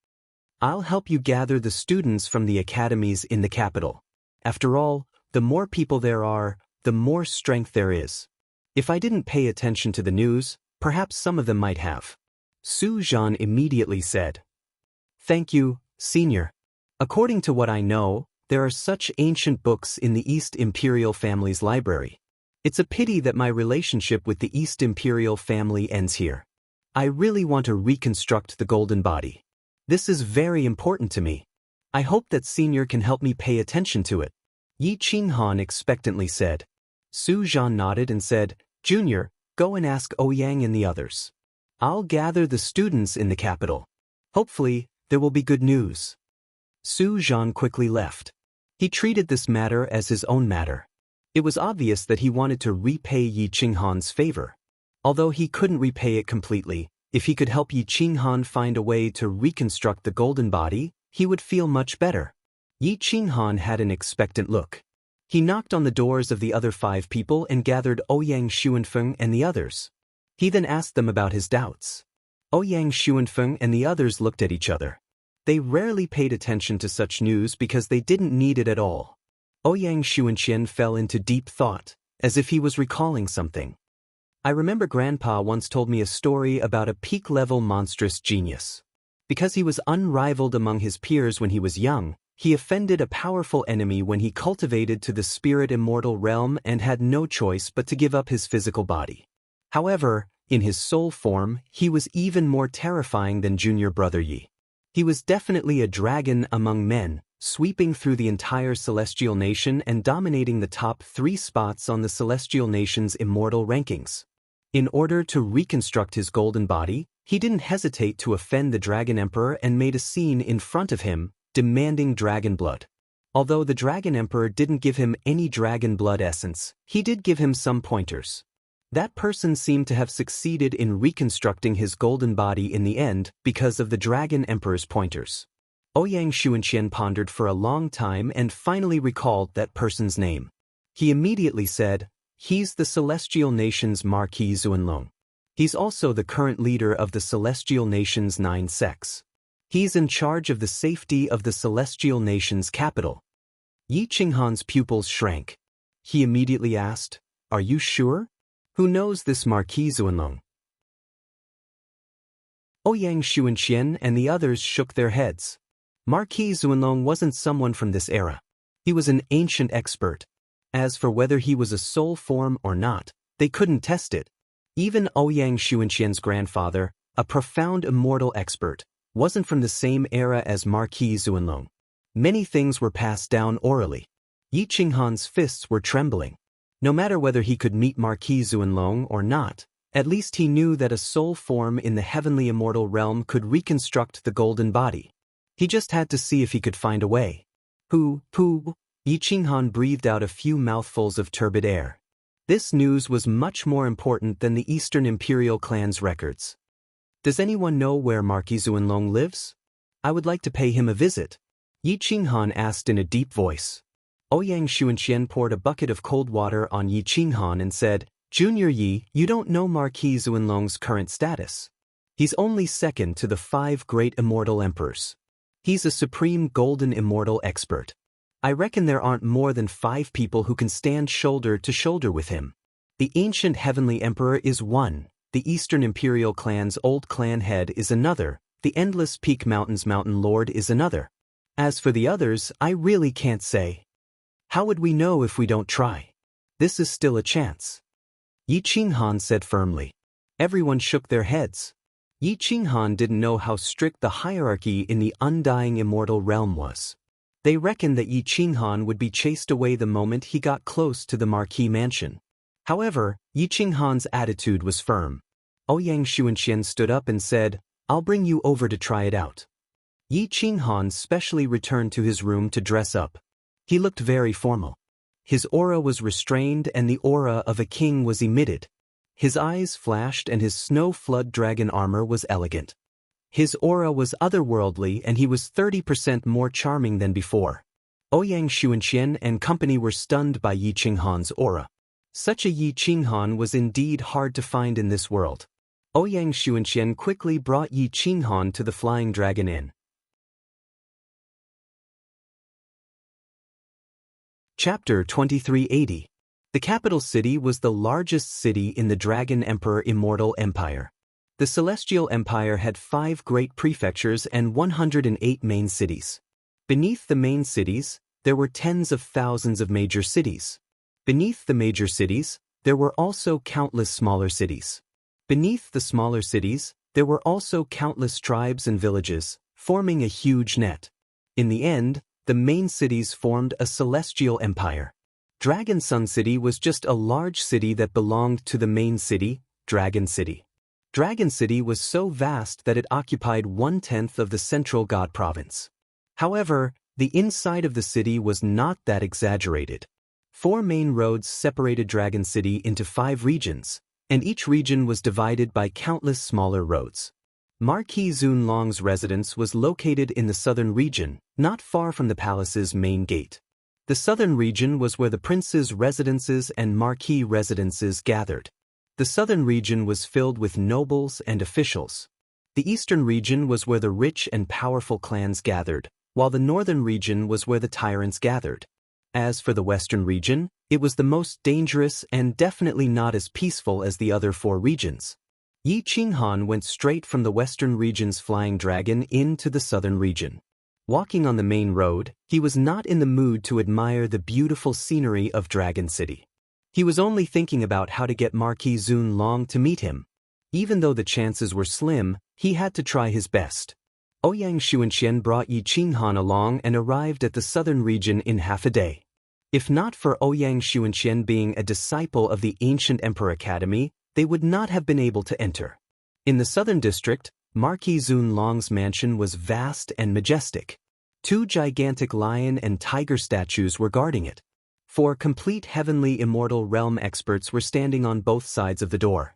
"I'll help you gather the students from the academies in the capital. After all, the more people there are, the more strength there is. If I didn't pay attention to the news, perhaps some of them might have." Su Zhan immediately said, "Thank you, Senior. According to what I know, there are such ancient books in the East Imperial family's library. It's a pity that my relationship with the East Imperial family ends here. I really want to reconstruct the golden body. This is very important to me. I hope that Senior can help me pay attention to it." Yi Qinghan expectantly said. Su Zhan nodded and said, "Junior, go and ask Ouyang and the others. I'll gather the students in the capital. Hopefully, there will be good news." Su Zhan quickly left. He treated this matter as his own matter. It was obvious that he wanted to repay Yi Qinghan's favor. Although he couldn't repay it completely, if he could help Yi Qinghan find a way to reconstruct the golden body, he would feel much better. Yi Qinghan had an expectant look. He knocked on the doors of the other 5 people and gathered Ouyang Xuanfeng and the others. He then asked them about his doubts. Ouyang Xuanfeng and the others looked at each other. They rarely paid attention to such news because they didn't need it at all. Ouyang Xuanqian fell into deep thought, as if he was recalling something. "I remember Grandpa once told me a story about a peak-level monstrous genius. Because he was unrivaled among his peers when he was young, he offended a powerful enemy when he cultivated to the spirit immortal realm and had no choice but to give up his physical body. However, in his soul form, he was even more terrifying than junior brother Yi. He was definitely a dragon among men, sweeping through the entire celestial nation and dominating the top 3 spots on the celestial nation's immortal rankings. In order to reconstruct his golden body, he didn't hesitate to offend the Dragon Emperor and made a scene in front of him, demanding dragon blood. Although the Dragon Emperor didn't give him any dragon blood essence, he did give him some pointers. That person seemed to have succeeded in reconstructing his golden body in the end because of the Dragon Emperor's pointers. Ouyang Xuanqian pondered for a long time and finally recalled that person's name. He immediately said, "He's the Celestial Nation's Marquis Xuanlong. He's also the current leader of the Celestial Nation's 9 sects. He's in charge of the safety of the Celestial Nation's capital." Yi Qinghan's pupils shrank. He immediately asked, "Are you sure? Who knows this Marquis Xuanlong?" Ouyang Xuanqian and the others shook their heads. Marquis Xuanlong wasn't someone from this era. He was an ancient expert. As for whether he was a soul form or not, they couldn't test it. Even Ouyang Xuanqian's grandfather, a profound immortal expert, wasn't from the same era as Marquis Xuanlong. Many things were passed down orally. Yi Qinghan's fists were trembling. No matter whether he could meet Marquis Xuanlong or not, at least he knew that a soul form in the heavenly immortal realm could reconstruct the golden body. He just had to see if he could find a way. Pooh. Yi Qinghan breathed out a few mouthfuls of turbid air. This news was much more important than the Eastern Imperial clan's records. "Does anyone know where Marquis Xuanlong lives? I would like to pay him a visit," Yi Qinghan asked in a deep voice. Ouyang Xuanqian poured a bucket of cold water on Yi Qinghan and said, "Junior Yi, you don't know Marquis Xuanlong's current status. He's only second to the 5 great immortal emperors. He's a supreme golden immortal expert. I reckon there aren't more than 5 people who can stand shoulder to shoulder with him. The ancient heavenly emperor is one, the Eastern Imperial clan's old clan head is another, the Endless Peak Mountain's mountain lord is another. As for the others, I really can't say. How would we know if we don't try? This is still a chance," Yi Qinghan said firmly. Everyone shook their heads. Yi Qinghan didn't know how strict the hierarchy in the undying immortal realm was. They reckoned that Yi Qinghan would be chased away the moment he got close to the Marquis mansion. However, Yi Qinghan's attitude was firm. Ouyang Xuanqian stood up and said, "I'll bring you over to try it out." Yi Qinghan specially returned to his room to dress up. He looked very formal. His aura was restrained and the aura of a king was emitted. His eyes flashed and his snow flood dragon armor was elegant. His aura was otherworldly and he was 30% more charming than before. Ouyang Xuanqian and company were stunned by Yi Qinghan's aura. Such a Yi Qinghan was indeed hard to find in this world. Ouyang Xuanqian quickly brought Yi Qinghan to the Flying Dragon Inn. Chapter 2380. The capital city was the largest city in the Dragon Emperor Immortal Empire. The Celestial Empire had 5 great prefectures and 108 main cities. Beneath the main cities, there were tens of thousands of major cities. Beneath the major cities, there were also countless smaller cities. Beneath the smaller cities, there were also countless tribes and villages, forming a huge net. In the end, the main cities formed a celestial empire. Dragon Sun City was just a large city that belonged to the main city, Dragon City. Dragon City was so vast that it occupied 1/10 of the central God province. However, the inside of the city was not that exaggerated. 4 main roads separated Dragon City into 5 regions, and each region was divided by countless smaller roads. Marquis Xuanlong's residence was located in the southern region, not far from the palace's main gate. The southern region was where the prince's residences and marquis residences gathered. The southern region was filled with nobles and officials. The eastern region was where the rich and powerful clans gathered, while the northern region was where the tyrants gathered. As for the western region, it was the most dangerous and definitely not as peaceful as the other 4 regions. Yi Qinghan went straight from the western region's flying dragon into the southern region. Walking on the main road, he was not in the mood to admire the beautiful scenery of Dragon City. He was only thinking about how to get Marquis Zun Long to meet him. Even though the chances were slim, he had to try his best. Ouyang Xuanqian brought Yi Qinghan along and arrived at the southern region in half a day. If not for Ouyang Xuanqian being a disciple of the ancient Emperor Academy, they would not have been able to enter. In the southern district, Marquis Zun Long's mansion was vast and majestic. 2 gigantic lion and tiger statues were guarding it. 4 complete heavenly immortal realm experts were standing on both sides of the door.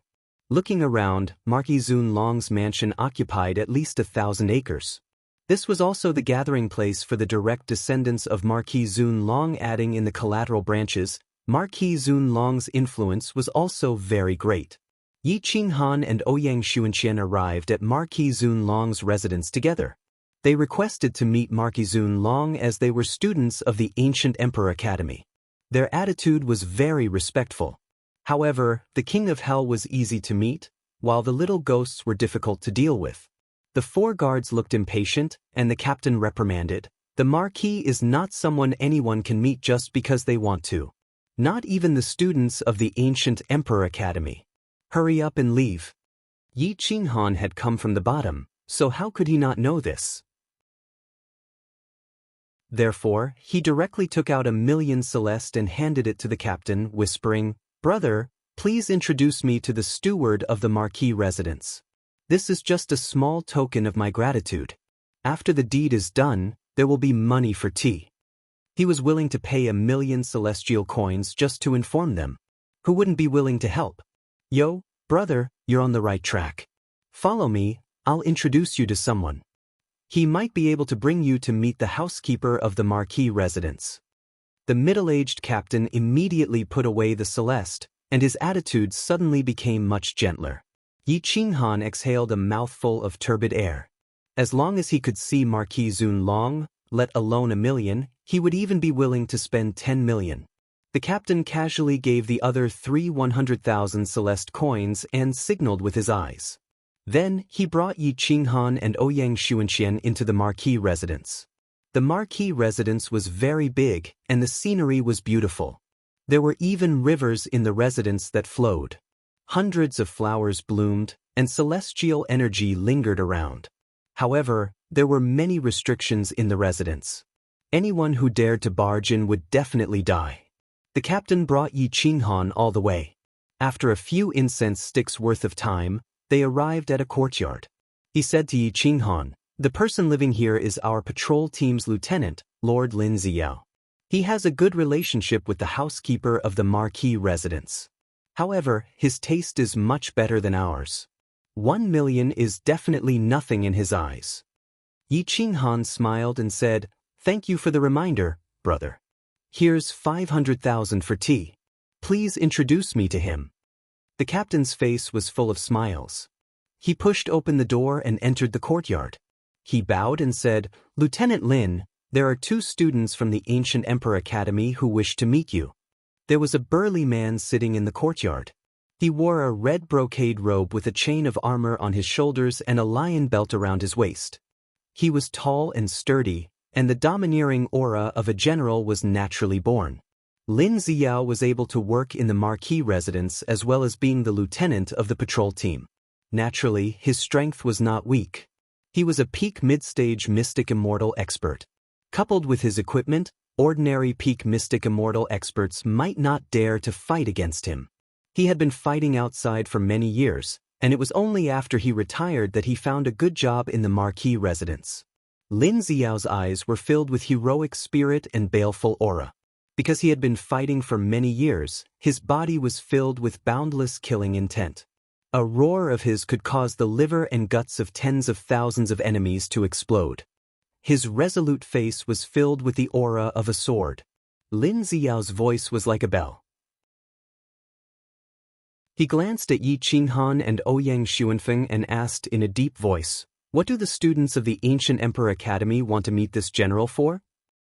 Looking around, Marquis Zun Long's mansion occupied at least 1,000 acres. This was also the gathering place for the direct descendants of Marquis Zun Long. Adding in the collateral branches, Marquis Zun Long's influence was also very great. Yi Qinghan and Ouyang Xuanqian arrived at Marquis Zun Long's residence together. They requested to meet Marquis Zun Long as they were students of the ancient Emperor Academy. Their attitude was very respectful. However, the King of Hell was easy to meet, while the little ghosts were difficult to deal with. The 4 guards looked impatient, and the captain reprimanded, "The Marquis is not someone anyone can meet just because they want to. Not even the students of the ancient Emperor Academy. Hurry up and leave." Yi Qinghan had come from the bottom, so how could he not know this? Therefore, he directly took out 1,000,000 Celeste and handed it to the captain, whispering, "Brother, please introduce me to the steward of the Marquis residence. This is just a small token of my gratitude. After the deed is done, there will be money for tea." He was willing to pay 1,000,000 celestial coins just to inform them. Who wouldn't be willing to help? "Yo, brother, you're on the right track. Follow me, I'll introduce you to someone. He might be able to bring you to meet the housekeeper of the Marquis residence." The middle-aged captain immediately put away the Celeste, and his attitude suddenly became much gentler. Yi Qinghan exhaled a mouthful of turbid air. As long as he could see Marquis Zun Long, let alone 1,000,000, he would even be willing to spend 10,000,000. The captain casually gave the other 3 100,000 Celeste coins and signaled with his eyes. Then, he brought Yi Qinghan and Ouyang Xuanqian into the Marquis residence. The Marquis residence was very big, and the scenery was beautiful. There were even rivers in the residence that flowed. Hundreds of flowers bloomed, and celestial energy lingered around. However, there were many restrictions in the residence. Anyone who dared to barge in would definitely die. The captain brought Yi Qinghan all the way. After a few incense sticks worth of time, they arrived at a courtyard. He said to Yi Qinghan, "The person living here is our patrol team's lieutenant, Lord Lin Ziyao. He has a good relationship with the housekeeper of the Marquis residence. However, his taste is much better than ours. 1,000,000 is definitely nothing in his eyes." Yi Qinghan smiled and said, "Thank you for the reminder, brother. Here's 500,000 for tea. Please introduce me to him." The captain's face was full of smiles. He pushed open the door and entered the courtyard. He bowed and said, "Lieutenant Lin, there are 2 students from the ancient Emperor Academy who wish to meet you." There was a burly man sitting in the courtyard. He wore a red brocade robe with a chain of armor on his shoulders and a lion belt around his waist. He was tall and sturdy, and the domineering aura of a general was naturally born. Lin Ziyao was able to work in the Marquis residence as well as being the lieutenant of the patrol team. Naturally, his strength was not weak. He was a peak mid-stage mystic immortal expert. Coupled with his equipment, ordinary peak mystic immortal experts might not dare to fight against him. He had been fighting outside for many years, and it was only after he retired that he found a good job in the Marquis residence. Lin Ziyao's eyes were filled with heroic spirit and baleful aura. Because he had been fighting for many years, his body was filled with boundless killing intent. A roar of his could cause the liver and guts of tens of thousands of enemies to explode. His resolute face was filled with the aura of a sword. Lin Ziyao's voice was like a bell. He glanced at Yi Qinghan and Ouyang Xuanfeng and asked in a deep voice, "What do the students of the ancient Emperor Academy want to meet this general for?"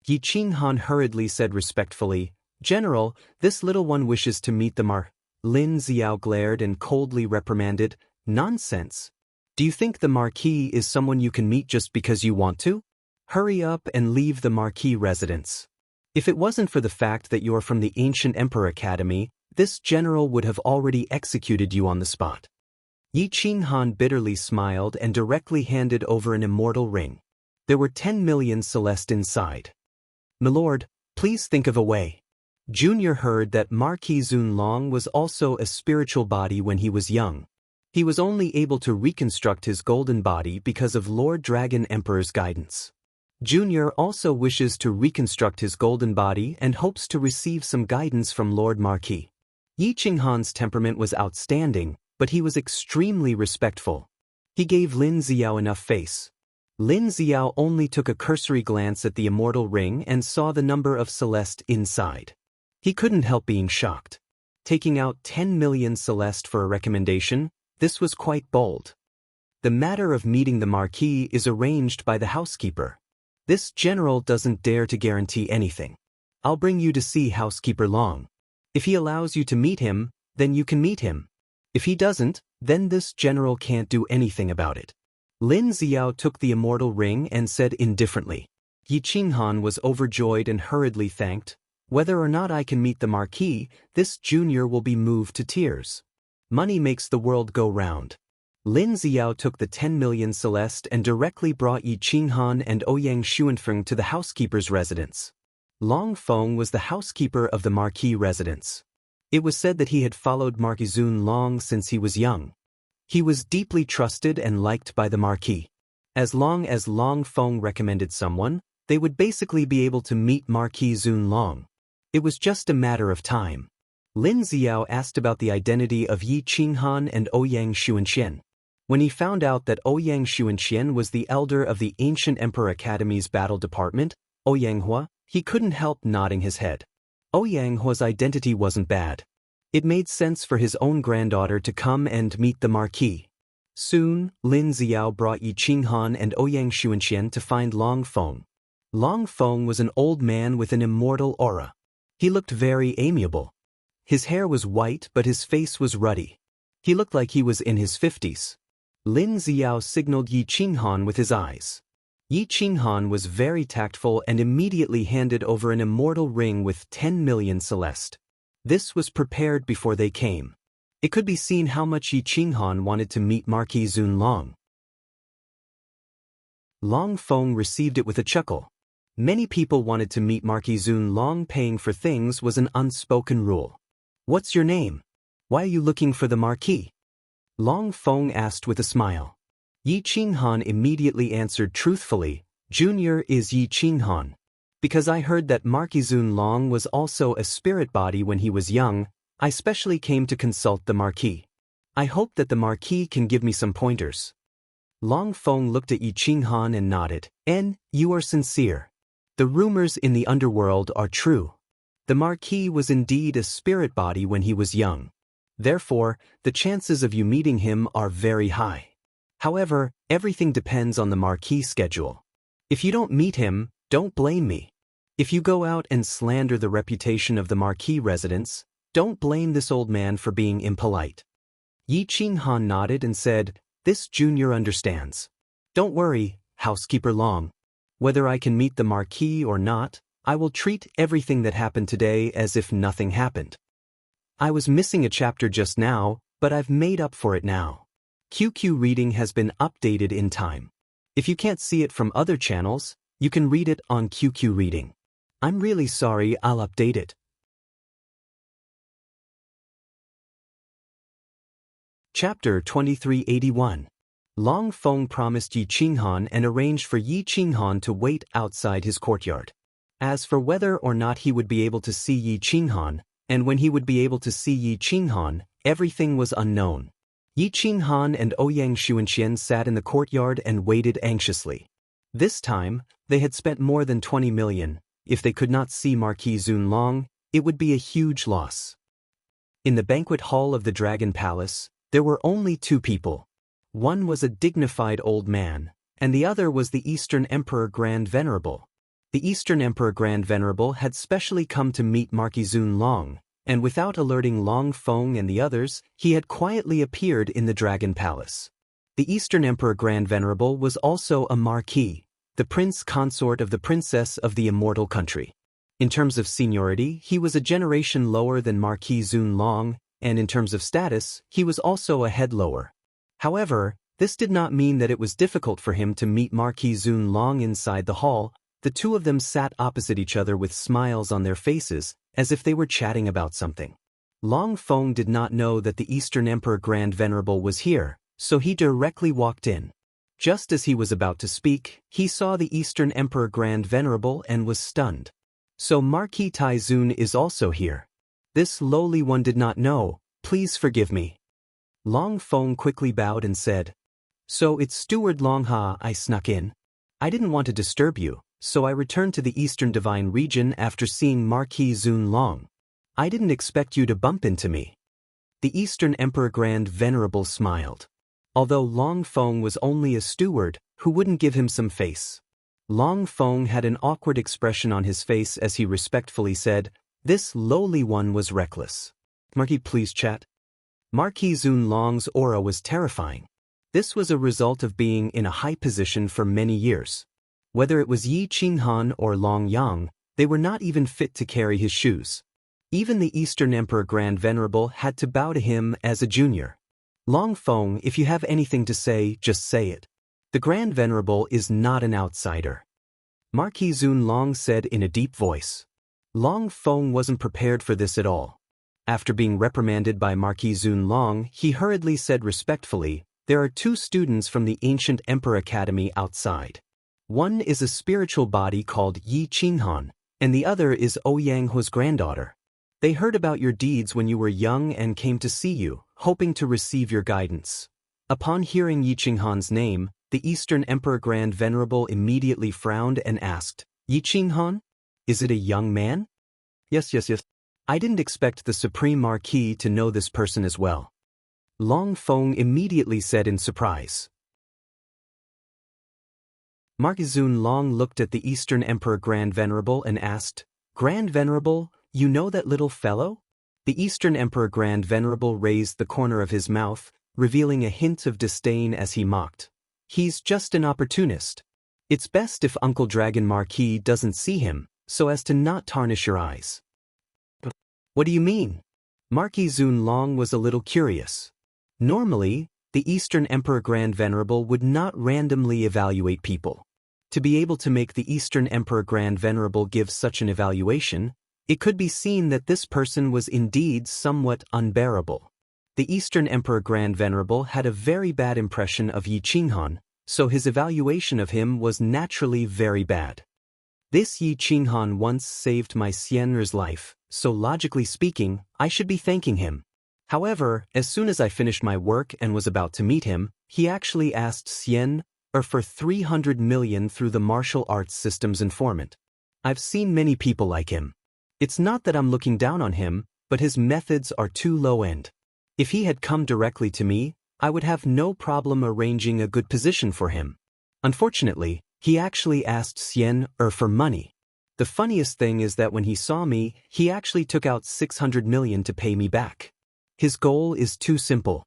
Yi Qinghan hurriedly said respectfully, "General, this little one wishes to meet the Lin Ziyao glared and coldly reprimanded, "Nonsense. Do you think the Marquis is someone you can meet just because you want to? Hurry up and leave the Marquis residence. If it wasn't for the fact that you're from the ancient Emperor Academy, this general would have already executed you on the spot. Yi Qinghan bitterly smiled and directly handed over an immortal ring. There were 10 million celeste inside. "Milord, please think of a way." Junior heard that Marquis Zunlong was also a spiritual body when he was young. He was only able to reconstruct his golden body because of Lord Dragon Emperor's guidance. Junior also wishes to reconstruct his golden body and hopes to receive some guidance from Lord Marquis. Yi Qinghan's temperament was outstanding, but he was extremely respectful. He gave Lin Xiao enough face. Lin Xiao only took a cursory glance at the immortal ring and saw the number of celeste inside. He couldn't help being shocked. Taking out 10 million celeste for a recommendation, this was quite bold. The matter of meeting the Marquis is arranged by the housekeeper. This general doesn't dare to guarantee anything. I'll bring you to see Housekeeper Long. If he allows you to meet him, then you can meet him. If he doesn't, then this general can't do anything about it. Lin Xiao took the immortal ring and said indifferently. Yi Qinghan was overjoyed and hurriedly thanked. "Whether or not I can meet the Marquis, this junior will be moved to tears. Money makes the world go round." Lin Xiao took the 10 million celeste and directly brought Yi Qinghan and Ouyang Xuanfeng to the housekeeper's residence. Long Feng was the housekeeper of the Marquis residence. It was said that he had followed Marquis Zunlong since he was young. He was deeply trusted and liked by the Marquis. As long as Long Feng recommended someone, they would basically be able to meet Marquis Zunlong. It was just a matter of time. Lin Xiao asked about the identity of Yi Qinghan and Ouyang Xuanxian. When he found out that Ouyang Xuanxian was the elder of the Ancient Emperor Academy's battle department, Ouyang Hua, he couldn't help nodding his head. Ouyang Hua's identity wasn't bad. It made sense for his own granddaughter to come and meet the Marquis. Soon, Lin Xiao brought Yi Qinghan and Ouyang Xuanxian to find Long Feng. Long Feng was an old man with an immortal aura. He looked very amiable. His hair was white but his face was ruddy. He looked like he was in his 50s. Lin Xiao signaled Yi Qinghan with his eyes. Yi Qinghan was very tactful and immediately handed over an immortal ring with 10 million celeste. This was prepared before they came. It could be seen how much Yi Qinghan wanted to meet Marquis Zunlong. Long Feng received it with a chuckle. Many people wanted to meet Marquis Zunlong. Paying for things was an unspoken rule. "What's your name? Why are you looking for the Marquis?" Long Feng asked with a smile. Yi Qinghan immediately answered truthfully, "Junior is Yi Qinghan. Because I heard that Marquis Zunlong was also a spirit body when he was young, I specially came to consult the Marquis. I hope that the Marquis can give me some pointers." Long Feng looked at Yi Qinghan and nodded. "You are sincere. The rumors in the underworld are true. The Marquis was indeed a spirit body when he was young. Therefore, the chances of you meeting him are very high. However, everything depends on the Marquis' schedule. If you don't meet him, don't blame me. If you go out and slander the reputation of the Marquis residence, don't blame this old man for being impolite." Yi Qinghan nodded and said, "This junior understands. Don't worry, Housekeeper Long. Whether I can meet the Marquis or not, I will treat everything that happened today as if nothing happened. I was missing a chapter just now, but I've made up for it now. QQ reading has been updated in time. If you can't see it from other channels, you can read it on QQ reading. I'm really sorry, I'll update it." Chapter 2381. Long Feng promised Yi Qinghan and arranged for Yi Qinghan to wait outside his courtyard. As for whether or not he would be able to see Yi Qinghan, and when he would be able to see Yi Qinghan, everything was unknown. Yi Qinghan and Ouyang Xuanxian sat in the courtyard and waited anxiously. This time, they had spent more than 20 million. If they could not see Marquis Zunlong, it would be a huge loss. In the banquet hall of the Dragon Palace, there were only two people. One was a dignified old man, and the other was the Eastern Emperor Grand Venerable. The Eastern Emperor Grand Venerable had specially come to meet Marquis Zunlong, and without alerting Long Feng and the others, he had quietly appeared in the Dragon Palace. The Eastern Emperor Grand Venerable was also a Marquis, the prince consort of the princess of the immortal country. In terms of seniority, he was a generation lower than Marquis Zun Long, and in terms of status, he was also a head lower. However, this did not mean that it was difficult for him to meet Marquis Zun Long inside the hall. The two of them sat opposite each other with smiles on their faces, as if they were chatting about something. Long Feng did not know that the Eastern Emperor Grand Venerable was here, so he directly walked in. Just as he was about to speak, he saw the Eastern Emperor Grand Venerable and was stunned. So Marquis Taizun is also here. This lowly one did not know, please forgive me. Long Feng quickly bowed and said, So it's Steward Long Ha. I snuck in. I didn't want to disturb you, so I returned to the Eastern Divine Region after seeing Marquis Zun Long. I didn't expect you to bump into me. The Eastern Emperor Grand Venerable smiled. Although Long Feng was only a steward, who wouldn't give him some face? Long Feng had an awkward expression on his face as he respectfully said, This lowly one was reckless. Marquis, please chat. Marquis Zun Long's aura was terrifying. This was a result of being in a high position for many years. Whether it was Yi Qinghan or Long Yang, they were not even fit to carry his shoes. Even the Eastern Emperor Grand Venerable had to bow to him as a junior. Long Feng, if you have anything to say, just say it. The Grand Venerable is not an outsider. Marquis Zun Long said in a deep voice. Long Feng wasn't prepared for this at all. After being reprimanded by Marquis Zun Long, he hurriedly said respectfully, There are two students from the Ancient Emperor Academy outside. One is a spiritual body called Yi Qinghan, and the other is Ouyang He's granddaughter. They heard about your deeds when you were young and came to see you, hoping to receive your guidance. Upon hearing Yi Qinghan's name, the Eastern Emperor Grand Venerable immediately frowned and asked, Yi Qinghan? Is it a young man? Yes. I didn't expect the Supreme Marquis to know this person as well. Long Feng immediately said in surprise. Marquis Zun Long looked at the Eastern Emperor Grand Venerable and asked, Grand Venerable, you know that little fellow? The Eastern Emperor Grand Venerable raised the corner of his mouth, revealing a hint of disdain as he mocked. He's just an opportunist. It's best if Uncle Dragon Marquis doesn't see him, so as to not tarnish your eyes. What do you mean? Marquis Zun Long was a little curious. Normally, the Eastern Emperor Grand Venerable would not randomly evaluate people. To be able to make the Eastern Emperor Grand Venerable give such an evaluation, it could be seen that this person was indeed somewhat unbearable. The Eastern Emperor Grand Venerable had a very bad impression of Yi Qinghan, so his evaluation of him was naturally very bad. This Yi Qinghan once saved my Xian'er's life, so logically speaking, I should be thanking him. However, as soon as I finished my work and was about to meet him, he actually asked Xian'er for 300 million through the martial arts system's informant. I've seen many people like him. It's not that I'm looking down on him, but his methods are too low-end. If he had come directly to me, I would have no problem arranging a good position for him. Unfortunately, he actually asked Xian'er for money. The funniest thing is that when he saw me, he actually took out 600 million to pay me back. His goal is too simple.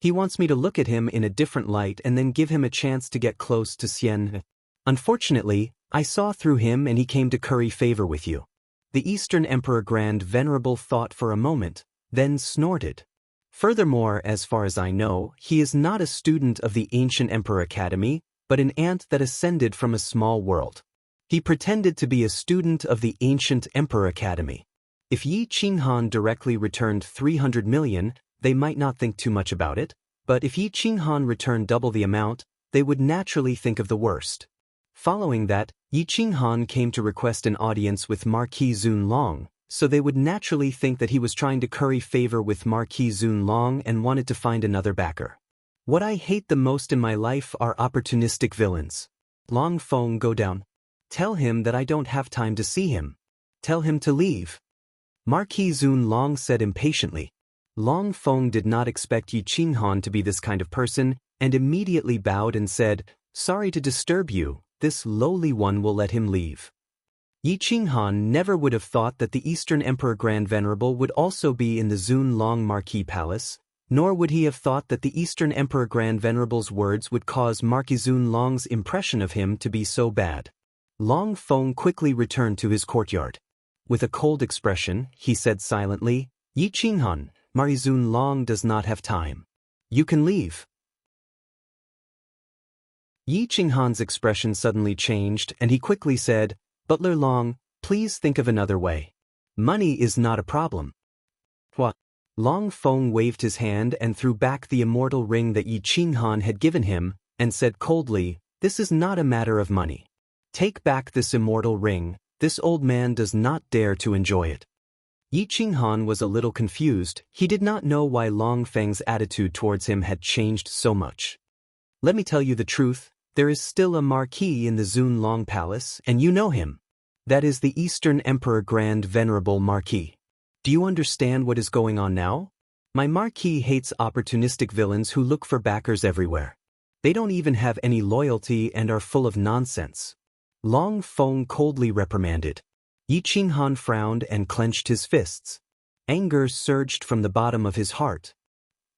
He wants me to look at him in a different light and then give him a chance to get close to Xian'er. Unfortunately, I saw through him and he came to curry favor with you. The Eastern Emperor Grand Venerable thought for a moment, then snorted. Furthermore, as far as I know, he is not a student of the Ancient Emperor Academy, but an ant that ascended from a small world. He pretended to be a student of the Ancient Emperor Academy. If Yi Qinghan directly returned 300 million, they might not think too much about it, but if Yi Qinghan returned double the amount, they would naturally think of the worst. Following that, Yi Qinghan came to request an audience with Marquis Zun Long, so they would naturally think that he was trying to curry favor with Marquis Zun Long and wanted to find another backer. What I hate the most in my life are opportunistic villains. Long Feng, go down. Tell him that I don't have time to see him. Tell him to leave. Marquis Zun Long said impatiently. Long Feng did not expect Yi Qinghan to be this kind of person, and immediately bowed and said, Sorry to disturb you, this lowly one will let him leave. Yi Qinghan never would have thought that the Eastern Emperor Grand Venerable would also be in the Zun Long Marquis Palace, nor would he have thought that the Eastern Emperor Grand Venerable's words would cause Marquis Zun Long's impression of him to be so bad. Long Feng quickly returned to his courtyard. With a cold expression, he said silently, Yi Qinghan, Marizun Long does not have time. You can leave. Yi Qinghan's expression suddenly changed and he quickly said, Butler Long, please think of another way. Money is not a problem. What? Long Feng waved his hand and threw back the immortal ring that Yi Qinghan had given him, and said coldly, This is not a matter of money. Take back this immortal ring, this old man does not dare to enjoy it. Yi Qinghan was a little confused, he did not know why Long Feng's attitude towards him had changed so much. Let me tell you the truth, there is still a marquis in the Zun Long Palace, and you know him. That is the Eastern Emperor Grand Venerable Marquis. Do you understand what is going on now? My marquis hates opportunistic villains who look for backers everywhere. They don't even have any loyalty and are full of nonsense. Long Feng coldly reprimanded. Yi Qinghan frowned and clenched his fists. Anger surged from the bottom of his heart.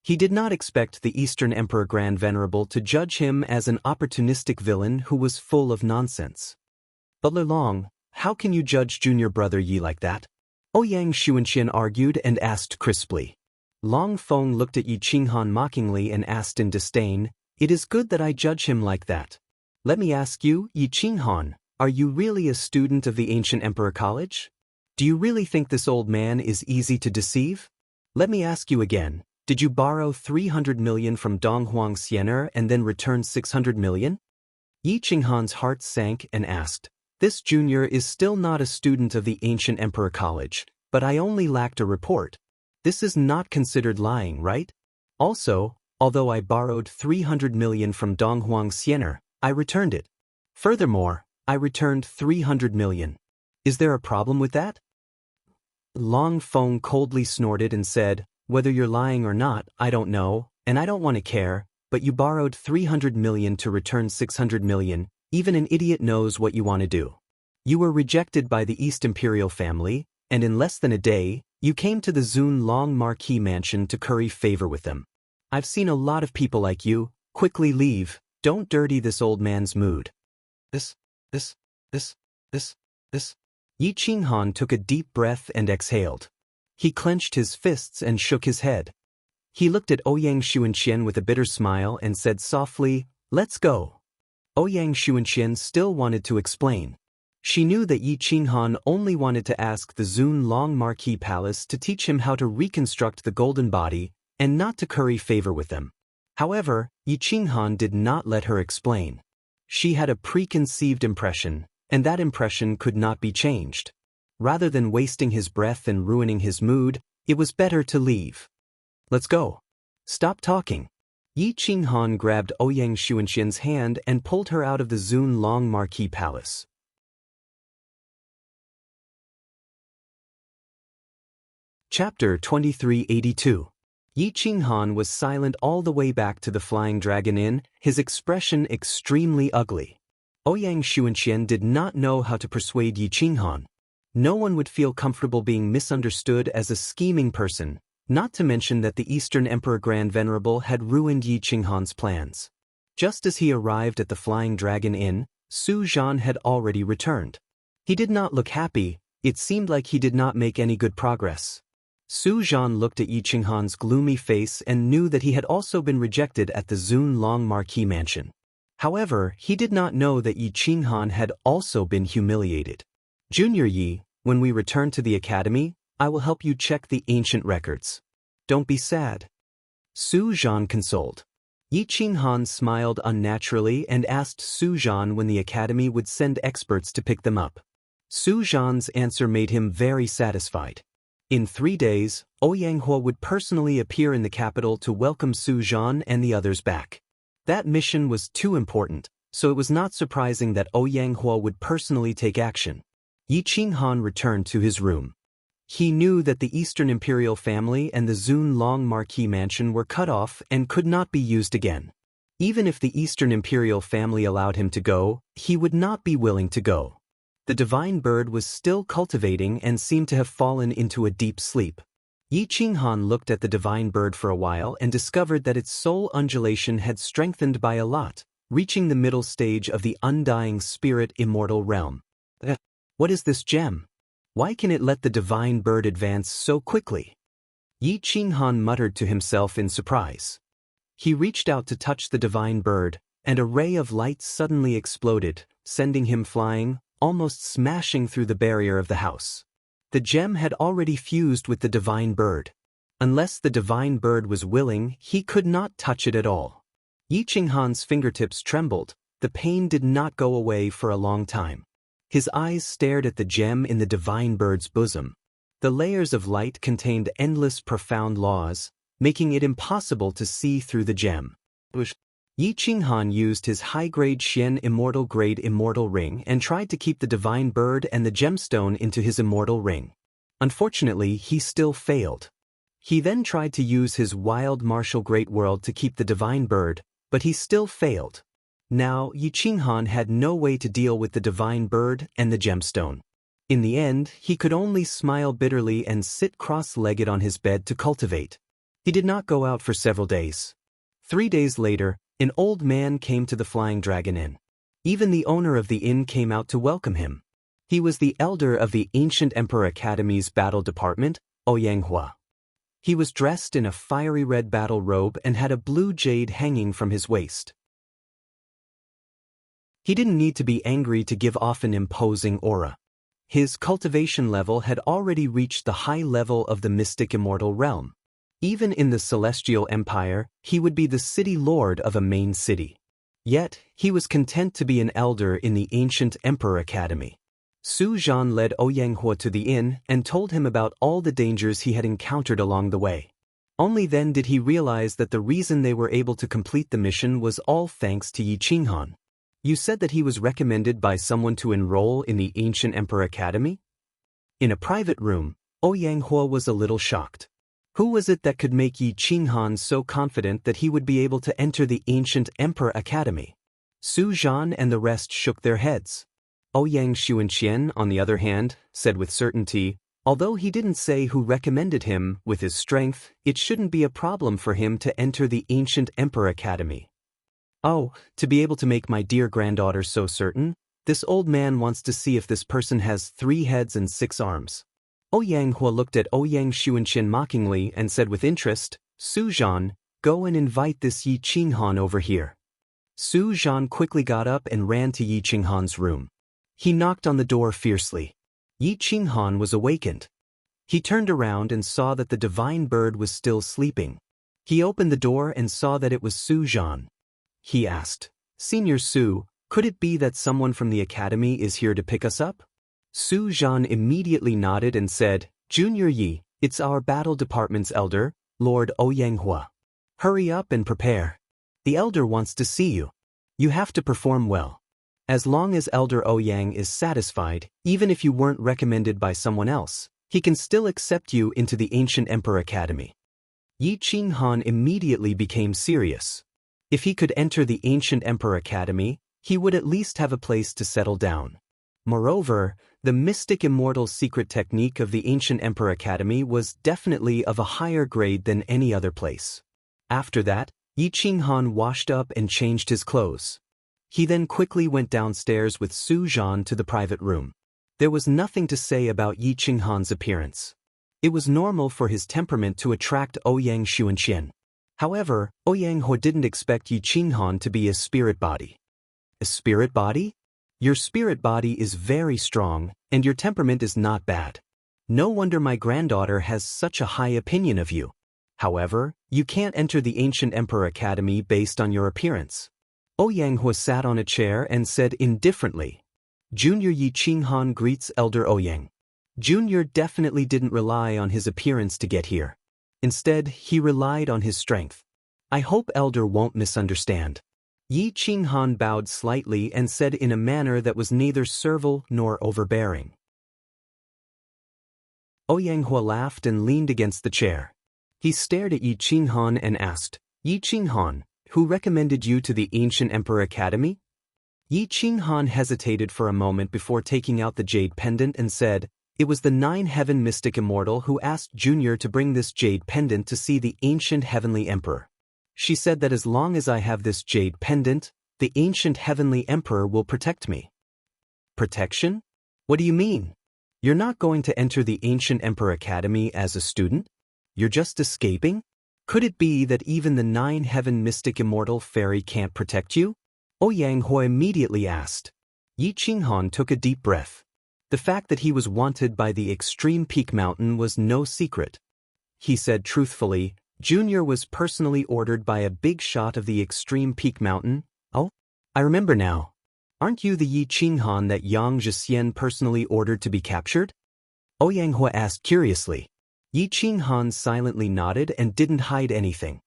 He did not expect the Eastern Emperor Grand Venerable to judge him as an opportunistic villain who was full of nonsense. Butler Long, how can you judge junior brother Yi like that? Ouyang Xuanqian argued and asked crisply. Long Feng looked at Yi Qinghan mockingly and asked in disdain, It is good that I judge him like that. Let me ask you, Yi Qinghan, are you really a student of the ancient Emperor College? Do you really think this old man is easy to deceive? Let me ask you again, did you borrow 300 million from Donghuang Xiener and then return 600 million? Yi Qinghan's heart sank and asked, This junior is still not a student of the ancient Emperor College, but I only lacked a report. This is not considered lying, right? Also, although I borrowed 300 million from Donghuang Xiener, I returned it. Furthermore, I returned 300 million. Is there a problem with that? Long Feng coldly snorted and said, Whether you're lying or not, I don't know, and I don't want to care, but you borrowed 300 million to return 600 million, even an idiot knows what you want to do. You were rejected by the East Imperial family, and in less than a day, you came to the Zun Long Marquis mansion to curry favor with them. I've seen a lot of people like you, quickly leave, don't dirty this old man's mood. This. Yi Qinghan took a deep breath and exhaled. He clenched his fists and shook his head. He looked at Ouyang Xuanqian with a bitter smile and said softly, Let's go. Ouyang Xuanqian still wanted to explain. She knew that Yi Qinghan only wanted to ask the Zun Long Marquis Palace to teach him how to reconstruct the golden body and not to curry favor with them. However, Yi Qinghan did not let her explain. She had a preconceived impression, and that impression could not be changed. Rather than wasting his breath and ruining his mood, it was better to leave. Let's go. Stop talking. Yi Qinghan grabbed Ouyang Xuanqian's hand and pulled her out of the Zun Long Marquis Palace. Chapter 2382. Yi Qinghan was silent all the way back to the Flying Dragon Inn, his expression extremely ugly. Ouyang Xuanqian did not know how to persuade Yi Qinghan. No one would feel comfortable being misunderstood as a scheming person, not to mention that the Eastern Emperor Grand Venerable had ruined Yi Qinghan's plans. Just as he arrived at the Flying Dragon Inn, Su Zhan had already returned. He did not look happy, it seemed like he did not make any good progress. Su Zhan looked at Yi Qinghan's gloomy face and knew that he had also been rejected at the Zun Long Marquis mansion. However, he did not know that Yi Qinghan had also been humiliated. Junior Yi, when we return to the academy, I will help you check the ancient records. Don't be sad. Su Zhan consoled. Yi Qinghan smiled unnaturally and asked Su Zhan when the academy would send experts to pick them up. Su Zhan's answer made him very satisfied. In 3 days, Ouyang Hua would personally appear in the capital to welcome Su Zhan and the others back. That mission was too important, so it was not surprising that Ouyang Hua would personally take action. Yi Qinghan returned to his room. He knew that the Eastern Imperial family and the Zun Long Marquis mansion were cut off and could not be used again. Even if the Eastern Imperial family allowed him to go, he would not be willing to go. The divine bird was still cultivating and seemed to have fallen into a deep sleep. Yi Qinghan looked at the divine bird for a while and discovered that its soul undulation had strengthened by a lot, reaching the middle stage of the undying spirit immortal realm. What is this gem? Why can it let the divine bird advance so quickly? Yi Qinghan muttered to himself in surprise. He reached out to touch the divine bird, and a ray of light suddenly exploded, sending him flying, almost smashing through the barrier of the house. The gem had already fused with the divine bird. Unless the divine bird was willing, he could not touch it at all. Yi Qinghan's fingertips trembled. The pain did not go away for a long time. His eyes stared at the gem in the divine bird's bosom. The layers of light contained endless profound laws, making it impossible to see through the gem. Yi Qinghan used his high-grade Xian immortal-grade immortal ring and tried to keep the divine bird and the gemstone into his immortal ring. Unfortunately, he still failed. He then tried to use his wild martial great world to keep the divine bird, but he still failed. Now, Yi Qinghan had no way to deal with the divine bird and the gemstone. In the end, he could only smile bitterly and sit cross-legged on his bed to cultivate. He did not go out for several days. 3 days later, an old man came to the Flying Dragon Inn. Even the owner of the inn came out to welcome him. He was the elder of the Ancient Emperor Academy's battle department, Oyanghua. He was dressed in a fiery red battle robe and had a blue jade hanging from his waist. He didn't need to be angry to give off an imposing aura. His cultivation level had already reached the high level of the mystic immortal realm. Even in the Celestial Empire, he would be the city lord of a main city. Yet, he was content to be an elder in the Ancient Emperor Academy. Su Zhan led Oyanghua to the inn and told him about all the dangers he had encountered along the way. Only then did he realize that the reason they were able to complete the mission was all thanks to Yi Qinghan. You said that he was recommended by someone to enroll in the Ancient Emperor Academy? In a private room, Oyanghua was a little shocked. Who was it that could make Yi Qinghan so confident that he would be able to enter the Ancient Emperor Academy? Su Zhan and the rest shook their heads. Ouyang Xuanqian, on the other hand, said with certainty, although he didn't say who recommended him, with his strength, it shouldn't be a problem for him to enter the Ancient Emperor Academy. Oh, to be able to make my dear granddaughter so certain, this old man wants to see if this person has 3 heads and 6 arms. Oyanghua looked at Ouyang Xuanqian mockingly and said with interest, Su Zhan, go and invite this Yi Qinghan over here. Su Zhan quickly got up and ran to Yi Qinghan's room. He knocked on the door fiercely. Yi Qinghan was awakened. He turned around and saw that the divine bird was still sleeping. He opened the door and saw that it was Su Zhan. He asked, Senior Su, could it be that someone from the academy is here to pick us up? Su Zhan immediately nodded and said, Junior Yi, it's our battle department's elder, Lord Oyanghua. Hurry up and prepare. The elder wants to see you. You have to perform well. As long as Elder Ouyang is satisfied, even if you weren't recommended by someone else, he can still accept you into the Ancient Emperor Academy. Yi Qinghan immediately became serious. If he could enter the Ancient Emperor Academy, he would at least have a place to settle down. Moreover, the mystic immortal secret technique of the Ancient Emperor Academy was definitely of a higher grade than any other place. After that, Yi Qinghan washed up and changed his clothes. He then quickly went downstairs with Su Zhan to the private room. There was nothing to say about Yi Qinghan's appearance. It was normal for his temperament to attract Ouyang Xuanqian. However, Oyanghua didn't expect Yi Qinghan to be a spirit body. A spirit body? Your spirit body is very strong, and your temperament is not bad. No wonder my granddaughter has such a high opinion of you. However, you can't enter the Ancient Emperor Academy based on your appearance. Oyanghua sat on a chair and said indifferently, Junior Yi Qinghan greets Elder Ouyang. Junior definitely didn't rely on his appearance to get here. Instead, he relied on his strength. I hope Elder won't misunderstand. Yi Qinghan bowed slightly and said in a manner that was neither servile nor overbearing. Oyanghua laughed and leaned against the chair. He stared at Yi Qinghan and asked, Yi Qinghan, who recommended you to the Ancient Emperor Academy? Yi Qinghan hesitated for a moment before taking out the jade pendant and said, It was the 9-heaven mystic immortal who asked Junior to bring this jade pendant to see the ancient heavenly emperor. She said that as long as I have this jade pendant, the ancient heavenly emperor will protect me. Protection? What do you mean? You're not going to enter the Ancient Emperor Academy as a student? You're just escaping? Could it be that even the 9-heaven mystic immortal fairy can't protect you? Ouyang Hua immediately asked. Yi Qinghan took a deep breath. The fact that he was wanted by the Extreme Peak Mountain was no secret. He said truthfully, Junior was personally ordered by a big shot of the Extreme Peak Mountain. Oh, I remember now. Aren't you the Yi Qinghan that Yang Zhixian personally ordered to be captured? Ouyang Hua asked curiously. Yi Qinghan silently nodded and didn't hide anything.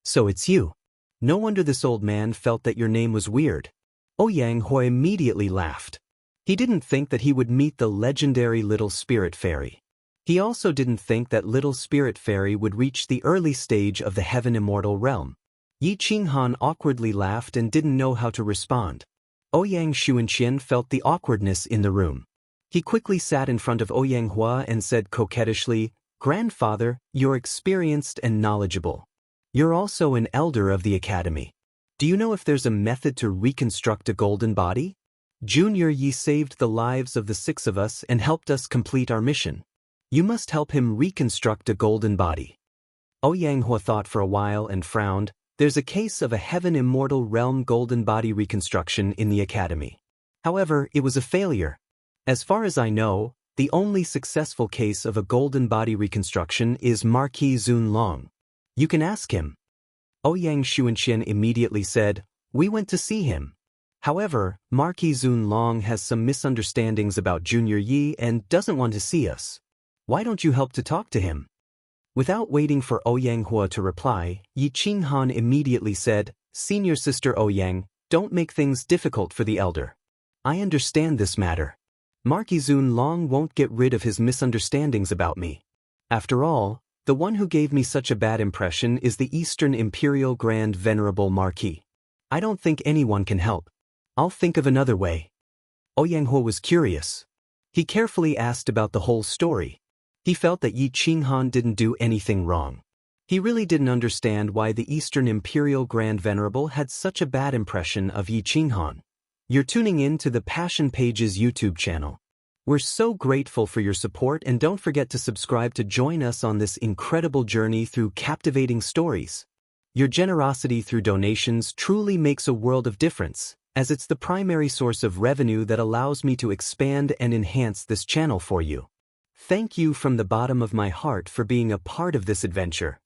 So it's you. No wonder this old man felt that your name was weird. Ouyang Hua immediately laughed. He didn't think that he would meet the legendary Little Spirit Fairy. He also didn't think that Little Spirit Fairy would reach the early stage of the Heaven Immortal realm. Yi Qinghan awkwardly laughed and didn't know how to respond. Ouyang Xuanqian felt the awkwardness in the room. He quickly sat in front of Ouyang Hua and said coquettishly, Grandfather, you're experienced and knowledgeable. You're also an elder of the academy. Do you know if there's a method to reconstruct a golden body? Junior Yi saved the lives of the 6 of us and helped us complete our mission. You must help him reconstruct a golden body. Ouyang Hua thought for a while and frowned. There's a case of a Heaven Immortal Realm golden body reconstruction in the academy. However, it was a failure. As far as I know, the only successful case of a golden body reconstruction is Marquis Zunlong. You can ask him. Ouyang Xuanqian immediately said, We went to see him. However, Marquis Zunlong has some misunderstandings about Junior Yi and doesn't want to see us. Why don't you help to talk to him? Without waiting for Ouyang Hua to reply, Yi Qinghan immediately said, Senior Sister Ouyang, don't make things difficult for the elder. I understand this matter. Marquis Zunlong won't get rid of his misunderstandings about me. After all, the one who gave me such a bad impression is the Eastern Imperial Grand Venerable Marquis. I don't think anyone can help. I'll think of another way. Ouyang Hua was curious. He carefully asked about the whole story. He felt that Yi Qinghan didn't do anything wrong. He really didn't understand why the Eastern Imperial Grand Venerable had such a bad impression of Yi Qinghan. You're tuning in to the Passion Pages YouTube channel. We're so grateful for your support and don't forget to subscribe to join us on this incredible journey through captivating stories. Your generosity through donations truly makes a world of difference, as it's the primary source of revenue that allows me to expand and enhance this channel for you. Thank you from the bottom of my heart for being a part of this adventure.